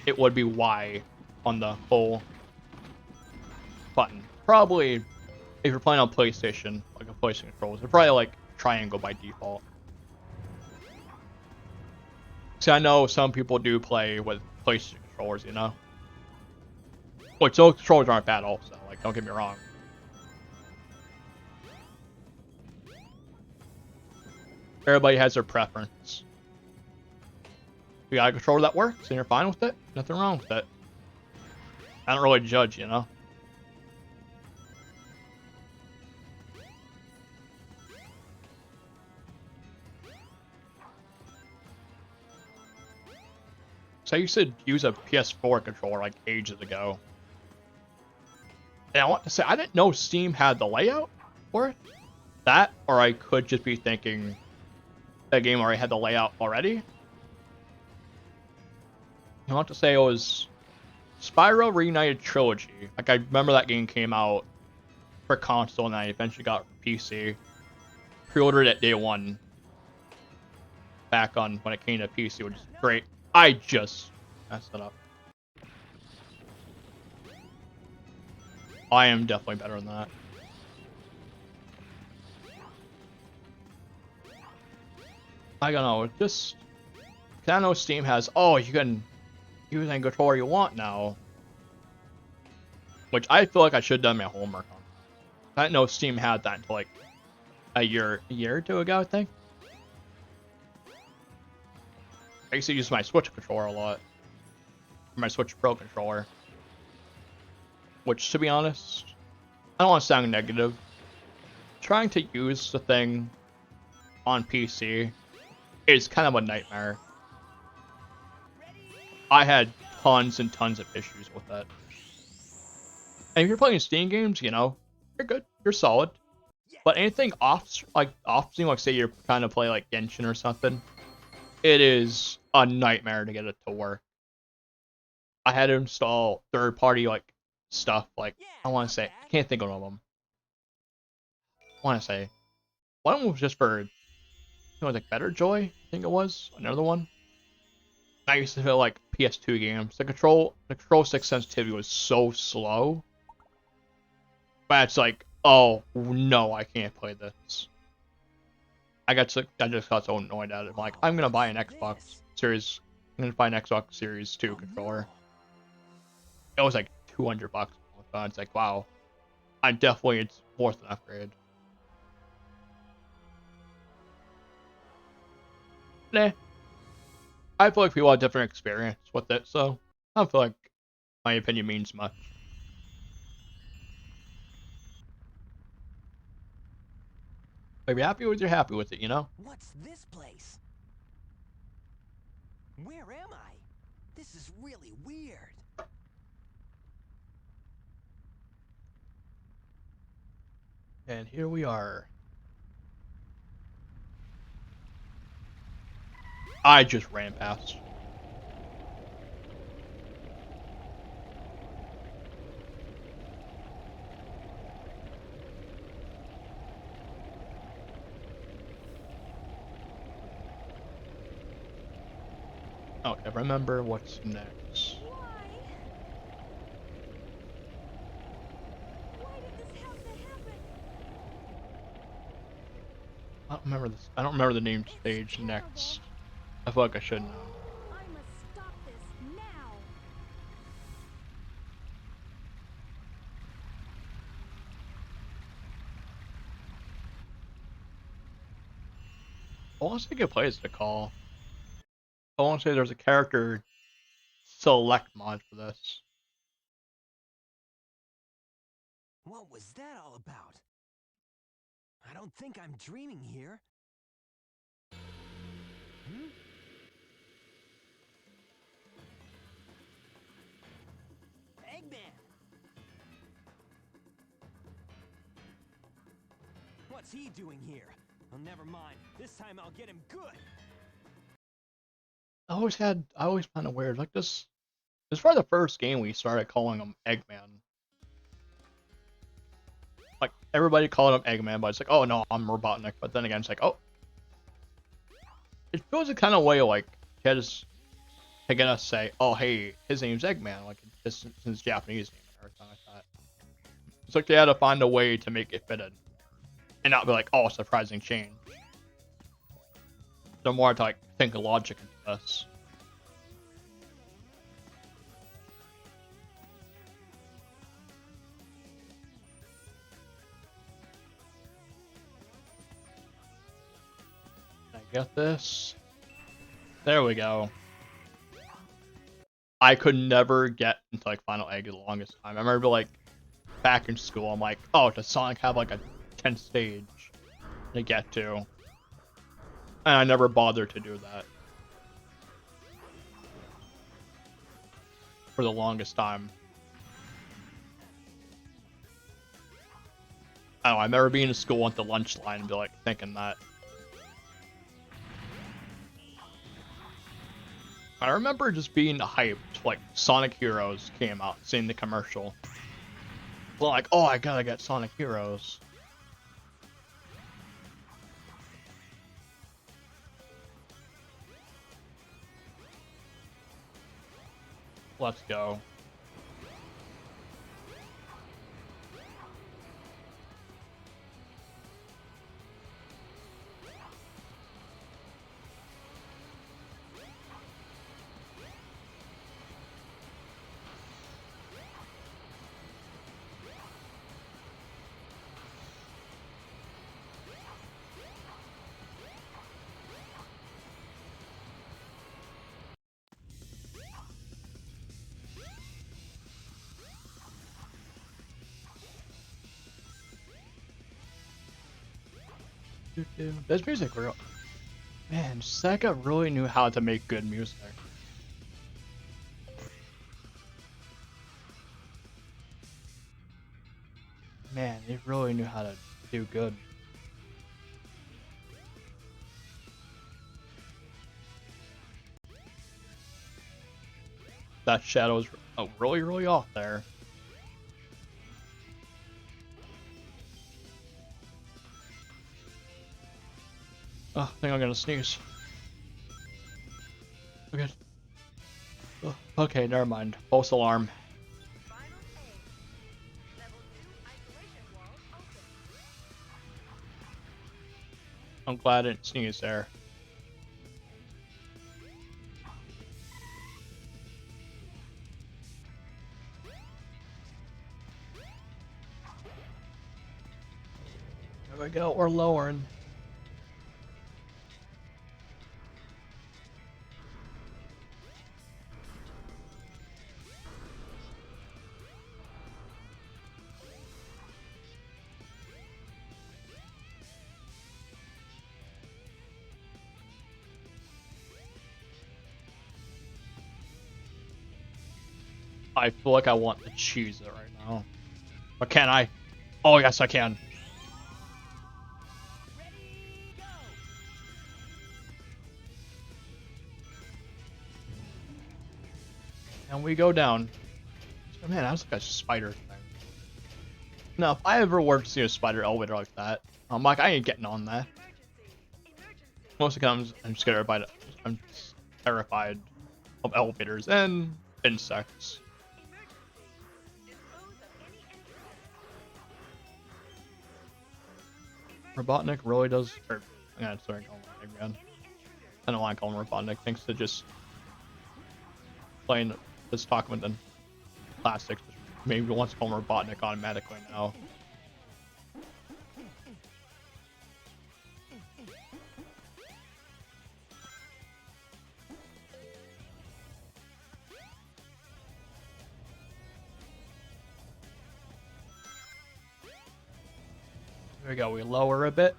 it would be Y on the whole button. Probably, if you're playing on PlayStation, like a PlayStation controller, they're probably like triangle by default. See, I know some people do play with PlayStation controllers, you know? Which those controllers aren't bad also, like, don't get me wrong. Everybody has their preference. If you got a controller that works and you're fine with it, nothing wrong with it. I don't really judge, you know? So I used to use a PS4 controller like ages ago. And I want to say, I didn't know Steam had the layout for it. That, or I could just be thinking that game already had the layout already. I want to say it was Spyro Reunited Trilogy. Like, I remember that game came out for console and I eventually got PC. Pre-ordered it day one. Back on when it came to PC, which is great. I just messed it up. I am definitely better than that. I don't know, just... I know Steam has, oh, you can use any controller you want now. Which I feel like I should have done my homework on. I didn't know Steam had that until like a year or two ago, I think. I used to use my Switch controller a lot. My Switch Pro controller. Which, to be honest, I don't want to sound negative. Trying to use the thing on PC is kind of a nightmare. I had tons and tons of issues with it. And if you're playing Steam games, you know, you're good. You're solid. But anything off Steam, like say you're trying to play like Genshin or something, it is a nightmare to get it to work. I had to install third-party like stuff. Like I want to say, I can't think of one of them. I want to say, one of them was just for, it was like Better Joy. I think it was another one. I used to feel like PS2 games. The control stick sensitivity was so slow. But it's like, oh no, I can't play this. I just got so annoyed at it. I'm like, I'm gonna buy an Xbox Series. I'm gonna buy an Xbox Series 2 controller. It was like $200. It's like, wow, it's worth an upgrade. Nah. I feel like people have different experience with it, so I don't feel like my opinion means much. If you're happy with it, you're happy with it, you know? What's this place? Where am I? This is really weird. And here we are. I just ran past. Okay, remember what's next. Why did this have to happen? I don't remember this. I don't remember the name stage next. I feel like I should know. I must stop this now. I want to say good place to call. I want to say there's a character select mod for this. What was that all about? I don't think I'm dreaming here. Hmm? Eggman! What's he doing here? Oh, never mind. This time I'll get him good. I always found it weird. Like this is probably the first game we started calling him Eggman. Like everybody called him Eggman, but it's like, oh no, I'm Robotnik. But then again, it's like, oh, it feels a kind of way like he has to get us say, oh hey, his name's Eggman, like this is his Japanese name or something like that. It's like they had to find a way to make it fit in, and not be like, oh, surprising change. They're more to like think of logic into this. I get this. There we go. I could never get into like Final Egg the longest time. I remember like back in school, I'm like, oh, does Sonic have like a 10th stage to get to? And I never bothered to do that. For the longest time. I don't know, I remember being in school at the lunch line and be like thinking that. I remember just being hyped, like Sonic Heroes came out, seeing the commercial. Like, oh, I gotta get Sonic Heroes. Let's go. This music, man, Sega really knew how to make good music. Man, they really knew how to do good. That shadow's really, really off there. Oh, I think I'm gonna sneeze. Okay. Oh, okay, never mind. False alarm. Final A. Level 2 isolation walls open. I'm glad I didn't sneeze there. There we go, we're lowering. I feel like I want to cheese it right now. But can I? Oh, yes, I can. Ready, go! And we go down. Oh, man, that was like a spider thing. Now, if I ever were to see a spider elevator like that, I'm like, I ain't getting on that. Mostly because I'm scared by the, I'm terrified of elevators and insects. Robotnik really does. Or, yeah, sorry, calling him again. I don't like calling him Robotnik. Thanks to just playing this talking with the classics. Maybe wants to call him Robotnik automatically now. There we go, we lower a bit.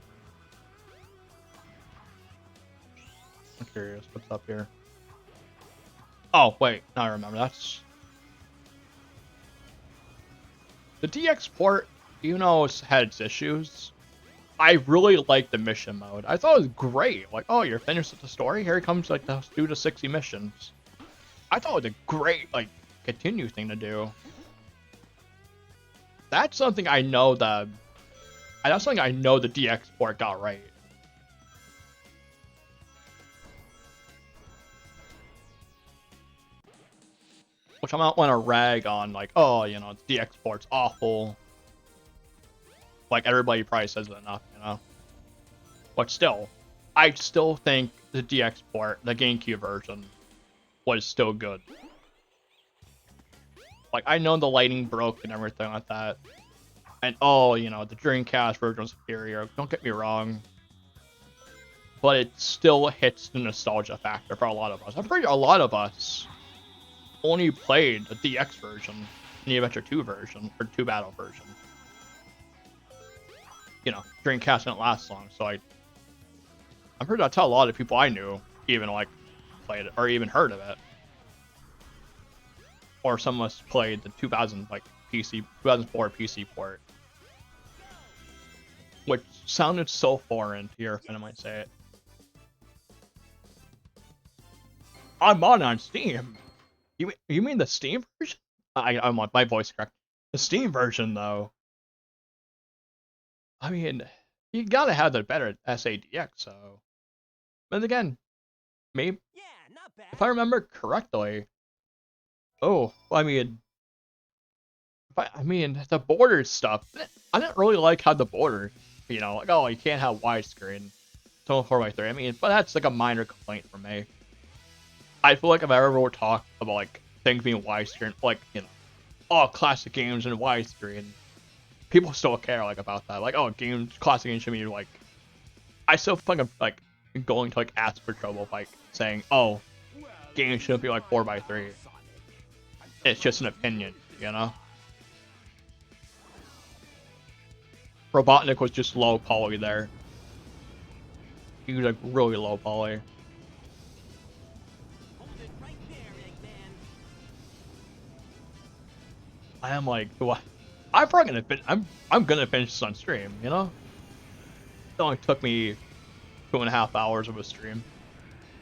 I'm curious, what's up here? Oh, wait, now I remember, that's... The DX port, even though it's had its issues, I really liked the mission mode. I thought it was great. Like, oh, you're finished with the story? Here comes, like, the do the 60 missions. I thought it was a great, like, continue thing to do. That's something I know the... That's something I know the DX port got right. Which I'm not want to rag on, like, oh, you know, the DX port's awful. Like, everybody probably says it enough, you know? But still, I still think the DX port, the GameCube version, was still good. Like, I know the lighting broke and everything like that. And, oh, you know, the Dreamcast version was superior. Don't get me wrong. But it still hits the nostalgia factor for a lot of us. I'm pretty sure a lot of us only played the DX version and the Adventure 2 version, or 2 Battle version. You know, Dreamcast didn't last long, so I'm pretty sure that's how a lot of people I knew even, like, played it, or even heard of it. Or some of us played the 2004 PC port. Which sounded so foreign to your friend, I might say it. I'm on Steam. You mean the Steam version? I want my voice correct. The Steam version though. I mean, you gotta have the better SADX. So, but again, maybe Yeah, not bad. if I remember correctly. Oh, well, I mean, I mean the border stuff. I didn't really like how the border, you know, like, oh, you can't have widescreen. It's only 4:3. I mean, but that's like a minor complaint for me. I feel like if I ever talk about like things being widescreen, like, you know, all classic games in widescreen, people still care like about that. Like, oh, classic games should be like. I still fucking like going to like ask for trouble, like saying, oh, games shouldn't be like 4:3. It's just an opinion, you know. Robotnik was just low poly there. He was like really low poly. Hold it right there, Eggman. I am like, I'm probably gonna I'm gonna finish this on stream, you know. It only took me 2.5 hours of a stream.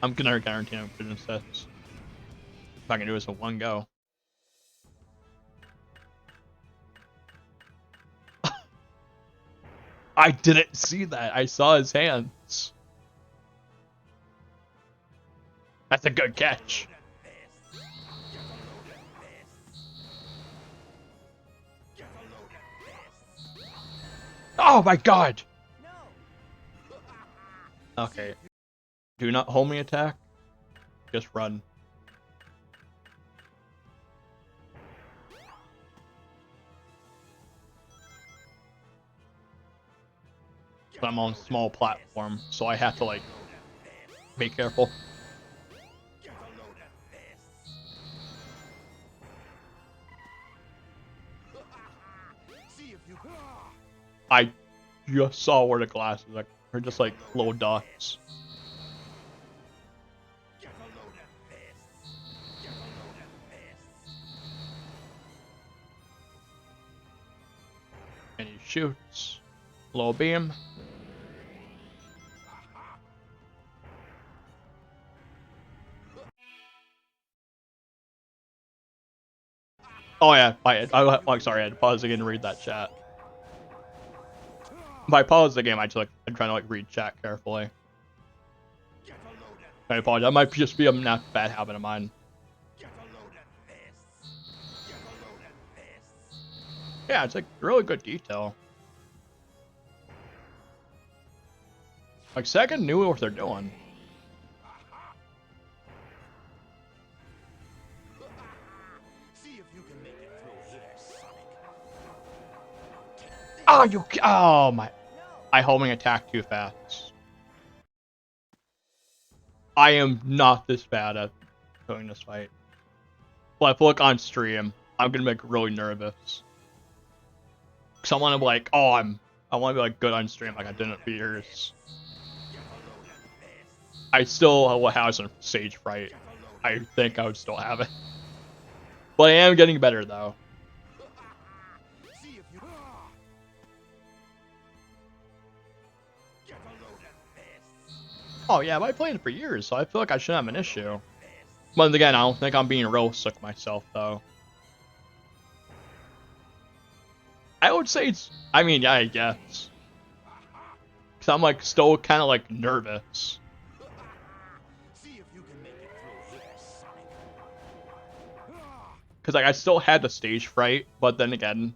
I'm gonna guarantee I'm finish this. If I can do this in one go. I didn't see that. I saw his hands. That's a good catch. Oh my god! No. Okay. Do not homing attack. Just run. But I'm on a small platform, so I have to like be careful. I just saw where the glasses are just like little dots. And he shoots. Low beam. Oh yeah, I'm sorry, I had to pause again to read that chat. If I pause the game, I'm trying to like read chat carefully. I apologize. That might just be a not bad habit of mine. Yeah, it's like really good detail. Like Sega knew what they're doing. Oh, oh my! I homing attack too fast. I am not this bad at doing this fight. But if I look on stream, I'm gonna make really nervous. Cause I want to be like, oh, I want to be like good on stream, like I didn't for years. I still have some stage fright. I think I would still have it. But I am getting better though. Oh yeah, but I played it for years, so I feel like I shouldn't have an issue. But again, I don't think I'm being real sick myself though. I would say it's, I mean, yeah, I guess. Cause I'm like still kind of like nervous. Cause like I still had the stage fright, but then again,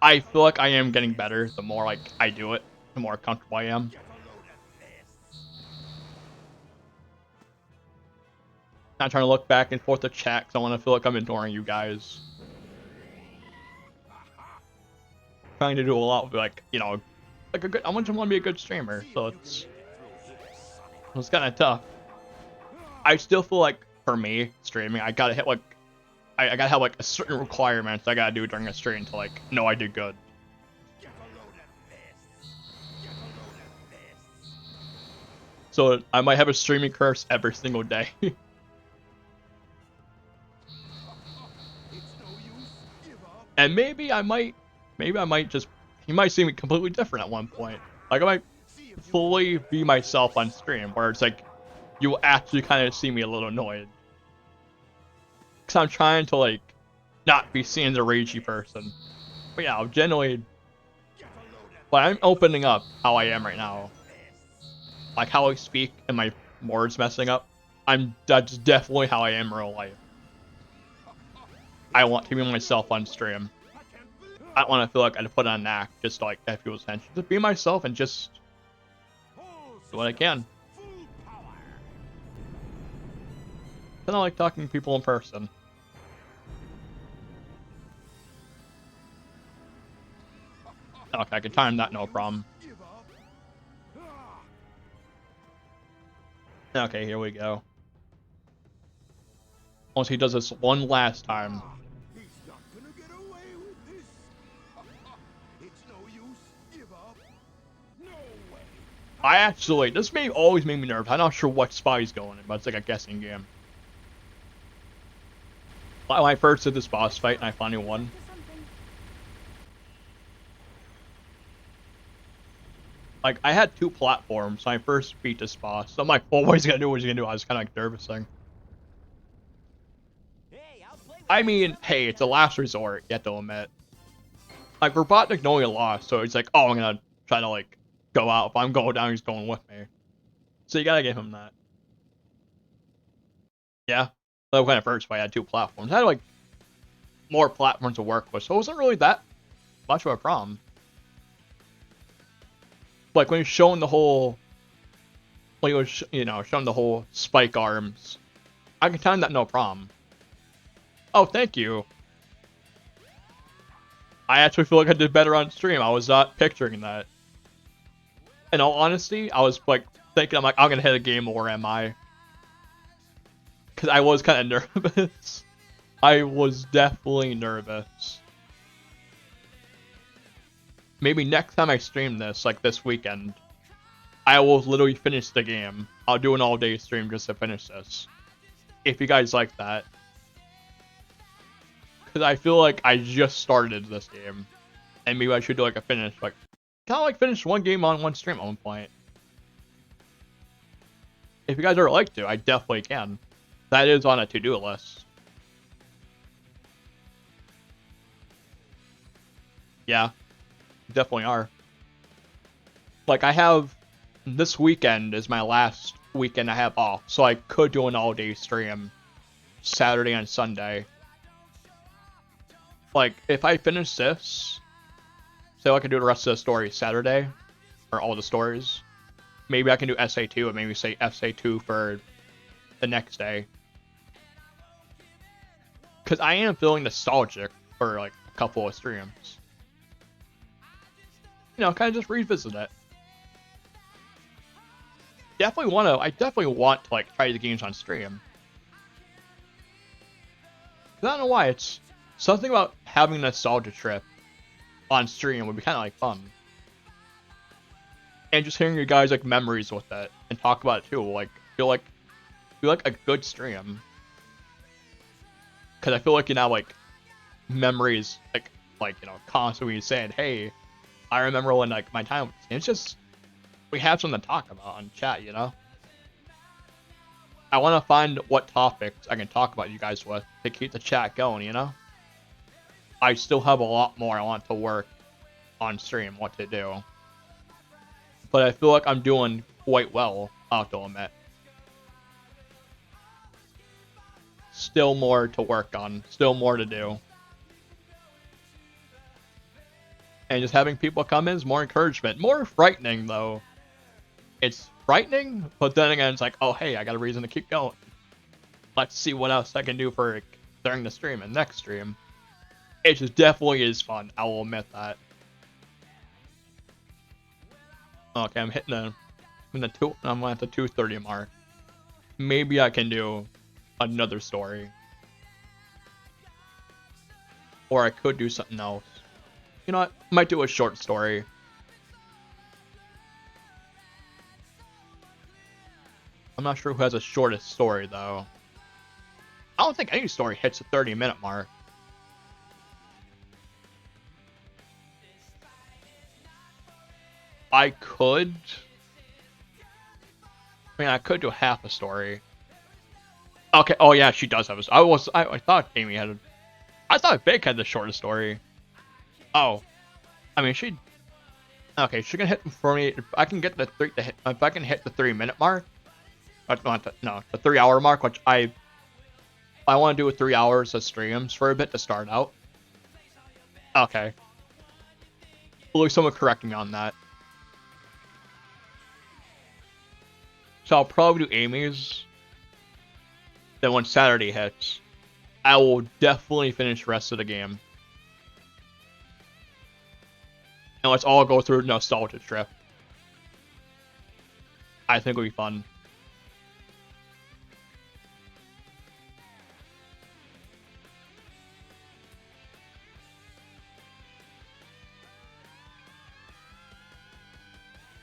I feel like I am getting better the more like I do it, the more comfortable I am. Not trying to look back and forth to chat, cause I want to feel like I'm ignoring you guys. Trying to do a lot with like, you know, like a good. I want to be a good streamer, so it's kind of tough. I still feel like for me streaming, I gotta hit like, I gotta have like a certain requirements I gotta do during a stream to like know I did good. So I might have a streaming curse every single day. And maybe I might just, he might see me completely different at one point. Like I might fully be myself on stream, where it's like, you will actually kind of see me a little annoyed. Because I'm trying to, like, not be seen as a ragey person. But yeah, I'm generally... But I'm opening up how I am right now. Like how I speak and my words messing up. That's definitely how I am in real life. I want to be myself on stream. I don't want to feel like I had to put on an act just to, like, get people's attention. Just be myself and just do what I can. Kind of like talking to people in person. Okay, I can time that, no problem. Okay, here we go. Once he does this one last time. He's not gonna get away with this. It's no use. Give up. No way. I actually, this may always make me nervous. I'm not sure what spot he's going in, but it's like a guessing game. When I first did this boss fight and I finally won. Like, I had 2 platforms when I first beat this boss. So I'm like, well, what is he gonna do? What is he gonna do? I was kind of like nervous-ing. I mean, hey, it's a last resort, you have to admit. Like, Robotnik knowing he lost, so he's like, oh, I'm gonna try to, like, go out. If I'm going down, he's going with me. So you gotta give him that. Yeah. So when I first fight, I had 2 platforms. I had, like, more platforms to work with, so it wasn't really that much of a problem. Like, when you're showing the whole... Like, it was, you know, showing the whole spike arms. I can time that no problem. Oh, thank you. I actually feel like I did better on stream. I was not picturing that. In all honesty, I was, like, thinking, I'm like, I'm gonna hit a game over, am I? Because I was kind of nervous. I was definitely nervous. Maybe next time I stream this, like this weekend, I will literally finish the game. I'll do an all-day stream just to finish this. If you guys like that. Because I feel like I just started this game. And maybe I should do like a finish, like, kind of like finish one game on one stream at one point. If you guys would like to, I definitely can. That is on a to-do list. Yeah. Definitely are. Like, I have... This weekend is my last weekend I have off, so I could do an all-day stream Saturday and Sunday. Like, if I finish this, so I can do the rest of the story Saturday, or all the stories, maybe I can do SA2 and maybe say SA2 for the next day. Because I am feeling nostalgic for, like, a couple of streams. You know, kind of just revisit it. I definitely want to, like, try the games on stream. I don't know why, it's something about having a nostalgia trip on stream would be kind of, like, fun. And just hearing your guys, like, memories with it, and talk about it too, like, feel like a good stream. Because I feel like, you know, like, memories, like, you know, constantly saying, hey, I remember when, like, my time, it's just, we have something to talk about on chat, you know? I want to find what topics I can talk about you guys with to keep the chat going, you know? I still have a lot more I want to work on stream, what to do. But I feel like I'm doing quite well, I'll have to admit. Still more to work on, still more to do. And just having people come in is more encouragement. More frightening, though. It's frightening, but then again, it's like, oh, hey, I got a reason to keep going. Let's see what else I can do for during the stream and next stream. It just definitely is fun. I will admit that. Okay, I'm at the 2:30 mark. Maybe I can do another story. Or I could do something else. You know what? Might do a short story. I'm not sure who has the shortest story, though. I don't think any story hits the 30-minute mark. I could I mean, I could do half a story. Okay. Oh yeah, she does have a. I thought Amy had a. I thought Vic had the shortest story. Oh, I mean she. Okay, she can hit for me. If I can get the if I can hit the 3-minute mark. No, the 3-hour mark, which I want to do with 3 hours of streams for a bit to start out. Okay. At least someone correct me on that. So I'll probably do Amy's. Then when Saturday hits, I will definitely finish the rest of the game. And let's all go through Nostalgia Trip. I think it'll be fun.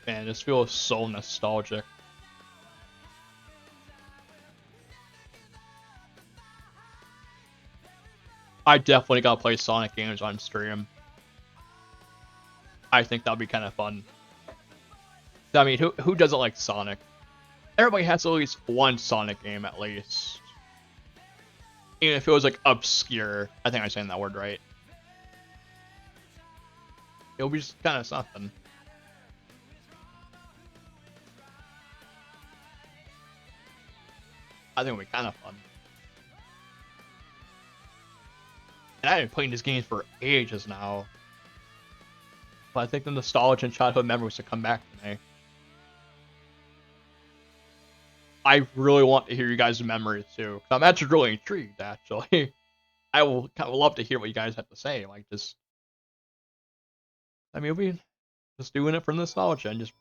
Man, this feels so nostalgic. I definitely gotta play Sonic games on stream. I think that'll be kind of fun. I mean, who doesn't like Sonic? Everybody has at least one Sonic game at least. Even if it was like obscure. I think I'm saying that word right. It'll be just kind of something. I think it'll be kind of fun. And I've been playing these games for ages now. But I think the nostalgia and childhood memories will come back to me. I really want to hear you guys' memories too. Cause I'm actually really intrigued, actually. I will kind of love to hear what you guys have to say. Like, just... I mean, we'll be just doing it for nostalgia and just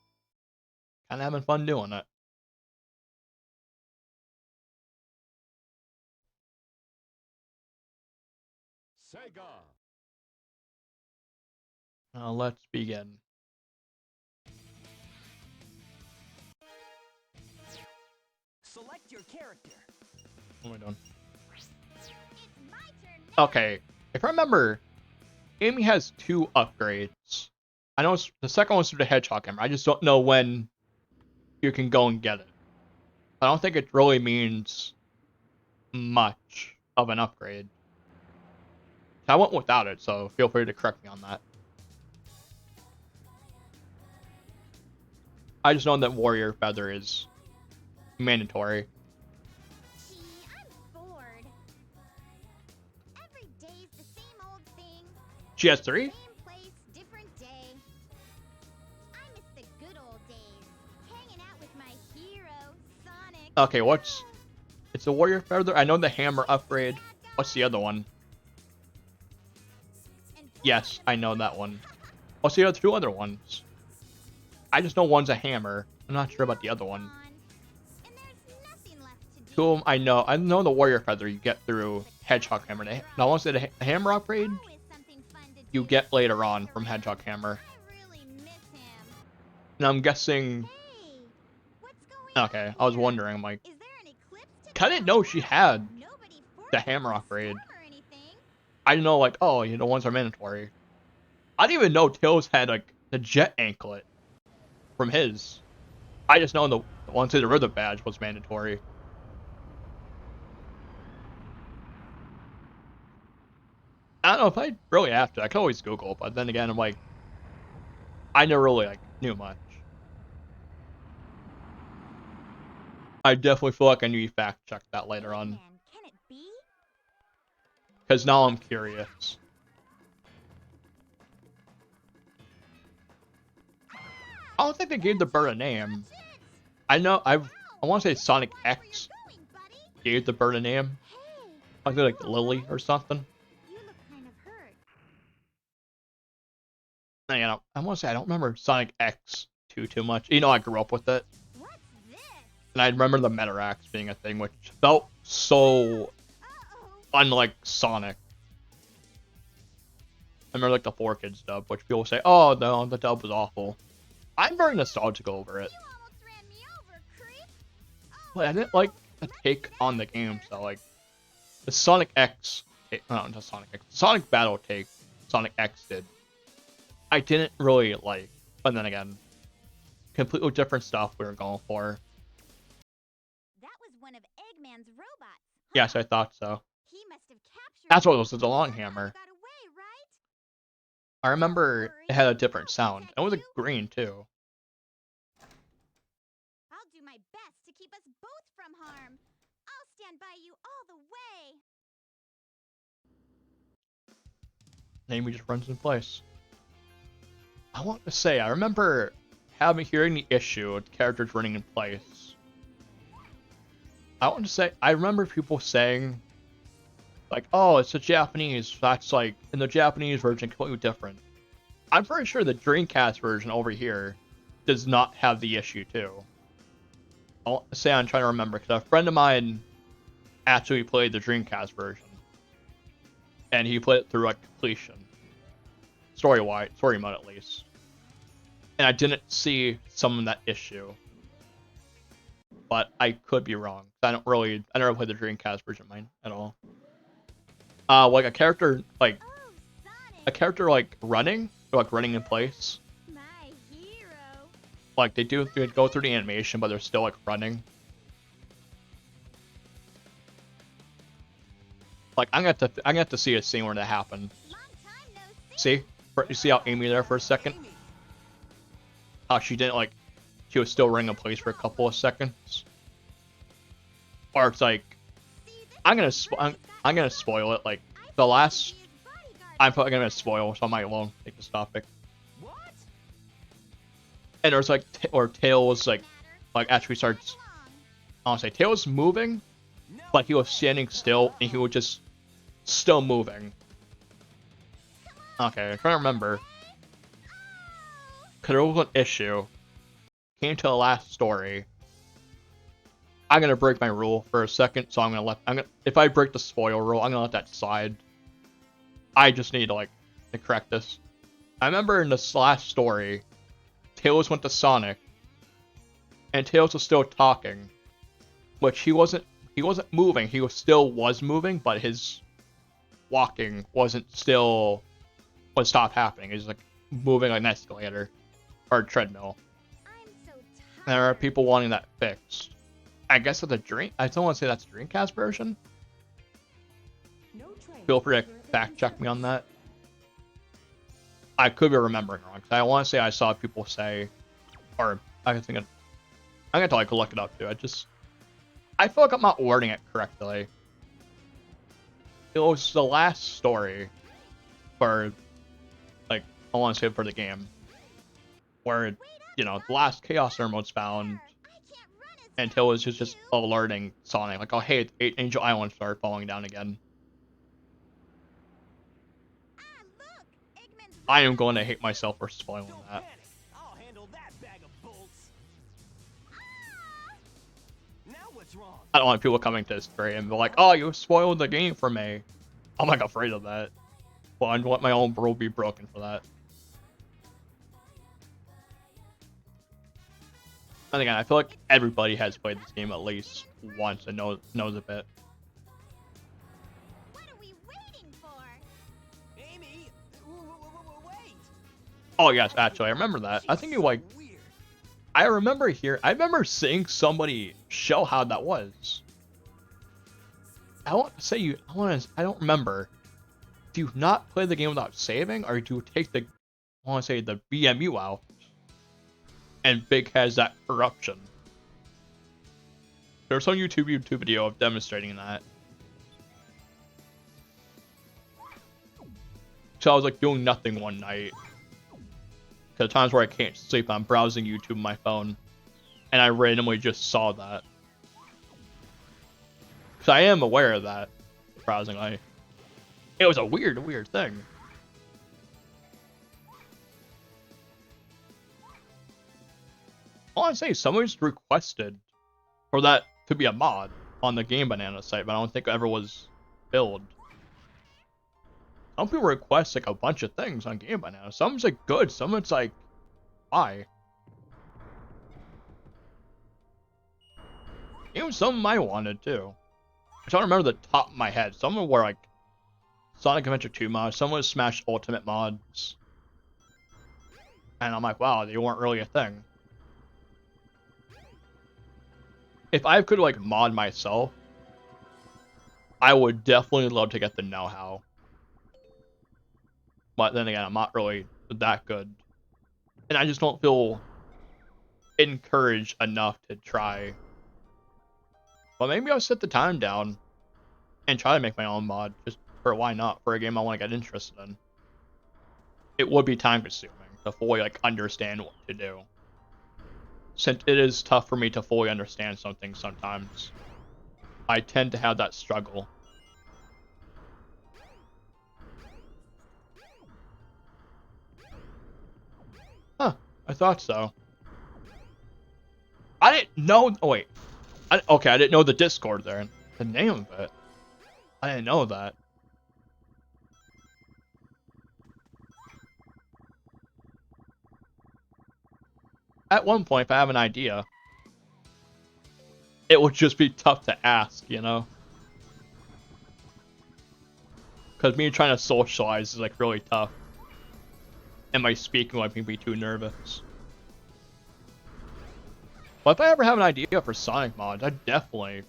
kind of having fun doing it. Sega. Now let's begin. Select your character. What am I doing? It's my turn now. Okay, if I remember, Amy has 2 upgrades. I know the second one's through the Hedgehog Hammer. I just don't know when you can go and get it. I don't think it really means much of an upgrade. I went without it, so feel free to correct me on that. I just know that Warrior Feather is mandatory. Gee, I'm bored. Every day's the same old thing. She has 3? Same place, different day. I miss the good old days. Hanging out with my hero, Sonic. Okay, what's... It's a Warrior Feather? I know the Hammer upgrade. What's the other one? Yes, I know that one. What's the other 2 other ones? I just know one's a hammer. I'm not sure about the other one. And there's nothing left to do. 2 of them I know. I know the Warrior Feather you get through Hedgehog Hammer. Now, once the Hammer upgrade, Always something fun to you do. get later on from Hedgehog Hammer. I really miss him. And I'm guessing... Hey, what's going Okay, on I was here? wondering, I'm like... Is there an eclipse I didn't know she had Nobody forced the us hammer to upgrade. storm or anything. I know, like, oh, you know, ones are mandatory. I didn't even know Tails had, like, the jet anklet from his. I just know the one to the Rhythm badge was mandatory. I don't know if I really have to. I could always Google, but then again, I'm like, I never really, like, knew much. I definitely feel like I need to fact check that later on. Man, can it be? Because now I'm curious. I don't think they gave the bird a name. I know, I want to say Sonic X gave the bird a name. Hey, I think like Lily or something. you look kind of hurt. And, you know, I want to say I don't remember Sonic X too much. You know, I grew up with it. What's this? And I remember the Metarax being a thing, which felt so Uh-oh. unlike Sonic. I remember like the 4Kids dub, which people say, oh no, the dub was awful. I'm very nostalgic over it. You almost ran me over, creep. Oh, But I didn't like the take on the game, so like the Sonic X, no, not Sonic X, Sonic Battle take Sonic X did. I didn't really like, but then again, completely different stuff we were going for. was one of Eggman's robots. Yes, I thought so. He must have captured. That's what it it. was, the long Somehow hammer. Got away, right? I remember it had a different sound. It was a green too. I'll do my best to keep us both from harm. I'll stand by you all the way. Amy just runs in place. I want to say, I remember hearing the issue with characters running in place. I want to say, I remember people saying, like, oh, it's a Japanese, that's like, in the Japanese version, completely different. I'm pretty sure the Dreamcast version over here does not have the issue too. I want to say, I'm trying to remember, because a friend of mine actually played the Dreamcast version. And he played it through like completion. Story mode at least. And I didn't see some of that issue. But I could be wrong. I never played the Dreamcast version of mine at all. Like a character like running, or like running in place. My hero. Like they go through the animation, but they're still like running. Like I'm gonna have to see a scene where that happened. Long time no see. See? You see how Amy there for a second? How she didn't like, she was still running in place for a couple of seconds. Or it's like, I'm gonna spoil it. Like the last, I'm probably gonna spoil, so I might won't take this topic. What? And there's like, or Tails like actually starts. I want to say Tails moving, but he was standing still and he was just still moving. Okay, I'm trying to remember. Cause there was an issue. Came to the last story. I'm gonna break my rule for a second, so if I break the spoil rule, I'm gonna let that slide. I just need to correct this. I remember in this last story, Tails went to Sonic, and Tails was still talking, which he wasn't moving. He was moving, but his walking was stopped happening. He was like moving like an escalator or a treadmill. I'm so tired. And there are people wanting that fixed. I guess with I don't want to say that's the Dreamcast version. Feel free to fact check me on that. I could be remembering wrong, because I want to say I saw people say, or I think I'm gonna have to look it up too. I feel like I'm not wording it correctly. It was the last story for, I want to say for the game, where the last Chaos Emerald's found. Until it was just alerting Sonic, like, oh hey, Angel Island started falling down again. Look, Eggman's I am going to hate myself for spoiling Don't that. panic. I'll handle that bag of bolts. Now what's wrong? I don't want people coming to this stream and be like, oh, you spoiled the game for me. I'm like afraid of that. Well, I want my own rule be broken for that. And again, I feel like everybody has played this game at least once and knows a bit. What are we waiting for? Amy, wait. Oh yes, actually, I remember that. I think you Weird. I remember seeing somebody show how that was. I want to say I don't remember. Do you not play the game without saving, or do you take the BMU out? And Big has that corruption. There's some YouTube video of demonstrating that. So I was doing nothing one night. Cause times where I can't sleep, I'm browsing YouTube on my phone, and I randomly just saw that. Cause I am aware of that, surprisingly. It was a weird thing. I want to say someone's requested for that to be a mod on the Game Banana site, but I don't think it ever was built. Some people request a bunch of things on Game Banana. Some's good, someone's why? Even some I wanted too. I don't remember the top of my head. Some were Sonic Adventure 2 mods, some was Smash Ultimate mods. And I'm wow, they weren't really a thing. if I could like mod myself, I would definitely love to get the know-how. But then again, I'm not really that good. And I just don't feel encouraged enough to try. But maybe I'll set the time down and try to make my own mod, just for why not, for a game I want to get interested in. It would be time consuming to fully like understand what to do. Since it is tough for me to fully understand something sometimes, I tend to have that struggle. Huh, I thought so. I didn't know. Oh, wait. Okay, I didn't know the Discord there. The name of it. I didn't know that. At one point, if I have an idea, it would just be tough to ask, you know? Because me trying to socialize is like really tough. And my speaking would make me too nervous. But if I ever have an idea for Sonic mods, I definitely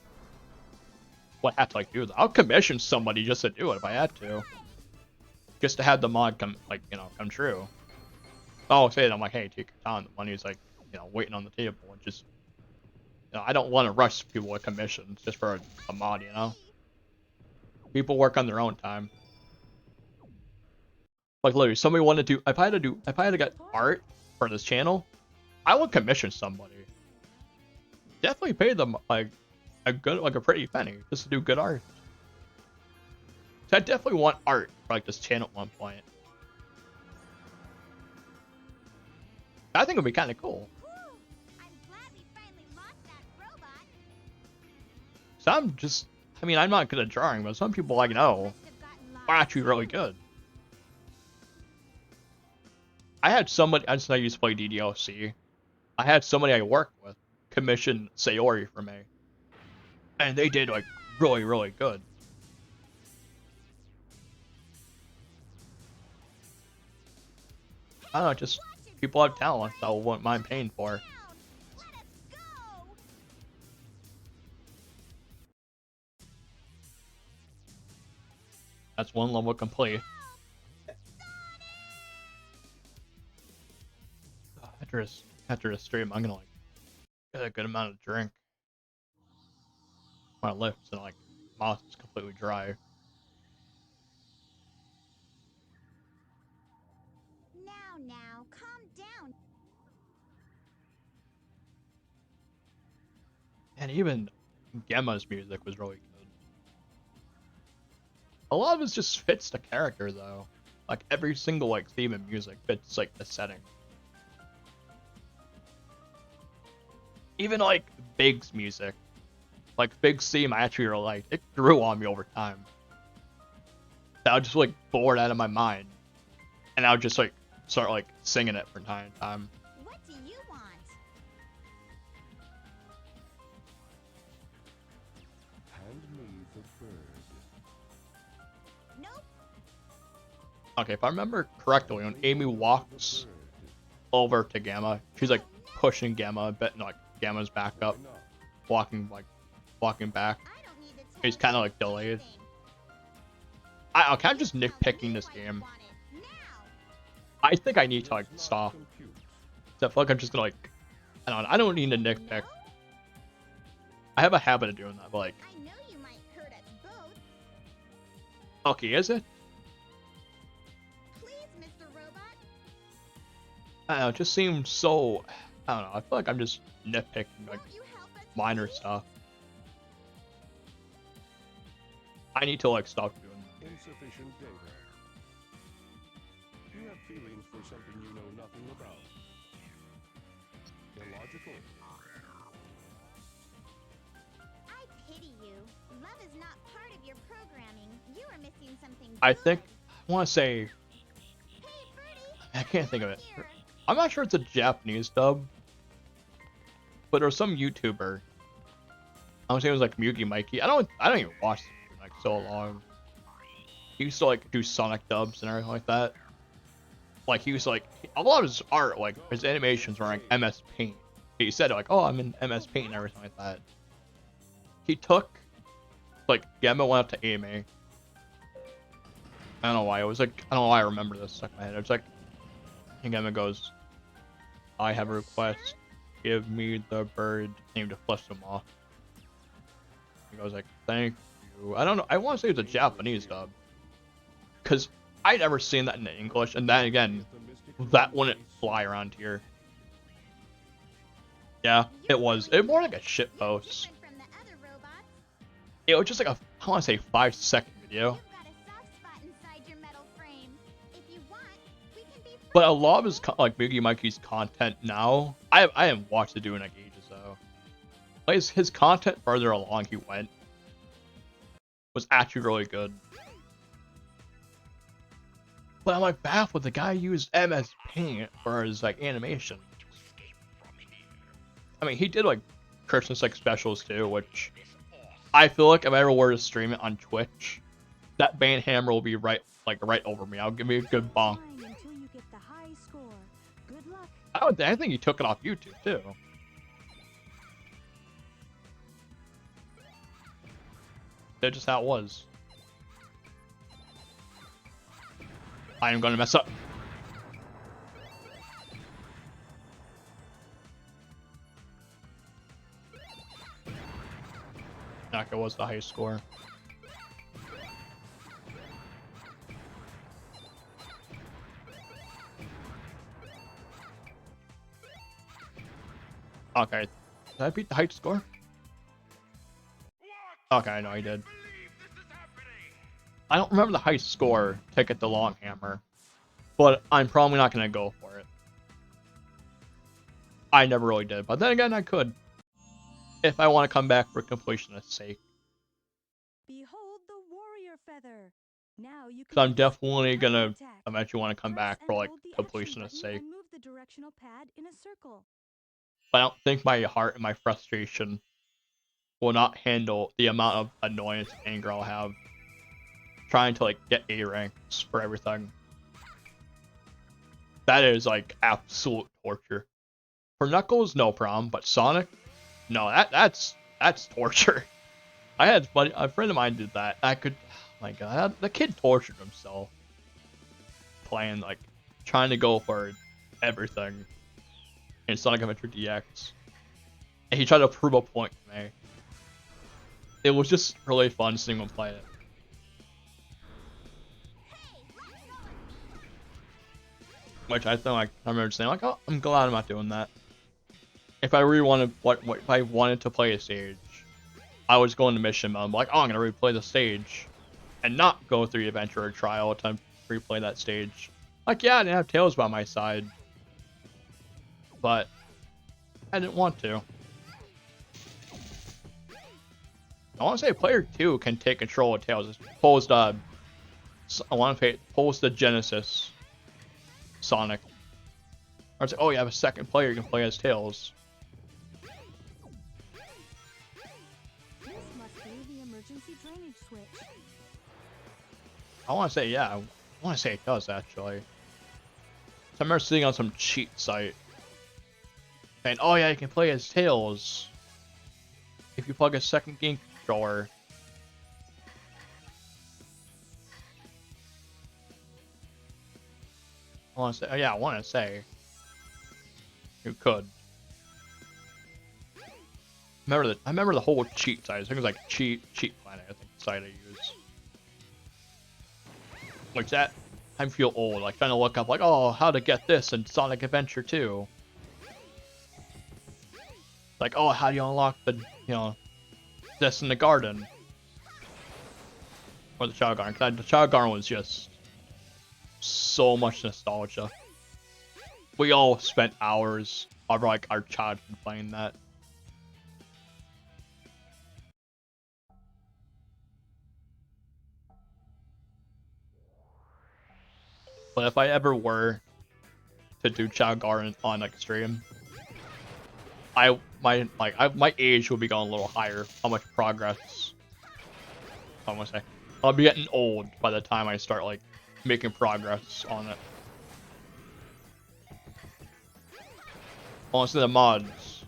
would have to like do that. I'll commission somebody just to do it if I had to. Just to have the mod come, like, you know, come true. I'll say that I'm like, hey, take your time. The money's like, you know, waiting on the table. And just, you know, I don't want to rush people with commissions just for a mod, you know? People work on their own time. Like literally, somebody wanted to if I had to get art for this channel, I would commission somebody. Definitely pay them like a pretty penny just to do good art. So I definitely want art for like this channel at one point. I think it would be kind of cool. I'm glad we finally lost that robot. I mean, I'm not good at drawing, but some people I know Must have gotten lost. are actually really good. I had somebody, I used to play DDLC. I had somebody I worked with commission Sayori for me. And they did like really, really good. I don't know, just people have talent that I wouldn't mind paying for. Let us go. That's one level complete. After this stream, I'm gonna like get a good amount of drink. My lips and like mouth is completely dry. Now, calm down. And even Gemma's music was really good. A lot of it just fits the character though. Like every single like theme and music fits like the setting. Even like Big's music. Like Big's theme I actually really liked. It grew on me over time. I was just like bored out of my mind. And I would just like start like singing it from time to time. What do you want? Hand me the bird. Nope. Okay, if I remember correctly, when Amy walks over to Gamma, she's like pushing Gamma a bit, and like Gamma's back up, walking back. I don't need to tell He's kind of you like delayed. anything. Okay, I'm just Tell nitpicking me this what you game. wanted. Now. I think I need to like stop. So I feel like I'm just gonna like, I don't need to nitpick. No? I have a habit of doing that, but like, I know you might hurt us both. okay, is it? Please, Mr. Robot. I don't know, it just seems so, I don't know, I feel like I'm just nitpicking like Won't you help us, minor please? stuff. I need to like stop doing that. Insufficient data. You have feelings for something you know nothing about. Illogical. I pity you. Love is not part of your programming. You are missing something. I good. think, I want to say, Hey, Birdie. I can't think of it. Here. I'm not sure it's a Japanese dub, but there was some YouTuber. I was saying it was like Mugi Mikey. I don't even watch this dude, like so long. He used to like do Sonic dubs and everything like that. Like he was like a lot of his art, like his animations were like MS Paint. He said like, "Oh, I'm in MS Paint" and everything like that. he took, like, Gemma went up to Amy. I don't know why. It was like, I don't know why I remember this stuck in my head. It's like, and Gemma goes, I have a request. Give me the bird name to flush them off. He goes like, thank you. I don't know. I want to say it's a Japanese dub. Because I'd never seen that in English. And then again, that wouldn't fly around here. Yeah, it was. It was more like a shit post. Different from the other robots. It was just like a, I want to say 5-second video. You've got a soft spot inside your metal frame. If you want, we can be friends. But a lot of his, like, Miggy Mikey's content now, I haven't watched it do in like ages though. Like, his content further along he went was actually really good. But I'm like baffled the guy used MS Paint for his like animation. I mean, he did like Christmas like specials too, which I feel like if I ever were to stream it on Twitch, that band hammer will be right over me. I'll give me a good bonk. Until you get the high score. Good luck. I think he took it off YouTube too. That's just how it was. I am gonna mess up. Naka was the high score. Okay. Did I beat the height score? Okay, I know I did. I don't remember the high score to get the long hammer, but I'm probably not going to go for it. I never really did, but then again, I could. If I want to come back for completionist's sake. Behold the warrior feather. Now you Because can I'm definitely going to attack. eventually want to come Press back and for like hold the action completionist's button sake. and move the directional pad in a circle. But I don't think my heart and my frustration will not handle the amount of annoyance and anger I'll have trying to like get A ranks for everything. That is like absolute torture. For Knuckles, no problem, but Sonic, no, that's torture. I had a friend of mine did that. I could, oh my god, the kid tortured himself playing like trying to go for everything in Sonic Adventure DX, and he tried to prove a point to me. It was just really fun seeing him play it. Which I think, like, I remember saying, like, oh, I'm glad I'm not doing that. If I really wanted, if I wanted to play a stage, I was going to mission mode. I'm like, oh, I'm gonna replay the stage, and not go through the adventure or trial to replay that stage. Like, yeah, I didn't have Tails by my side, but I didn't want to. I want to say player 2 can take control of Tails. It's pulls the, I want to say pulls the Genesis Sonic. Or it's like, oh, you have a second player you can play as Tails. This must be the emergency drainage switch. I want to say, yeah, I want to say it does actually. So I remember seeing on some cheat site saying, oh yeah, you can play as Tails if you plug a second game controller. I want to say, oh yeah, I want to say you could. I remember the whole cheat site. I think it was like Cheat Planet. I think the site I use. Like that, I feel old. Like trying to look up like, oh, how to get this in Sonic Adventure 2. Like, oh, how do you unlock the, this in the garden? Or the Child Garden. 'Cause the Child Garden was just so much nostalgia. We all spent hours of like our childhood playing that. But if I ever were to do Child Garden on like stream, my age would be going a little higher. How much progress? I want to say I'll be getting old by the time I start like making progress on it. Honestly, the mods.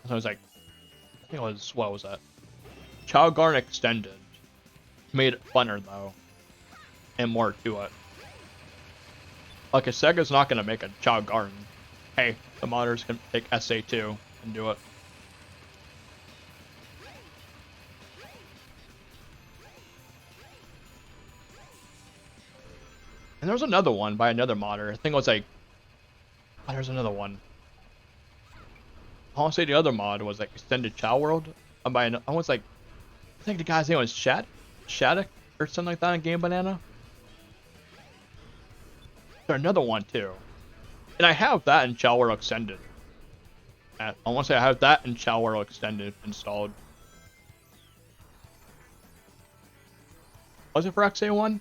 So I was like, I think it was, what was that? Chao Garden Extended made it funner though, and more to it. Like, if Sega's not gonna make a Chao Garden, hey, the modders can take SA2 and do it. And there was another one by another modder. I think it was like, oh, there's another one. I want to say the other mod was like Extended Chao World. I was like, I think the guy's name was Shattuck or something like that in Game Banana. There's another one too. And I have that in Chao World Extended. I want to say I have that in Chao World Extended installed. Was it for XA1?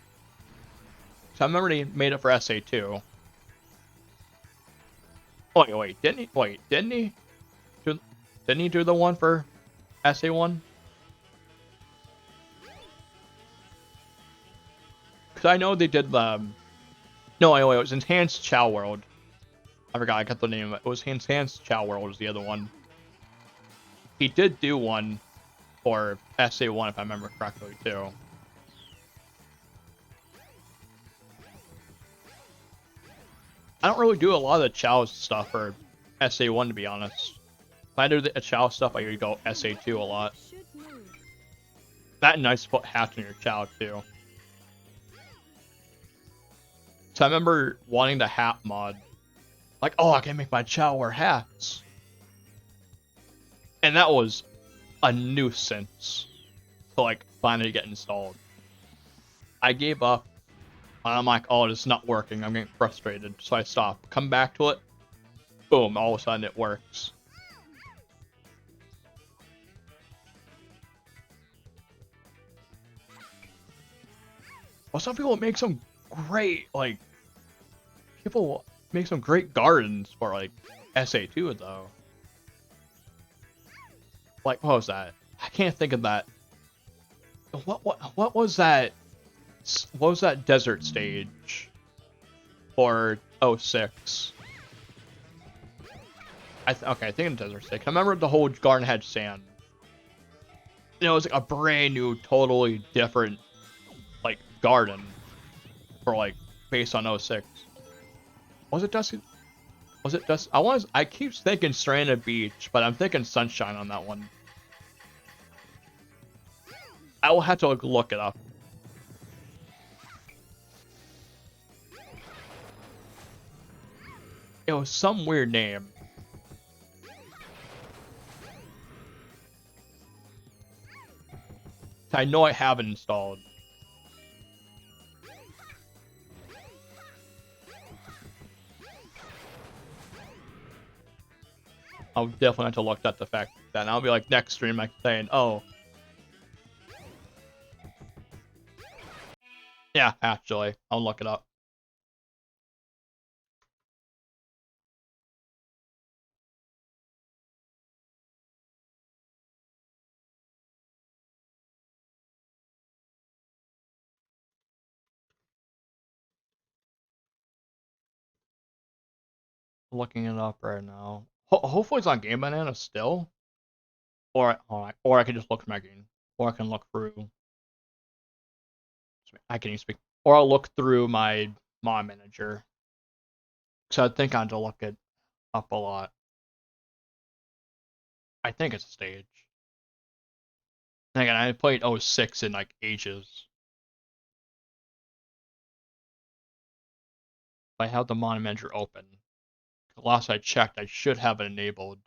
So I remember he made it for SA2. Oh, wait, didn't he? Wait, didn't he? Didn't he do the one for SA1? Because I know they did the... No, it was Enhanced Chao World. I forgot, I got the name of it. It was Enhanced Chao World was the other one. He did do one for SA1, if I remember correctly, too. I don't really do a lot of the Chao stuff for SA1, to be honest. If I do the Chao stuff, I usually go SA2 a lot. That and nice to put hats on your Chao, too. So I remember wanting the hat mod. Like, oh, I can make my Chao wear hats. And that was a nuisance to, like, finally get installed. I gave up. I'm like, oh, it's not working. I'm getting frustrated. So I stopped. Come back to it. Boom, all of a sudden it works. Well, some people make some great, like, people make some great gardens for, like, SA2, though. Like, what was that? I can't think of that. What was that? What was that desert stage for 06? Okay, I think in desert stage. I remember the whole garden had sand. It was like a brand new, totally different, like, garden for, like, based on 06. Was it Dusty? Was it Dusty? I keep thinking Stranded Beach, but I'm thinking Sunshine on that one. I will have to look it up. It was some weird name. I know I have it installed. I'll definitely have to look at the fact that I'll be like next stream like saying, oh. Yeah, actually, I'll look it up. Looking it up right now. Hopefully it's on Game Banana still. Or I can just look through my game. Or I can look through. I can even speak. Or I'll look through my mod manager. So I think I have to look it up a lot. I think it's a stage. And again, I played 06 in like ages. I have the mod manager open. Last I checked, I should have it enabled.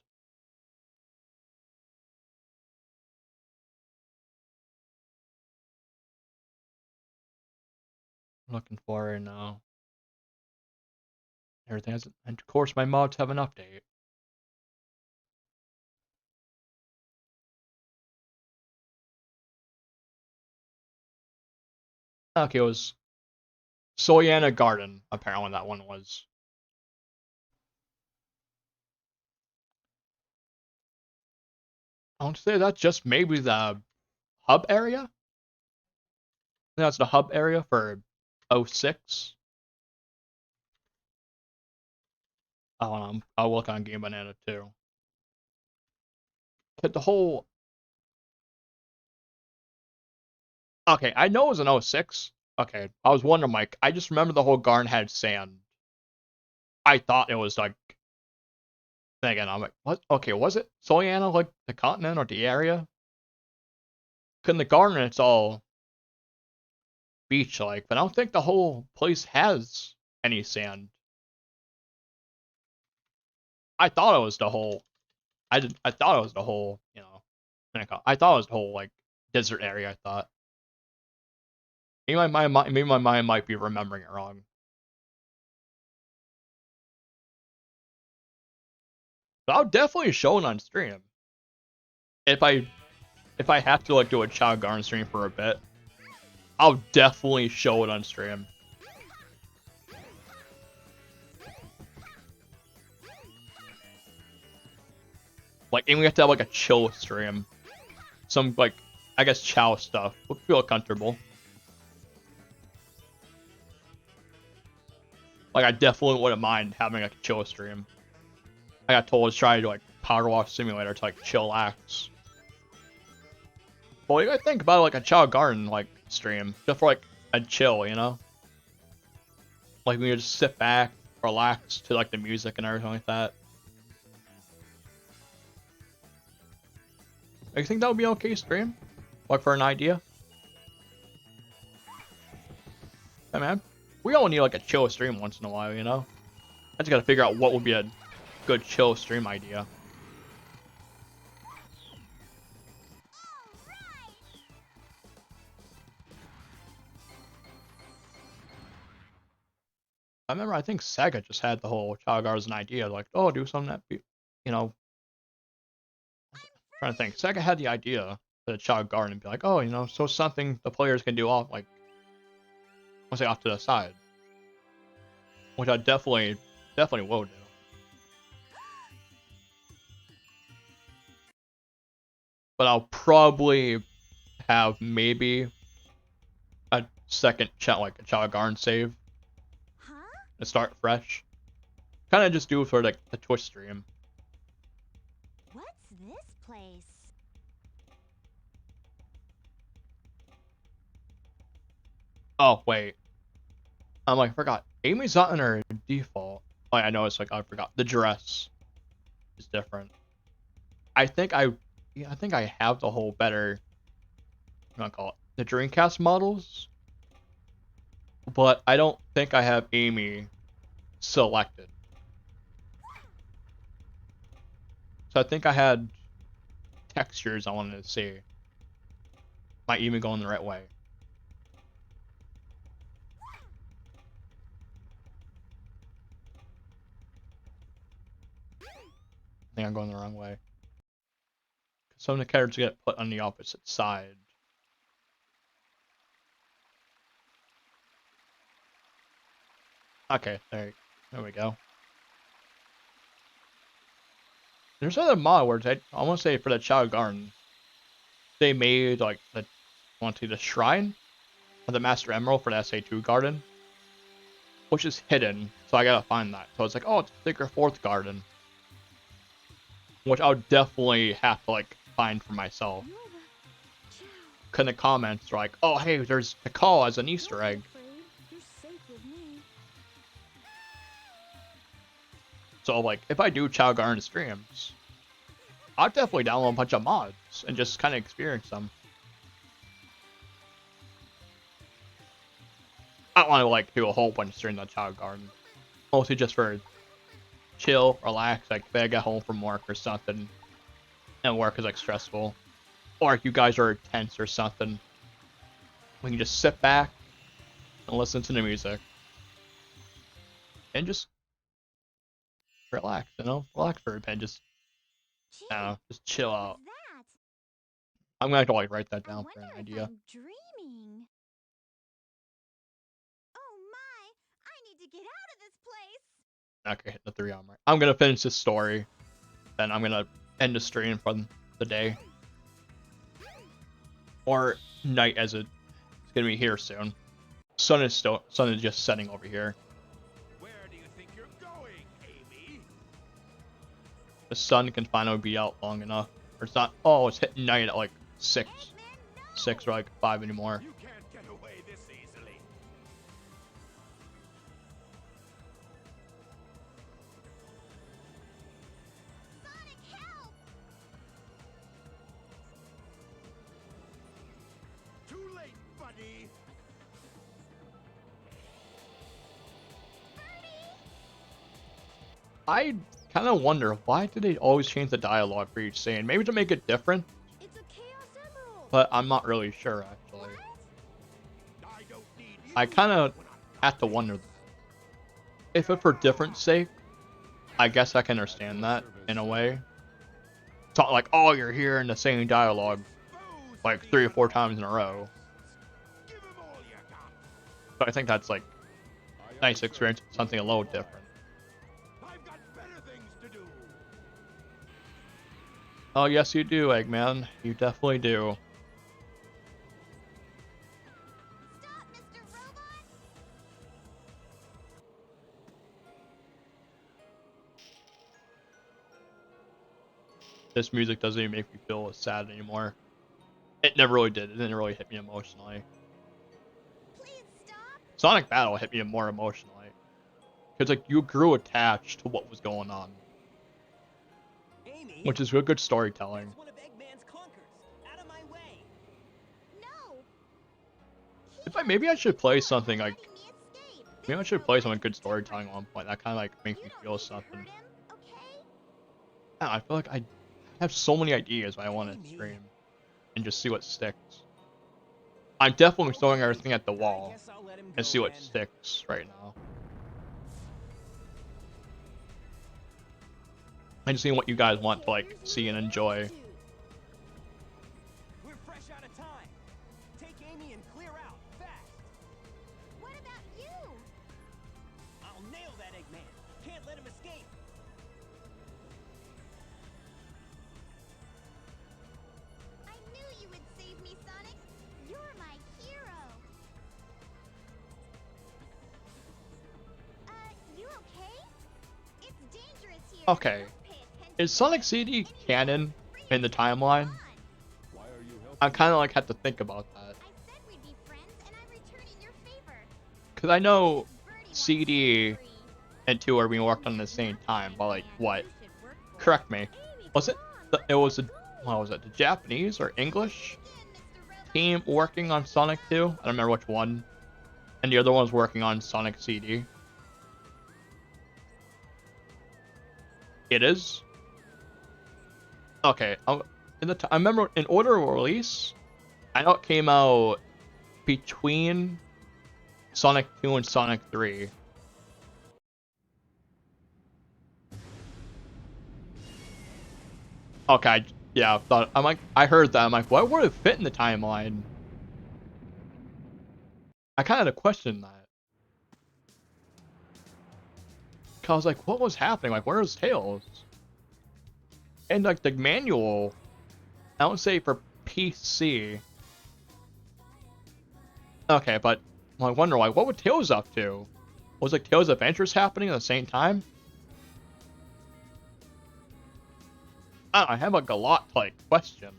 I'm looking for it now. Everything has, and of course my mods have an update. Okay, it was Soyana Garden, apparently that one was. I want to say that's just maybe the hub area? That's the hub area for 06. Oh, I'll look on Game Banana too. But the whole Okay, I know it was an 06. Okay, I was wondering, like, I just remember the whole garden had sand. I thought it was like. Then again, I'm like, what? Okay, was it Soliana like the continent or the area? Cause in the garden it's all beach like, but I don't think the whole place has any sand. I thought it was the whole. I thought it was the whole. You know, I thought it was the whole like desert area. I thought. Maybe my mind might be remembering it wrong. But I'll definitely show it on stream. If I have to like do a Chao Garden stream for a bit, I'll definitely show it on stream. Like, and we have to have like a chill stream. Some like, I guess Chao stuff. We'll feel comfortable. Like, I definitely wouldn't mind having like a chill stream. I got told to try to like Power Wash Simulator to like chillax. Well, you gotta think about it, like a Chao Garden like stream, just for like a chill, you know? Like we just sit back, relax to like the music and everything like that. I think that would be okay stream? Like for an idea? Hey man, we all need like a chill stream once in a while, you know? I just gotta figure out what would be a good chill stream idea. I remember, I think Sega just had the whole Chao Garden idea, like, oh, do something that, you know, trying to think. Sega had the idea for the Chao Garden and be like, oh, you know, so something the players can do off, like, I'll say off to the side. Which I definitely will do. But I'll probably have maybe a second like a Chao Garden save Huh? to start fresh. Kind of just do it for like the Twitch stream. What's this place? Oh wait, I'm like, I forgot. Amy's not in her default. Like I know it's like I forgot. The dress is different. I think I have the whole better. I'm gonna call it the Dreamcast models, but I don't think I have Amy selected. So I think I had textures I wanted to see. Might even go in the right way. I think I'm going the wrong way. Some of the characters get put on the opposite side. Okay, there we go. There's other mod where I want to say for the Chao Garden, they made like the shrine of the Master Emerald for the SA2 garden, which is hidden. So I gotta find that. So it's like, oh, it's a thicker fourth garden, which I'll definitely have to like find for myself. Cause in the comments are like, oh hey, there's the call as an Easter egg. You're safe with me. So like, if I do Chao Garden streams, I'll definitely download a bunch of mods and just kind of experience them. I don't want to like do a whole bunch during the Chao Garden, mostly just for chill, relax. Like if I get home from work or something, and work is like stressful, or if you guys are tense or something, we can just sit back and listen to the music and just relax. You know, relax for a bit. Just just chill out. That? I'm gonna have to like write that I down wonder for an if idea. I'm dreaming. Oh my! I need to get out of this place. Okay, hit the 3 hour mark. I'm gonna finish this story, then I'm gonna end the stream for the day. Or night, as it's gonna be here soon. Sun is just setting over here. Where do you think you're going, Amy? The sun can finally be out long enough. Or it's not. Oh, it's hitting night at like 6. Eggman, 6 or like 5 anymore. You can't get away this easily. Sonic, help! Too late, buddy. I kind of wonder, why do they always change the dialogue for each scene? Maybe to make it different, It's a Chaos Emerald! but I'm not really sure actually. I don't need you. I kind of have to wonder that. If it's for different sake, I guess I can understand that in a way. It's not like, oh, you're hearing the same dialogue Foes like of 3 or the 4 times in a row. Give 'em all you got. But I think that's like nice experience, something a little different. I've got better things to do. Oh yes, you do, Eggman. You definitely do. Stop, Mr. Robot! This music doesn't even make me feel sad anymore. It never really did. It didn't really hit me emotionally. Please stop! Sonic Battle hit me more emotionally. Because like you grew attached to what was going on. Amy, Which is good storytelling. that's one of Eggman's clunkers. Out of my way. No! Maybe I should play something like, Letting me escape. maybe I should play something good storytelling at one point. That kind of like makes me feel something. Hurt him, okay? I don't know, I feel like I have so many ideas I want to stream and just see what sticks. I'm definitely throwing everything at the I wall guess I'll let him and go see what then. sticks right now. I just see what you guys want to like see and enjoy. We're fresh out of time. Take Amy and clear out fast. What about you? I'll nail that Eggman. Can't let him escape. I knew you would save me, Sonic. You're my hero. You okay? It's dangerous here. Okay. Don't pay attention Is to Sonic it. CD Maybe canon free in the me. timeline? Come on. Why are you helping? I kind of like have to think about that. I said we'd be friends, and I'm returning your favor. Because I know Birdie wants CD to be free. and 2 are being worked on at the same time, but like, what? You should work for Correct me. Amy, Was it? come on, It was let's the, go. what was it? The Japanese or English Again, Mr. Robot. team working on Sonic 2? I don't remember which one. And the other one was working on Sonic CD. It is? Okay. I remember in order of release, I know it came out between Sonic 2 and Sonic 3. Okay, yeah, I heard that. I'm like, what would it fit in the timeline? I kind of had to question that. Cause I was like, what was happening? Like, where's Tails? And like the manual, I don't say for PC. Okay, but I wonder like, what would Tails up to? Was like Tails Adventures happening at the same time? I don't know, I have like a lot to like question.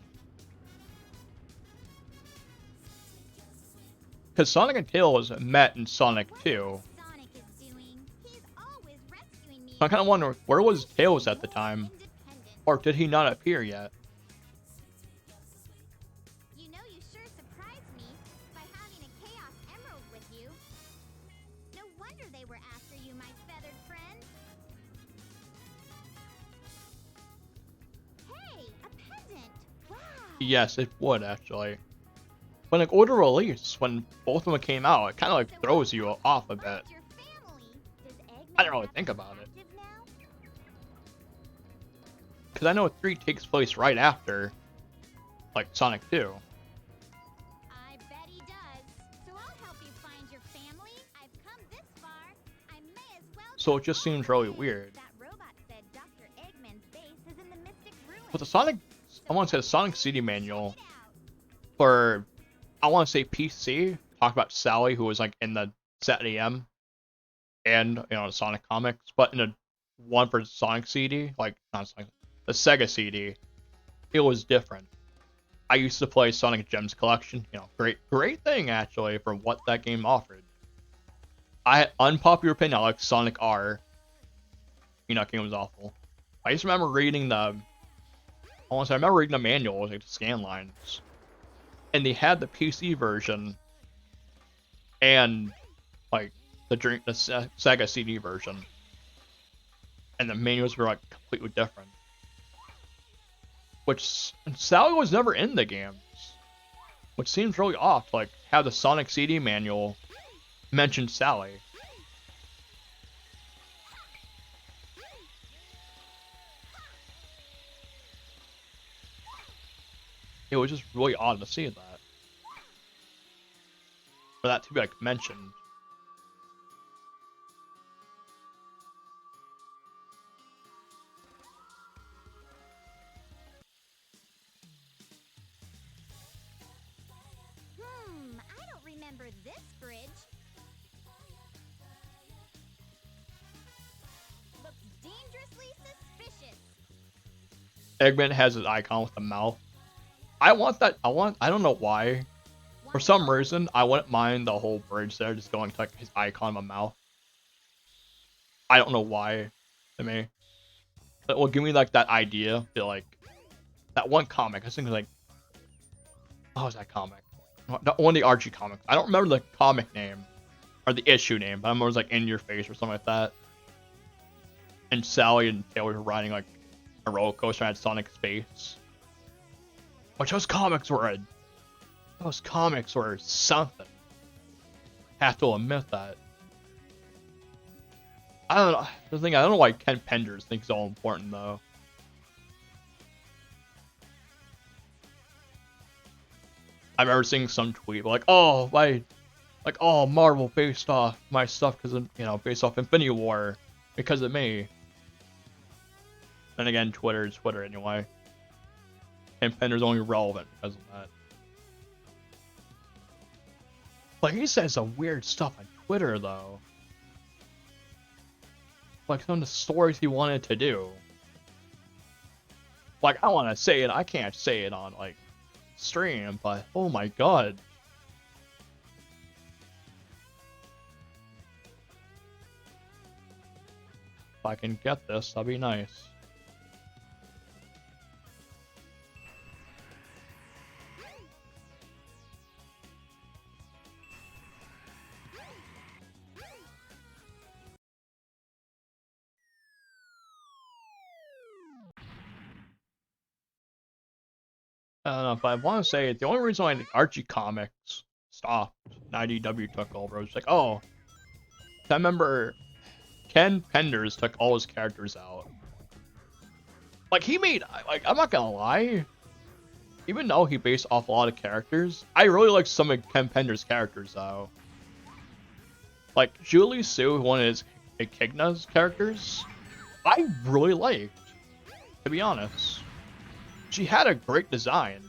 Because Sonic and Tails met in Sonic 2. Sonic is doing. He's always rescuing me. I kind of wonder, where was Tails at the time? Independent. Or did he not appear yet? You know you sure surprised me by having a Chaos Emerald with you. No wonder they were after you, my feathered friend. Hey, a pendant. Wow. Yes, it would actually. When like order release, when both of them came out, it kind of like throws you off a bit. Find your family. Does I don't Eggman really have think to be about it. active now? Because I know 3 takes place right after, like, Sonic 2. I bet he does. So I'll help you find your family. I've come this far. I may as well. So it go just all seems the really way. weird. That robot said Dr. Eggman's base is in the Mystic Ruins. But the Sonic, I want to say the Sonic CD manual for, I want to say PC, talk about Sally, who was like in the ZEM and, you know, Sonic comics, but in the one for Sonic CD, like, not Sonic, the Sega CD, it was different. I used to play Sonic Gems Collection. You know, great thing actually for what that game offered. Unpopular opinion, I like Sonic R. You know, that game was awful. I just remember reading the manual, like the scan lines, and they had the PC version and like the Sega CD version, and the manuals were like completely different. Which Sally was never in the games, which seems really off. Like have the Sonic CD manual mention Sally. It was just really odd to see that. For that to be like mentioned. I don't remember this bridge. Looks dangerously suspicious. Eggman has his icon with the mouth. I don't know why. For some reason, I wouldn't mind the whole bridge there just going to like his icon in my mouth. I don't know why, to me. But will give me like that idea, feel like that one comic. I think it was like, what was that comic? One of the Archie comics. I don't remember the comic name or the issue name, but I remember it was like In Your Face or something like that. And Sally and Taylor were riding like a roller coaster at Sonic Space. Which those comics were something. Have to admit that. I don't know. I don't know why Ken Penders thinks it's all important though. I remember seeing some tweet like, "Oh, Marvel based off my stuff because of based off Infinity War because of me." And again, Twitter is Twitter anyway. And Pender's only relevant because of that. Like he says some weird stuff on Twitter though. Like some of the stories he wanted to do. Like I want to say it, I can't say it on like stream, but oh my god. If I can get this, that'd be nice. I don't know, but I want to say the only reason why Archie Comics stopped, and IDW took over, was like, oh, I remember Ken Penders took all his characters out. Like he made, like I'm not gonna lie, even though he based off a lot of characters, I really like some of Ken Penders' characters though. Like Julie Sue, one of his Echidna's characters, I really liked, to be honest. She had a great design.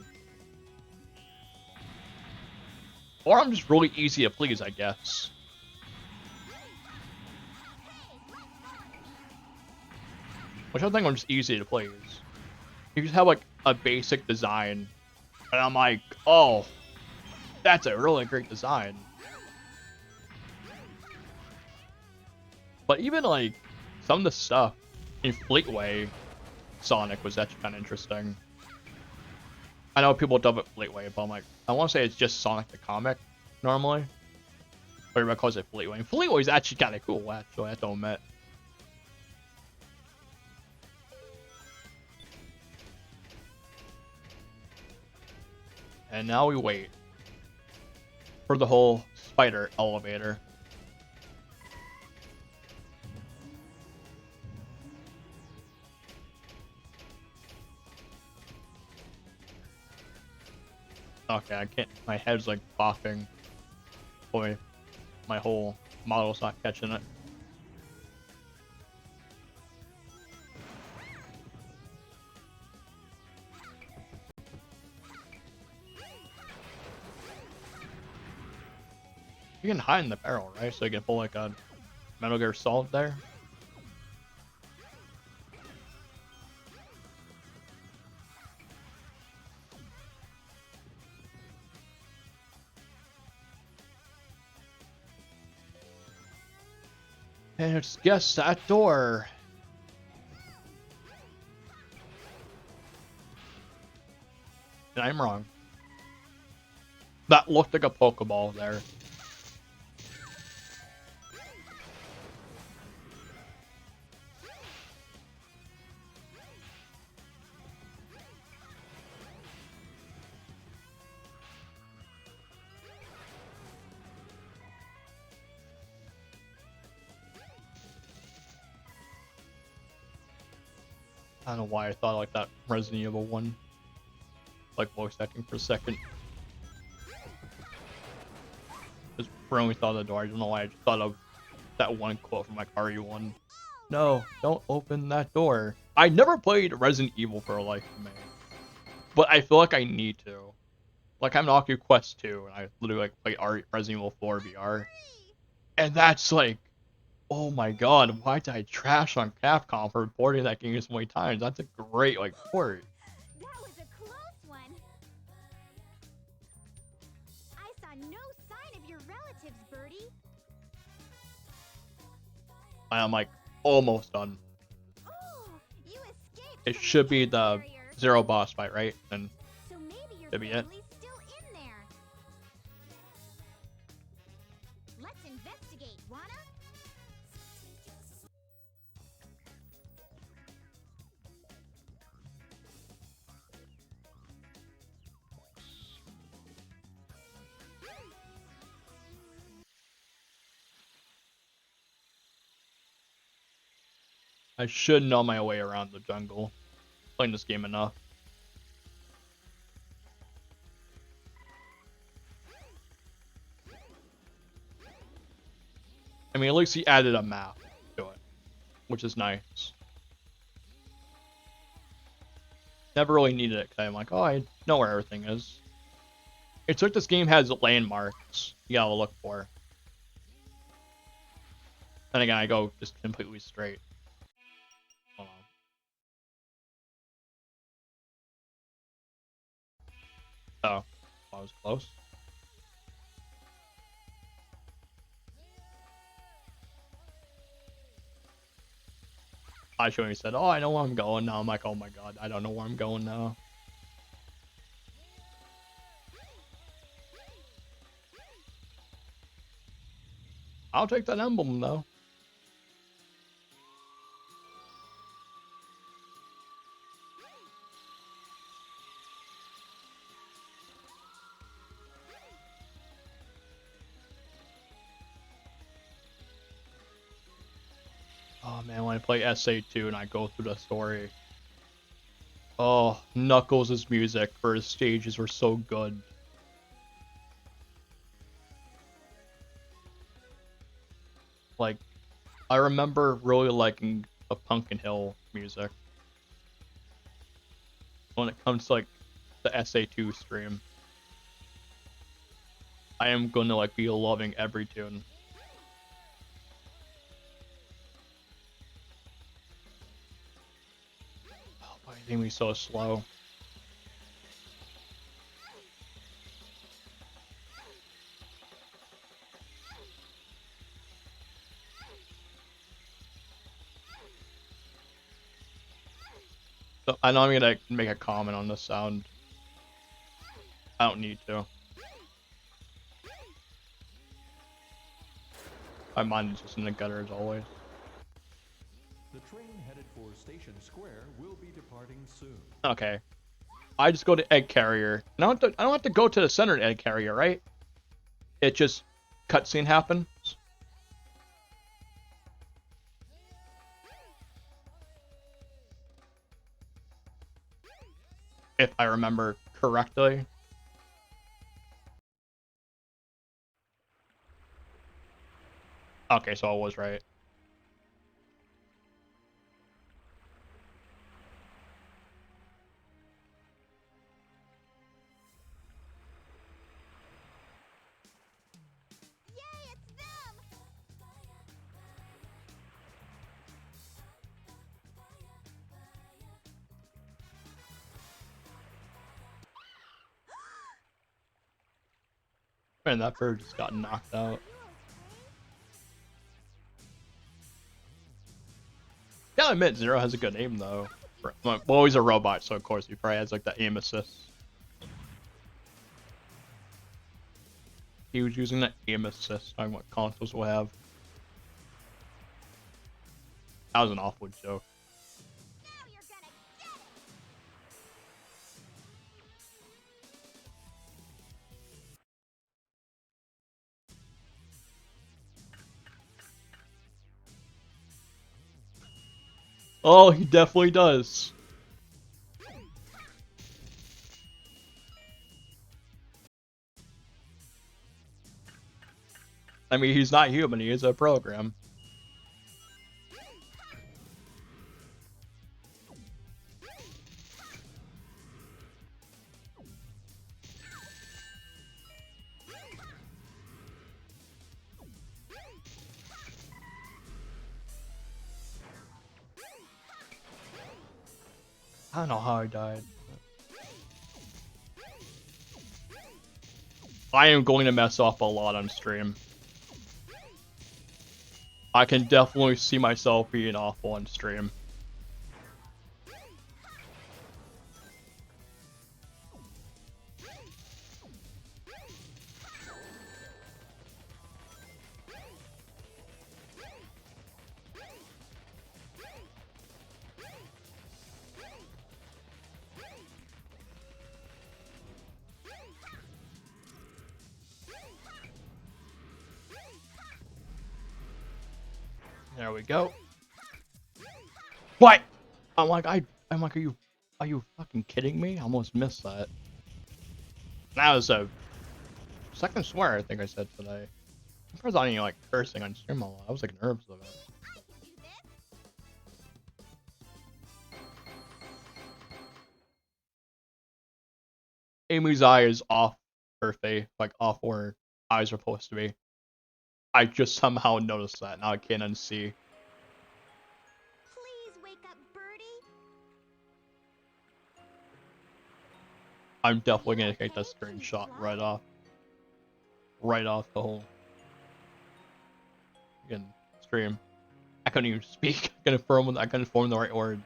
Or I'm just really easy to please, I guess. Which I think I'm just easy to please. You just have like a basic design. And I'm like, oh, that's a really great design. But even like some of the stuff in Fleetway Sonic was actually kind of interesting. I know people dub it Fleetway, but I'm like, I want to say it's just Sonic the comic, normally. But everybody calls it Fleetway. And Fleetway is actually kind of cool, actually, I have to admit. And now we wait for the whole spider elevator. Okay, I can't. My head's like bopping. Boy, my whole model's not catching it. You can hide in the barrel, right? So you can pull like a Metal Gear Solid there. And it's guess that door. And I'm wrong. That looked like a Pokeball there. I don't know why I thought like that Resident Evil 1. Like voice acting for a second. Just randomly thought of the door. I don't know why I just thought of that one quote from like RE1. No, don't open that door. I never played Resident Evil for a life of me. But I feel like I need to. Like I'm on Oculus Quest 2 and I literally like played Resident Evil 4 VR. And that's like, oh my god, why did I trash on Capcom for porting that game so many times? That's a great like port. That was a close one. I saw no sign of your relatives, Birdie. I'm like almost done. Oh, you escaped. It from should be the the carrier. Zero boss fight, right? And So maybe your should be it. family's still in there. Let's investigate, wanna? I should know my way around the jungle. Playing this game enough. I mean, at least he added a map to it, which is nice. Never really needed it, because I'm like, oh, I know where everything is. It's like this game has landmarks you gotta look for. And again, I go just completely straight. Hold on. Oh, I was close. I should have said, oh, I know where I'm going now. I'm like, oh my god, I don't know where I'm going now. I'll take that emblem, though. Oh man, when I play SA2 and I go through the story. Oh, Knuckles' music for his stages were so good. Like, I remember really liking the Pumpkin Hill music. When it comes to like the SA2 stream. I am gonna like be loving every tune. Oh, why is Amy so slow? So I know I'm gonna make a comment on the sound. I don't need to. My mind is just in the gutter as always. The train headed for Station Square will be departing soon. Okay. I just go to Egg Carrier. I don't have to go to the center Egg Carrier, right? It just cutscene happens. If I remember correctly. Okay, so I was right. Yay, it's them! Man, that bird just got knocked out. You okay? gotta admit, Zero has a good aim though. Well, he's a robot, so of course he probably has like the aim assist. He was using the aim assist on what consoles will have. That was an awful joke. Now you're gonna get it! Oh, he definitely does. I mean, he's not human, he is a program. I don't know how I died. I am going to mess up a lot on stream. I can definitely see myself being awful on stream. There we go. What? I'm like, are you fucking kidding me? I almost missed that. That was a second swear I think I said today. I'm surprised I didn't like cursing on stream a lot. I was like nervous of it. I can do this! Amy's eye is off her face, like off where eyes are supposed to be. I just somehow noticed that. Now I can't unsee. Please wake up, Birdie! I'm definitely gonna take that screenshot right off. Right off the whole again stream. I couldn't even speak. I couldn't form the right word.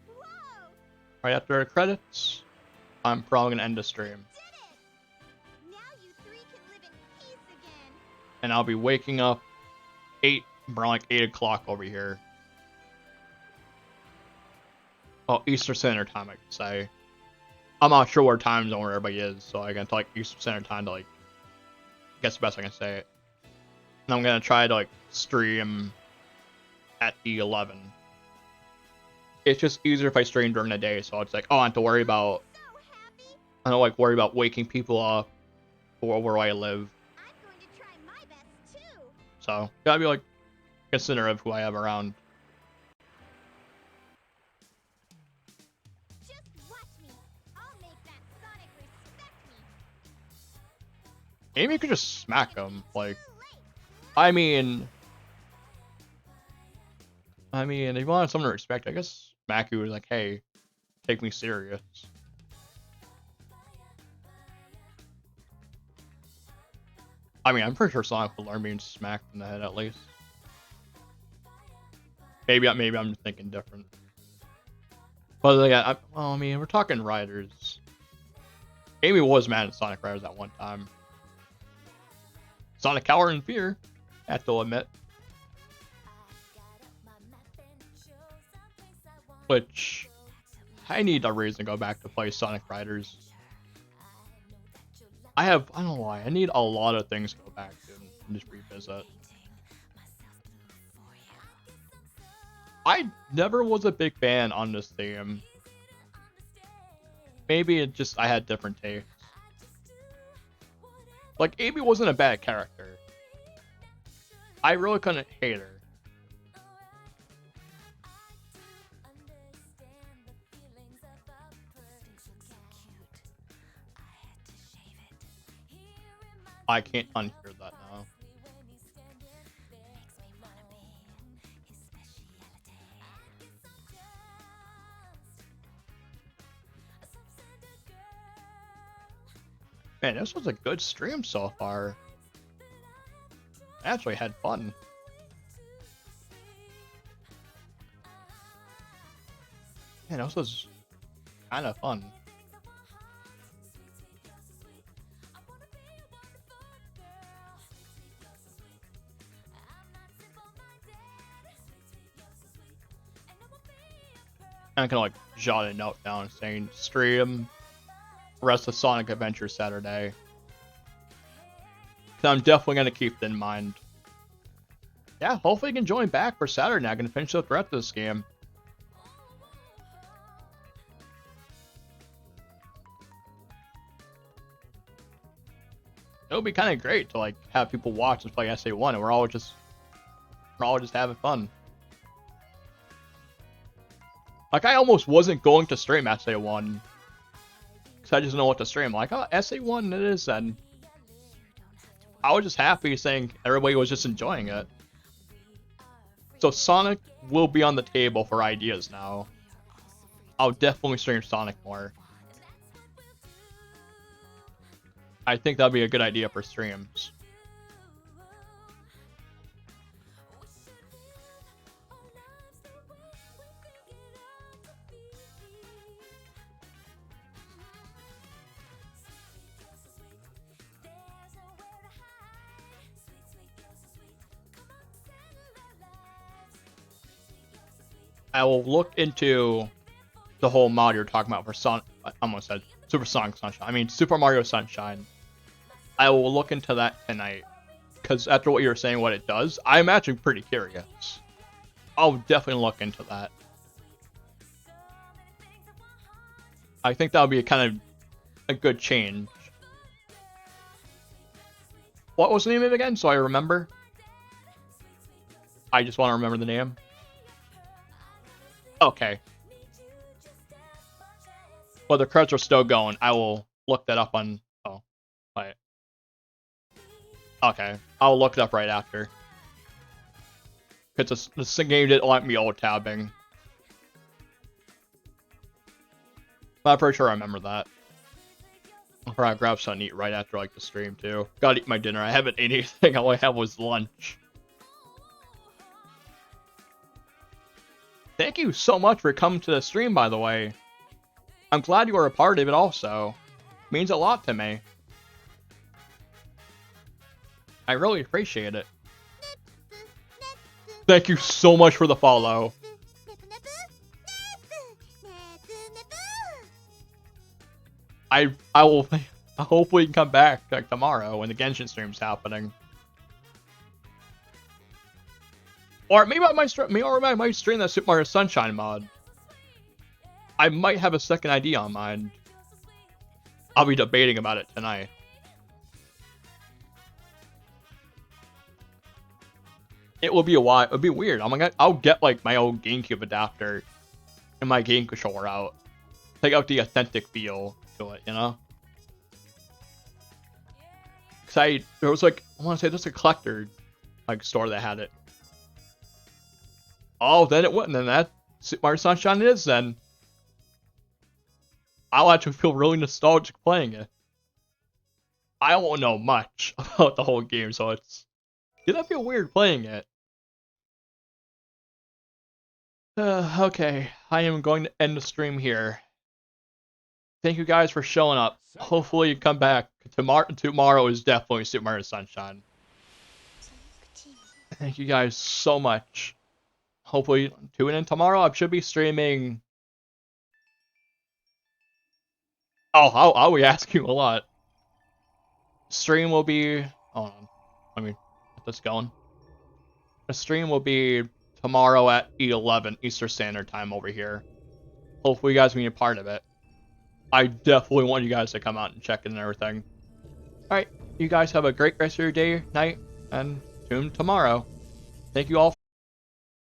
Whoa! Right after the credits, I'm probably gonna end the stream. Did it! Now you three can live in peace again! And I'll be waking up around like 8 o'clock over here. Oh, Eastern Standard Time, I could say. I'm not sure what time zone where everybody is, so I can tell like Eastern Standard Time to like guess the best I can say it. And I'm gonna try to like stream at the 11. It's just easier if I stream during the day, so it's like, oh, I don't have to worry about So happy! I don't like worry about waking people up or where I live. I'm going to try my best too! So gotta be like considerate of who I have around. Just watch me! I'll make that Sonic respect me! Amy could just smack him. Like, Too late! I mean, if you want someone to respect, I guess Maku was like, hey, take me serious. I mean, I'm pretty sure Sonic will learn being smacked in the head at least. Maybe I'm thinking different. But like, well, I mean, we're talking Riders. Amy was mad at Sonic Riders at one time. Sonic Cower in Fear, I have to admit. Which, I need a reason to go back to play Sonic Riders. I don't know why, I need a lot of things to go back to and just revisit. I never was a big fan on this theme. Maybe it just, I had different tastes. Like, Amy wasn't a bad character. I really couldn't hate her. I can't unhear that now. Man, this was a good stream so far. I actually had fun. Man, this was kind of fun. I'm gonna like jot a note down saying stream rest of Sonic Adventure Saturday. So I'm definitely gonna keep that in mind. Yeah, hopefully you can join back for Saturday. I'm gonna finish up the rest of this game. It would be kind of great to like have people watch and play SA1, and we're all just having fun. Like, I almost wasn't going to stream SA1 because I just didn't know what to stream. Like, oh, SA1 it is then. I was just happy saying everybody was just enjoying it. So Sonic will be on the table for ideas now. I'll definitely stream Sonic more. I think that'd be a good idea for streams. I will look into the whole mod you're talking about for Sonic. I almost said Super Sonic Sunshine. I mean Super Mario Sunshine. I will look into that tonight, because after what you're saying, what it does, I'm actually pretty curious. I'll definitely look into that. I think that'll be a kind of a good change. What was the name of it again, so I remember? I just want to remember the name. Okay. Well, the credits are still going. I will look that up on... Oh, wait. Okay, I'll look it up right after. Because this game didn't let me alt-tabbing. I'm pretty sure I remember that. I'll probably grab something to eat right after like the stream too. Gotta eat my dinner. I haven't ate anything. All I had was lunch. Thank you so much for coming to the stream, by the way. I'm glad you were a part of it also. It means a lot to me. I really appreciate it. Thank you so much for the follow. I will hopefully come back like tomorrow when the Genshin stream's happening. Or maybe I might stream that Super Mario Sunshine mod. I might have a second idea on mind. I'll be debating about it tonight. It will be a while. It'll be weird. I'll get like my old GameCube adapter and my game controller out. Take out the authentic feel to it, you know? Cause there was like, I want to say there's a collector like store that had it. Oh, then it wouldn't. Then that Super Mario Sunshine is then. I'll actually feel really nostalgic playing it. I won't know much about the whole game, so it'll feel weird playing it. Okay, I am going to end the stream here. Thank you guys for showing up. Hopefully you come back. Tomorrow is definitely Super Mario Sunshine. Thank you guys so much. Hopefully tune in tomorrow. I should be streaming. Oh, I'll be asking you a lot. Stream will be... Hold on. Let me get this going. The stream will be tomorrow at 11 Eastern Standard Time over here. Hopefully you guys will be a part of it. I definitely want you guys to come out and check it and everything. Alright, you guys have a great rest of your day, night, and tune tomorrow. Thank you all.